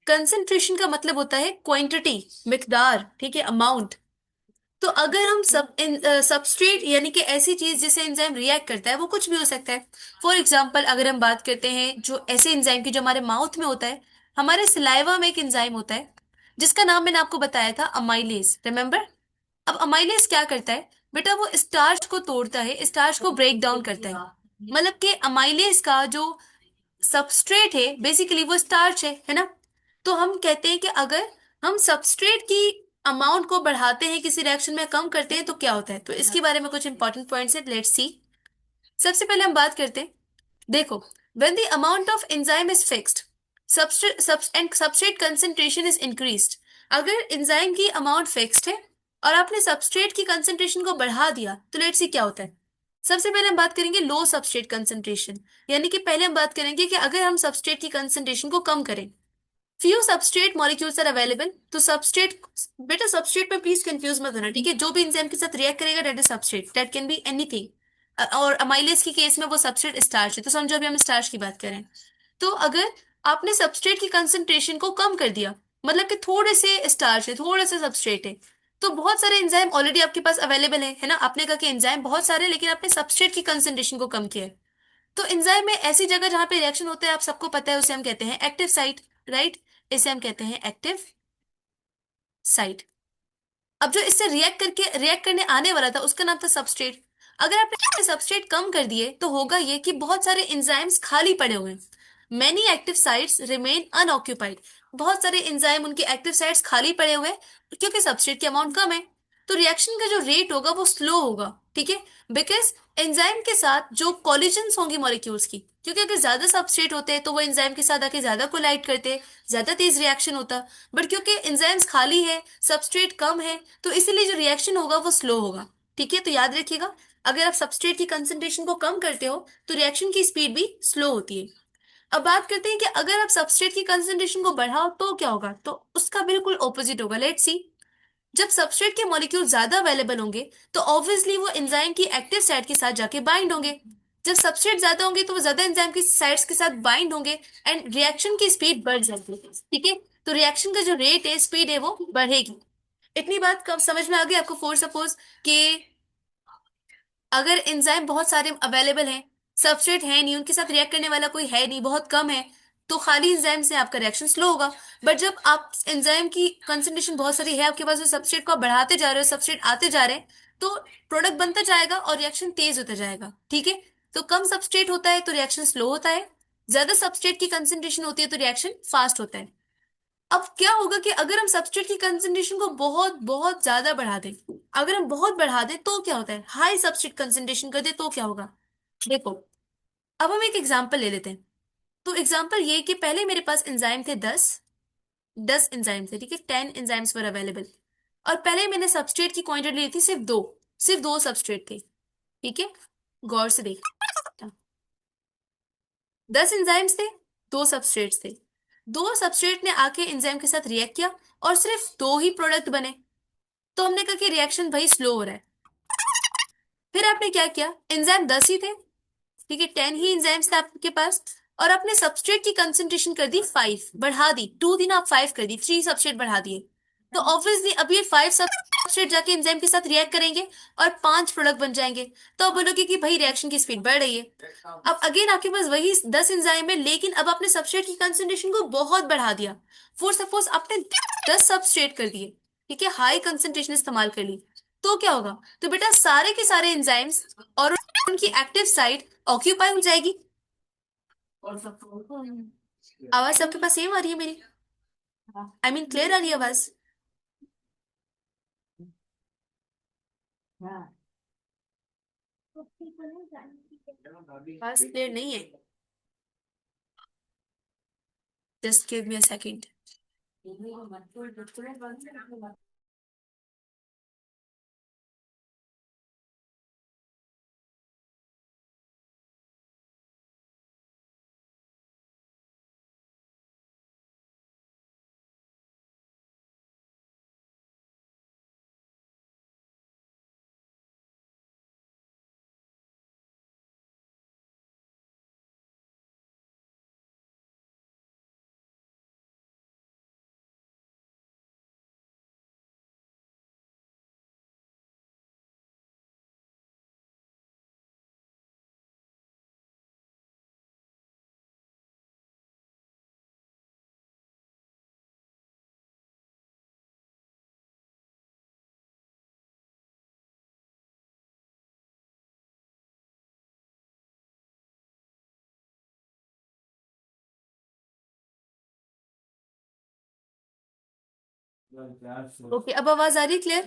Concentration का मतलब होता है क्वांटिटी, मिकदार, ठीक है, अमाउंट। तो अगर हम सबस्ट्रेट यानी कि ऐसी चीज जिसे एंजाइम रिएक्ट करता है, वो कुछ भी हो सकता है। फॉर एग्जांपल अगर हम बात करते हैं जो ऐसे एंजाइम की जो हमारे माउथ में होता है, हमारे सलाइवा में एक एंजाइम होता है जिसका नाम मैंने आपको बताया था, अमाइलेज, रिमेम्बर? अब अमाइलेज क्या करता है बेटा? वो स्टार्च को तोड़ता है, स्टार्च को ब्रेक डाउन करता है। मतलब कि अमाइलेज का जो सबस्ट्रेट है बेसिकली वो स्टार्च है ना? तो हम कहते हैं कि अगर हम सबस्ट्रेट की अमाउंट को बढ़ाते हैं किसी रिएक्शन में, कम करते हैं, तो क्या होता है? तो इसके बारे में कुछ इंपॉर्टेंट पॉइंट्स है, लेट्स सी। सबसे पहले हम बात करते हैं, देखो, when the amount of enzyme is fixed, and substrate concentration is increased। अगर एंजाइम की अमाउंट फिक्स्ड है और आपने सबस्ट्रेट की कंसंट्रेशन को बढ़ा दिया तो लेट्स सी क्या होता है। सबसे पहले हम बात करेंगे लो सबस्ट्रेट कंसंट्रेशन, यानी कि पहले हम बात करेंगे कि अगर हम सबस्ट्रेट की कंसंट्रेशन को कम करें, few substrate molecules are available. तो सबस्ट्रेट, बेटा सबस्ट्रेट पे प्लीज कंफ्यूज मत होना, ठीक है? जो भी एंजाइम के साथ रिएक्ट करेगा that is substrate, that can be anything. और अमाइलेज के केस में वो सबस्ट्रेट स्टार्च है, तो समझो अभी हम स्टार्च की बात करें। तो अगर आपने सबस्ट्रेट की कंसंट्रेशन को कम कर दिया, मतलब कि थोड़े से स्टार्च है, थोड़े से सबस्ट्रेट है, तो बहुत सारे एंजाइम ऑलरेडी आपके पास अवेलेबल है ना? आपने कहा कि एंजाइम बहुत सारे, लेकिन आपने सबस्ट्रेट की कंसंट्रेशन को कम किया है। तो एंजाइम में ऐसी जगह जहां पे रिएक्शन होता है, आप सबको पता है, उसे हम कहते हैं एक्टिव साइट, राइट? इसे हम कहते हैं एक्टिव साइट। अब जो इससे रिएक्ट करने आने वाला था उसका नाम था सबस्ट्रेट। अगर आपने सबस्ट्रेट कम कर दिए तो होगा ये कि बहुत सारे एंजाइम्स खाली पड़े हुए हैं। Many active sites remain unoccupied. बहुत सारे एंजाइम, उनके एक्टिव साइट्स खाली पड़े हुए हैं क्योंकि सबस्ट्रेट की अमाउंट कम है। तो रिएक्शन का जो रेट होगा वो स्लो होगा, ठीक है, बिकॉज एंजाइम के साथ जो कॉलिजन्स होंगी मॉलिक्यूल्स की, क्योंकि अगर ज्यादा सबस्ट्रेट होते हैं तो वो एंजाइम के साथ आके ज्यादा कोलाइड करते हैं, ज्यादा तेज रिएक्शन होता। बट क्योंकि एंजाइम्स खाली है, सबस्ट्रेट कम है, तो इसीलिए जो रिएक्शन होगा वो स्लो होगा, ठीक है। तो याद रखिएगा, अगर आप सबस्ट्रेट की कंसंट्रेशन को कम करते हो तो रिएक्शन की स्पीड भी स्लो होती है। अब बात करते हैं कि अगर आप सबस्ट्रेट की कंसंट्रेशन को बढ़ाओ तो क्या होगा, तो उसका बिल्कुल ऑपोजिट होगा। Let's see. जब सबस्ट्रेट के मॉलिक्यूल ज्यादा अवेलेबल होंगे तो ऑब्वियसली वो एंजाइम की एक्टिव साइट के साथ जाके बाइंड होंगे। जब सबस्ट्रेट ज्यादा होंगे तो वो ज्यादा एंजाइम की साइट्स के साथ बाइंड होंगे एंड रिएक्शन की स्पीड बढ़ जाएगी, ठीक है। तो रिएक्शन का जो रेट है, स्पीड है, वो बढ़ेगी। इतनी बात कब समझ में आ गई आपको? फॉर सपोज कि अगर एंजाइम बहुत सारे अवेलेबल हैं, सबस्ट्रेट है नहीं, उनके साथ रिएक्ट करने वाला कोई है नहीं, बहुत कम है, तो खाली एंजाइम से आपका रिएक्शन स्लो होगा। बट जब आप एंजाइम की कंसंट्रेशन बहुत सारी है आपके पास, तो सबस्ट्रेट को आप बढ़ाते जा रहे हो, सबस्ट्रेट आते जा रहे हैं, तो प्रोडक्ट बनता जाएगा और रिएक्शन तेज होता जाएगा, ठीक है। तो कम सबस्ट्रेट होता है तो रिएक्शन स्लो होता है, ज्यादा सबस्ट्रेट की कंसंट्रेशन होती है तो रिएक्शन फास्ट होता है। अब क्या होगा कि अगर हम सबस्ट्रेट की कंसंट्रेशन को बहुत बहुत ज्यादा बढ़ा दें, अगर हम बहुत बढ़ा दें तो क्या होता है, हाई सबस्ट्रेट कंसंट्रेशन कर दे तो क्या होगा, देखो। अब हम एक एग्जांपल ले लेते हैं। तो एग्जांपल ये कि पहले मेरे पास एंजाइम थे 10 एंजाइम थे, ठीक है, 10 एंजाइम्स वर अवेलेबल। और पहले मैंने सबस्ट्रेट की क्वांटिटी ली थी सिर्फ दो सबस्ट्रेट थे, ठीक है। गौर से देख, 10 एंजाइम्स थे, दो सबस्ट्रेट्स थे। दो सबस्ट्रेट ने आके एंजाइम के साथ रिएक्ट किया और सिर्फ दो ही प्रोडक्ट बने। तो हमने कहा कि रिएक्शन भाई स्लो हो रहा है। फिर आपने क्या किया, एंजाइम 10 ही थे, ठीक है, 10 ही एंजाइम्स थे आपके पास, और आपने सबस्ट्रेट की कंसंट्रेशन कर दी 5, बढ़ा दी, 2 दिन आप 5 कर दी, 3 सबस्ट्रेट बढ़ा दिए। तो ऑब्वियसली अब ये 5 सबस्ट्रेट जाके एंजाइम के साथ रिएक्ट करेंगे और 5 प्रोडक्ट बन जाएंगे। तो आप बोलोगे कि भाई रिएक्शन की स्पीड बढ़ रही है। अब अगेन आपके पास वही 10 एंजाइम है, लेकिन अब आपने सबस्ट्रेट की कंसंट्रेशन को बहुत बढ़ा दिया। फॉर सपोज आपने 10 सबस्ट्रेट कर दिए, ठीक है, हाई कंसंट्रेशन इस्तेमाल कर ली। तो क्या होगा, तो बेटा सारे के सारे एंजाइम्स और उनकी एक्टिव साइट ऑक्यूपाई हो जाएगी। आवाज सबके पास सेम आ रही है मेरी? आई मीन क्लियर आ रही है आवाज? आवाज क्लियर नहीं है? Just give me a second. Okay, अब आवाज आ रही है क्लियर?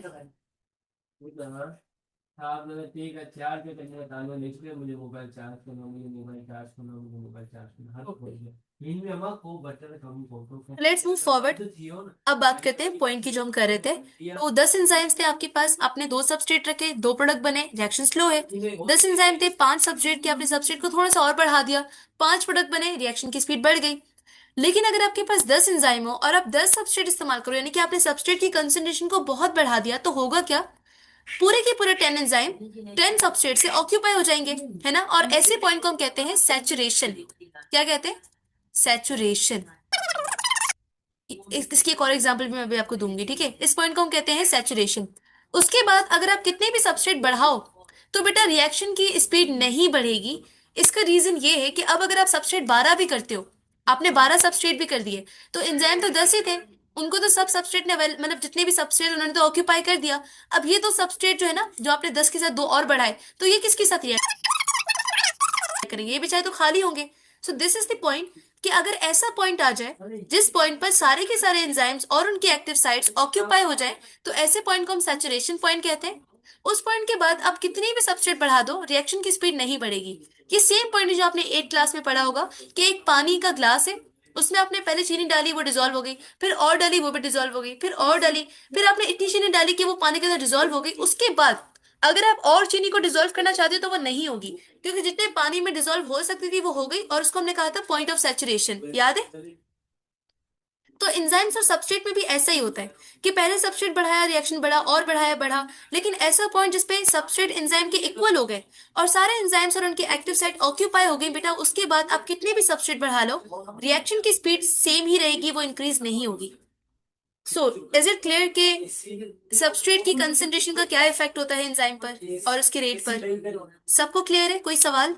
Let's move forward. अब बात करते हैं पॉइंट की जो हम कर रहे थे। तो 10 एंजाइम्स थे आपके पास, आपने दो सबस्ट्रेट रखे, दो प्रोडक्ट बने, रिएक्शन स्लो है। 10 एंजाइम थे, 5 सबस्ट्रेट के, आपने सबस्ट्रेट को थोड़ा सा और बढ़ा दिया, 5 प्रोडक्ट बने, रिएक्शन की स्पीड बढ़ गई। लेकिन अगर आपके पास 10 एंजाइम हो और आप 10 सबस्ट्रेट इस्तेमाल करो, यानी कि आपने सबस्ट्रेट की कंसंट्रेशन को बहुत बढ़ा दिया, तो होगा क्या, पूरे के पूरे 10 एंजाइम 10 सबस्ट्रेट से ऑक्यूपाई हो जाएंगे, है ना। और ऐसे पॉइंट को हम कहते हैं सैचुरेशन। क्या कहते हैं? सैचुरेशन। इसकी एक और एग्जांपल भी मैं अभी आपको दूंगी, ठीक है। इस पॉइंट को हम कहते हैं सैचुरेशन। उसके बाद अगर आप कितने भी सबस्ट्रेट बढ़ाओ तो बेटा रिएक्शन की स्पीड नहीं बढ़ेगी। इसका रीजन ये है कि अब अगर आप सबस्ट्रेट 12 भी करते हो, आपने 12 सबस्ट्रेट भी कर दिए, तो एंजाइम तो 10 ही थे, उनको तो सब सबस्ट्रेट ने मतलब जितने भी सबस्ट्रेट उन्होंने तो ऑक्यूपाई कर दिया। अब ये तो सबस्ट्रेट जो है ना, जो आपने 10 के साथ 2 और बढ़ाए, तो ये किसके साथ रिएक्ट करेंगे? ये बेचारे तो खाली होंगे। सो दिस इज द पॉइंट कि अगर ऐसा पॉइंट आ जाए जिस पॉइंट पर सारे के सारे एंजाइम्स और उनके एक्टिव साइट्स ऑक्यूपाई हो जाए, तो ऐसे पॉइंट को हम सैचुरेशन पॉइंट कहते हैं। उस पॉइंट के बाद आप कितनी भी सबस्ट्रेट बढ़ा दो, रिएक्शन की स्पीड नहीं बढ़ेगी। ये सेम पॉइंट जो आपने 8 क्लास में पढ़ा होगा कि एक पानी का ग्लास है, उसमें आपने पहले चीनी डाली, वो डिजोल्व हो गई, फिर और डाली, वो भी डिजोल्व हो गई, फिर और डाली, फिर आपने इतनी चीनी डाली कि वो पानी के अंदर डिजोल्व हो गई। उसके बाद अगर आप और चीनी को डिजोल्व करना चाहते हो तो वो नहीं होगी, क्योंकि जितने पानी में डिजोल्व हो सकती थी वो हो गई, और उसको हमने कहा था पॉइंट ऑफ सैचुरेशन, याद है? तो एंजाइम्स और सबस्ट्रेट में भी ऐसा ही होता है कि पहले सबस्ट्रेट बढ़ाया, रिएक्शन बढ़ा, और बढ़ाया, बढ़ा, लेकिन ऐसा पॉइंट जिसपे सबस्ट्रेट एंजाइम के इक्वल हो गए और सारे एंजाइम्स और उनके एक्टिव साइट ऑक्यूपाई हो गई बेटा, उसके बाद आप कितने भी सबस्ट्रेट बढ़ा लो, रिएक्शन की स्पीड सेम ही रहेगी, वो इंक्रीज नहीं होगी। सो इज इट क्लियर कि सबस्ट्रेट की कंसेंट्रेशन का क्या इफेक्ट होता है एंजाइम पर और उसके रेट पर? सबको क्लियर है? कोई सवाल?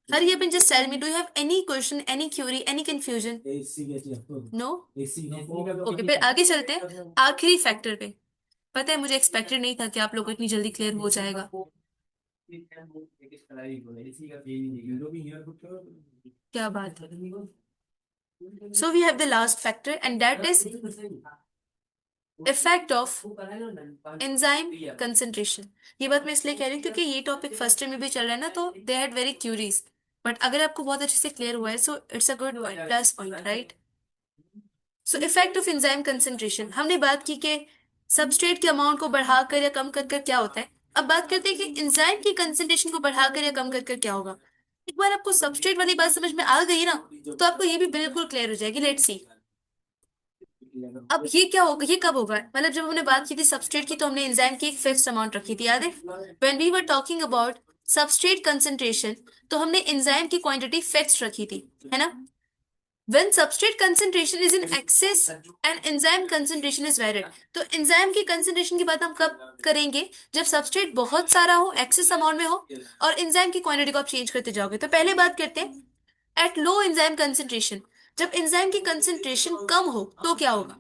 Hurry up and just tell me, do you have any question, any query, any confusion? No? Okay, फिर आगे चलते हैं आखिरी फैक्टर पे। पता है मुझे एक्सपेक्टेड नहीं था कि आप लोगों को इतनी जल्दी क्लियर हो जाएगा। क्या बात है। So we have the last factor and that is effect of enzyme concentration. ये बात मैं इसलिए कह रही हूँ क्योंकि ये टॉपिक फर्स्ट ईयर में भी चल रहा है ना, तो they had very queries, but अगर आपको बहुत अच्छे से क्लियर हुआ है so it's a good point, plus point, right? So effect of enzyme concentration, हमने बात की कि सबस्ट्रेट के अमाउंट को बढ़ाकर या कम कर कर क्या होता है। अब बात करते हैं कि एंजाइम की कंसेंट्रेशन को बढ़ाकर या कम कर कर क्या होगा। एक बार आपको सबस्ट्रेट वाली बात समझ में आ गई ना, तो आपको ये भी बिल्कुल क्लियर हो जाएगी। लेट्स सी अब ये क्या होगा, ये कब होगा। मतलब जब हमने बात की थी सबस्ट्रेट की, तो हमने एंजाइम की एक फिक्स्ड अमाउंट रखी थी, याद है? When we were talking about substrate concentration, तो हमने एंजाइम की क्वांटिटी फिक्स्ड रखी थी, है ना? When substrate concentration is in excess and enzyme concentration is varied, तो एंजाइम की कंसेंट्रेशन की बात हम कब करेंगे? जब सबस्ट्रेट बहुत सारा हो, एक्सेस अमाउंट में हो, और एंजाइम की क्वांटिटी को आप चेंज करते जाओगे। तो पहले बात करते हैं एट लो एंजाइम कंसेंट्रेशन। जब एंजाइम की कंसेंट्रेशन कम हो तो क्या होगा?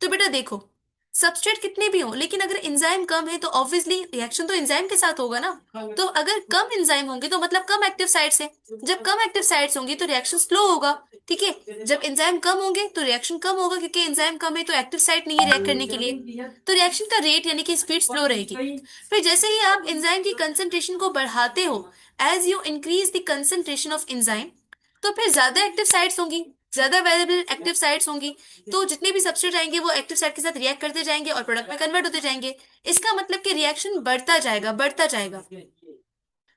तो बेटा देखो, सबस्ट्रेट कितने भी हो, लेकिन अगर एंजाइम कम है तो ऑब्वियसली रिएक्शन तो एंजाइम के साथ होगा ना। तो अगर कम एंजाइम होंगे तो मतलब कम एक्टिव साइट्स है। जब कम एक्टिव साइट्स होंगी तो रिएक्शन स्लो होगा, ठीक है? जब एंजाइम कम होंगे तो रिएक्शन कम होगा, क्योंकि एंजाइम कम है तो एक्टिव साइट नहीं है रिएक्ट करने के लिए, तो रिएक्शन का रेट यानी कि स्पीड स्लो रहेगी। फिर जैसे ही आप एंजाइम की कंसेंट्रेशन को बढ़ाते हो, as you increase the concentration of enzyme, तो फिर ज्यादा एक्टिव साइट्स होंगी, ज्यादा अवेलेबल एक्टिव साइट्स होंगी, तो जितने भी सबस्ट्रेट आएंगे वो एक्टिव साइट के साथ रिएक्ट करते जाएंगे और प्रोडक्ट में कन्वर्ट होते जाएंगे। इसका मतलब कि रिएक्शन बढ़ता जाएगा, बढ़ता जाएगा।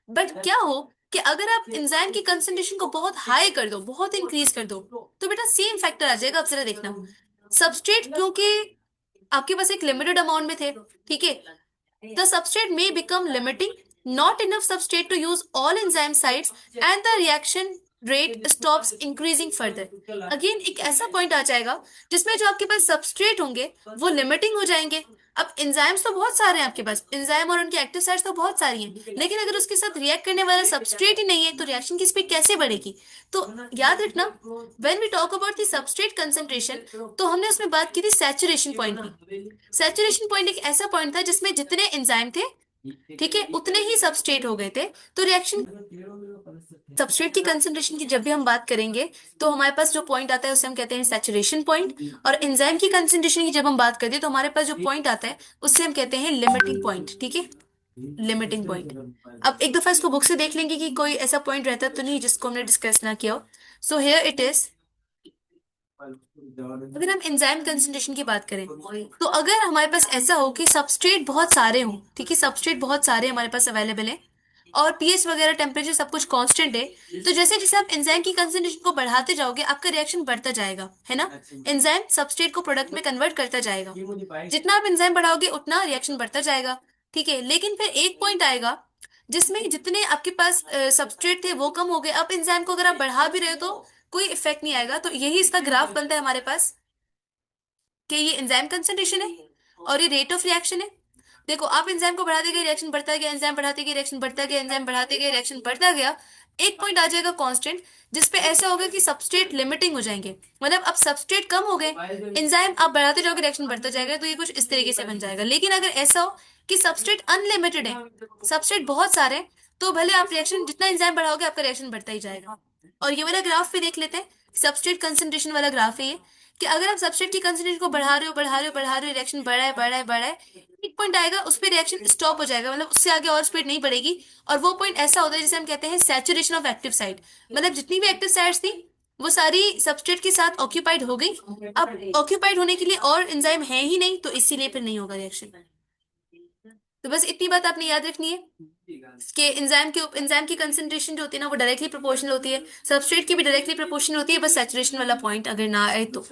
बट क्या हो कि अगर आप एंजाइम की कंसेंट्रेशन को बहुत हाई कर दो, बहुत इंक्रीज कर दो, तो बेटा सेम फैक्टर आ जाएगा। अब जरा देखना, सबस्ट्रेट क्योंकि आपके पास एक लिमिटेड अमाउंट में थे, ठीक है, the substrate may become limiting, not enough substrate to use all enzyme sites, and the reaction rate stops increasing further. Again एक ऐसा पॉइंट आ जाएगा जिसमें जो आपके पास सबस्ट्रेट होंगे वो लिमिटिंग हो जाएंगे। अब एंजाइम्स तो बहुत सारे हैं आपके पास, एंजाइम और उनके एक्टिव साइट्स तो बहुत सारी हैं, लेकिन अगर उसके साथ रिएक्ट करने वाला सबस्ट्रेट ही नहीं है तो रिएक्शन की स्पीड कैसे बढ़ेगी? तो याद रखना, when we talk about the substrate concentration, तो हमने उसमें बात की थी सैचुरेशन पॉइंट की। सैचुरेशन पॉइंट एक ऐसा पॉइंट था जिसमें जितने एंजाइम थे, ठीक है, उतने ही सबस्ट्रेट हो गए थे, तो रिएक्शन सबस्ट्रेट की कंसेंट्रेशन की जब भी हम बात करेंगे तो हमारे पास जो पॉइंट आता है उसे हम कहते हैं सैचुरेशन पॉइंट, और एंजाइम की कंसेंट्रेशन की जब हम बात करते हैं तो हमारे पास जो पॉइंट आता है उससे हम कहते हैं लिमिटिंग पॉइंट, ठीक है, लिमिटिंग पॉइंट। अब एक दफा इसको बुक से देख लेंगे कि कोई ऐसा पॉइंट रहता तो नहीं जिसको हमने डिस्कस ना किया हो। सो हियर इट इज, अगर हम एंजाइम कंसेंट्रेशन की बात करें, तो अगर हमारे पास ऐसा हो कि सबस्ट्रेट बहुत सारे हों, ठीक है, सबस्ट्रेट बहुत सारे हमारे पास अवेलेबल है और पीएच वगैरह टेम्परेचर सब कुछ कांस्टेंट है, तो जैसे जैसे आप एंजाइम की कंसेंट्रेशन को बढ़ाते जाओगे आपका रिएक्शन बढ़ता जाएगा, है ना? एंजाइम सबस्ट्रेट को प्रोडक्ट में कन्वर्ट करता जाएगा, जितना आप एंजाइम बढ़ाओगे उतना रिएक्शन बढ़ता जाएगा, ठीक है। लेकिन फिर एक पॉइंट आएगा जिसमें जितने आपके पास सबस्ट्रेट थे वो कम हो गए, अब एंजाइम को अगर आप बढ़ा भी रहे हो तो कोई इफेक्ट नहीं आएगा। तो यही इसका ग्राफ बनता है हमारे पास कि ये एंजाइम कंसेंट्रेशन है और ये रेट ऑफ रिएक्शन है। देखो, आप एंजाइम को बढ़ाते गए रिएक्शन बढ़ता गया, एंजाइम बढ़ाते गए रिएक्शन बढ़ता गया, एंजाइम बढ़ाते गए रिएक्शन बढ़ता गया, एक पॉइंट आ जाएगा कांस्टेंट, जिसपे ऐसा होगा कि सबस्ट्रेट लिमिटिंग हो जाएंगे, मतलब अब सबस्ट्रेट कम हो गए, एंजाइम आप बढ़ाते जाओगे, रिएक्शन बढ़ता जाएगा, तो ये कुछ इस तरीके से बन जाएगा। लेकिन अगर ऐसा हो कि सबस्ट्रेट अनलिमिटेड है, सबस्ट्रेट बहुत सारे हैं, तो भले आप रिएक्शन जितना एंजाइम बढ़ाओगे आपका रिएक्शन बढ़ता ही जाएगा। और ये वाला ग्राफ भी देख लेते हैं, सबस्ट्रेट कंसंट्रेशन वाला ग्राफ है ये, कि अगर आप सबस्ट्रेट की कंसंट्रेशन को बढ़ा रहे हो बढ़ा रहे हो बढ़ा रहे हो, रिएक्शन बढ़ा है बढ़ा है बढ़ा है, एक पॉइंट आएगा उस पर रिएक्शन स्टॉप हो जाएगा, मतलब उससे आगे और स्पीड नहीं बढ़ेगी। और वो पॉइंट ऐसा होता है जिसे हम कहते हैं सैचुरेशन ऑफ एक्टिव साइट, मतलब जितनी भी एक्टिव साइट्स थी वो सारी सबस्ट्रेट के साथ ऑक्यूपाइड हो गई। अब ऑक्यूपाइड होने के लिए और एंजाइम है ही नहीं, तो इसीलिए फिर नहीं होगा रिएक्शन। तो बस इतनी बात आपने याद रखनी है कि एंजाइम की कंसंट्रेशन जो होती है ना, वो डायरेक्टली प्रोपोर्शनल होती है, सबस्ट्रेट की भी डायरेक्टली प्रोपोर्शनल होती है, बस सैचुरेशन वाला पॉइंट अगर ना आए तो।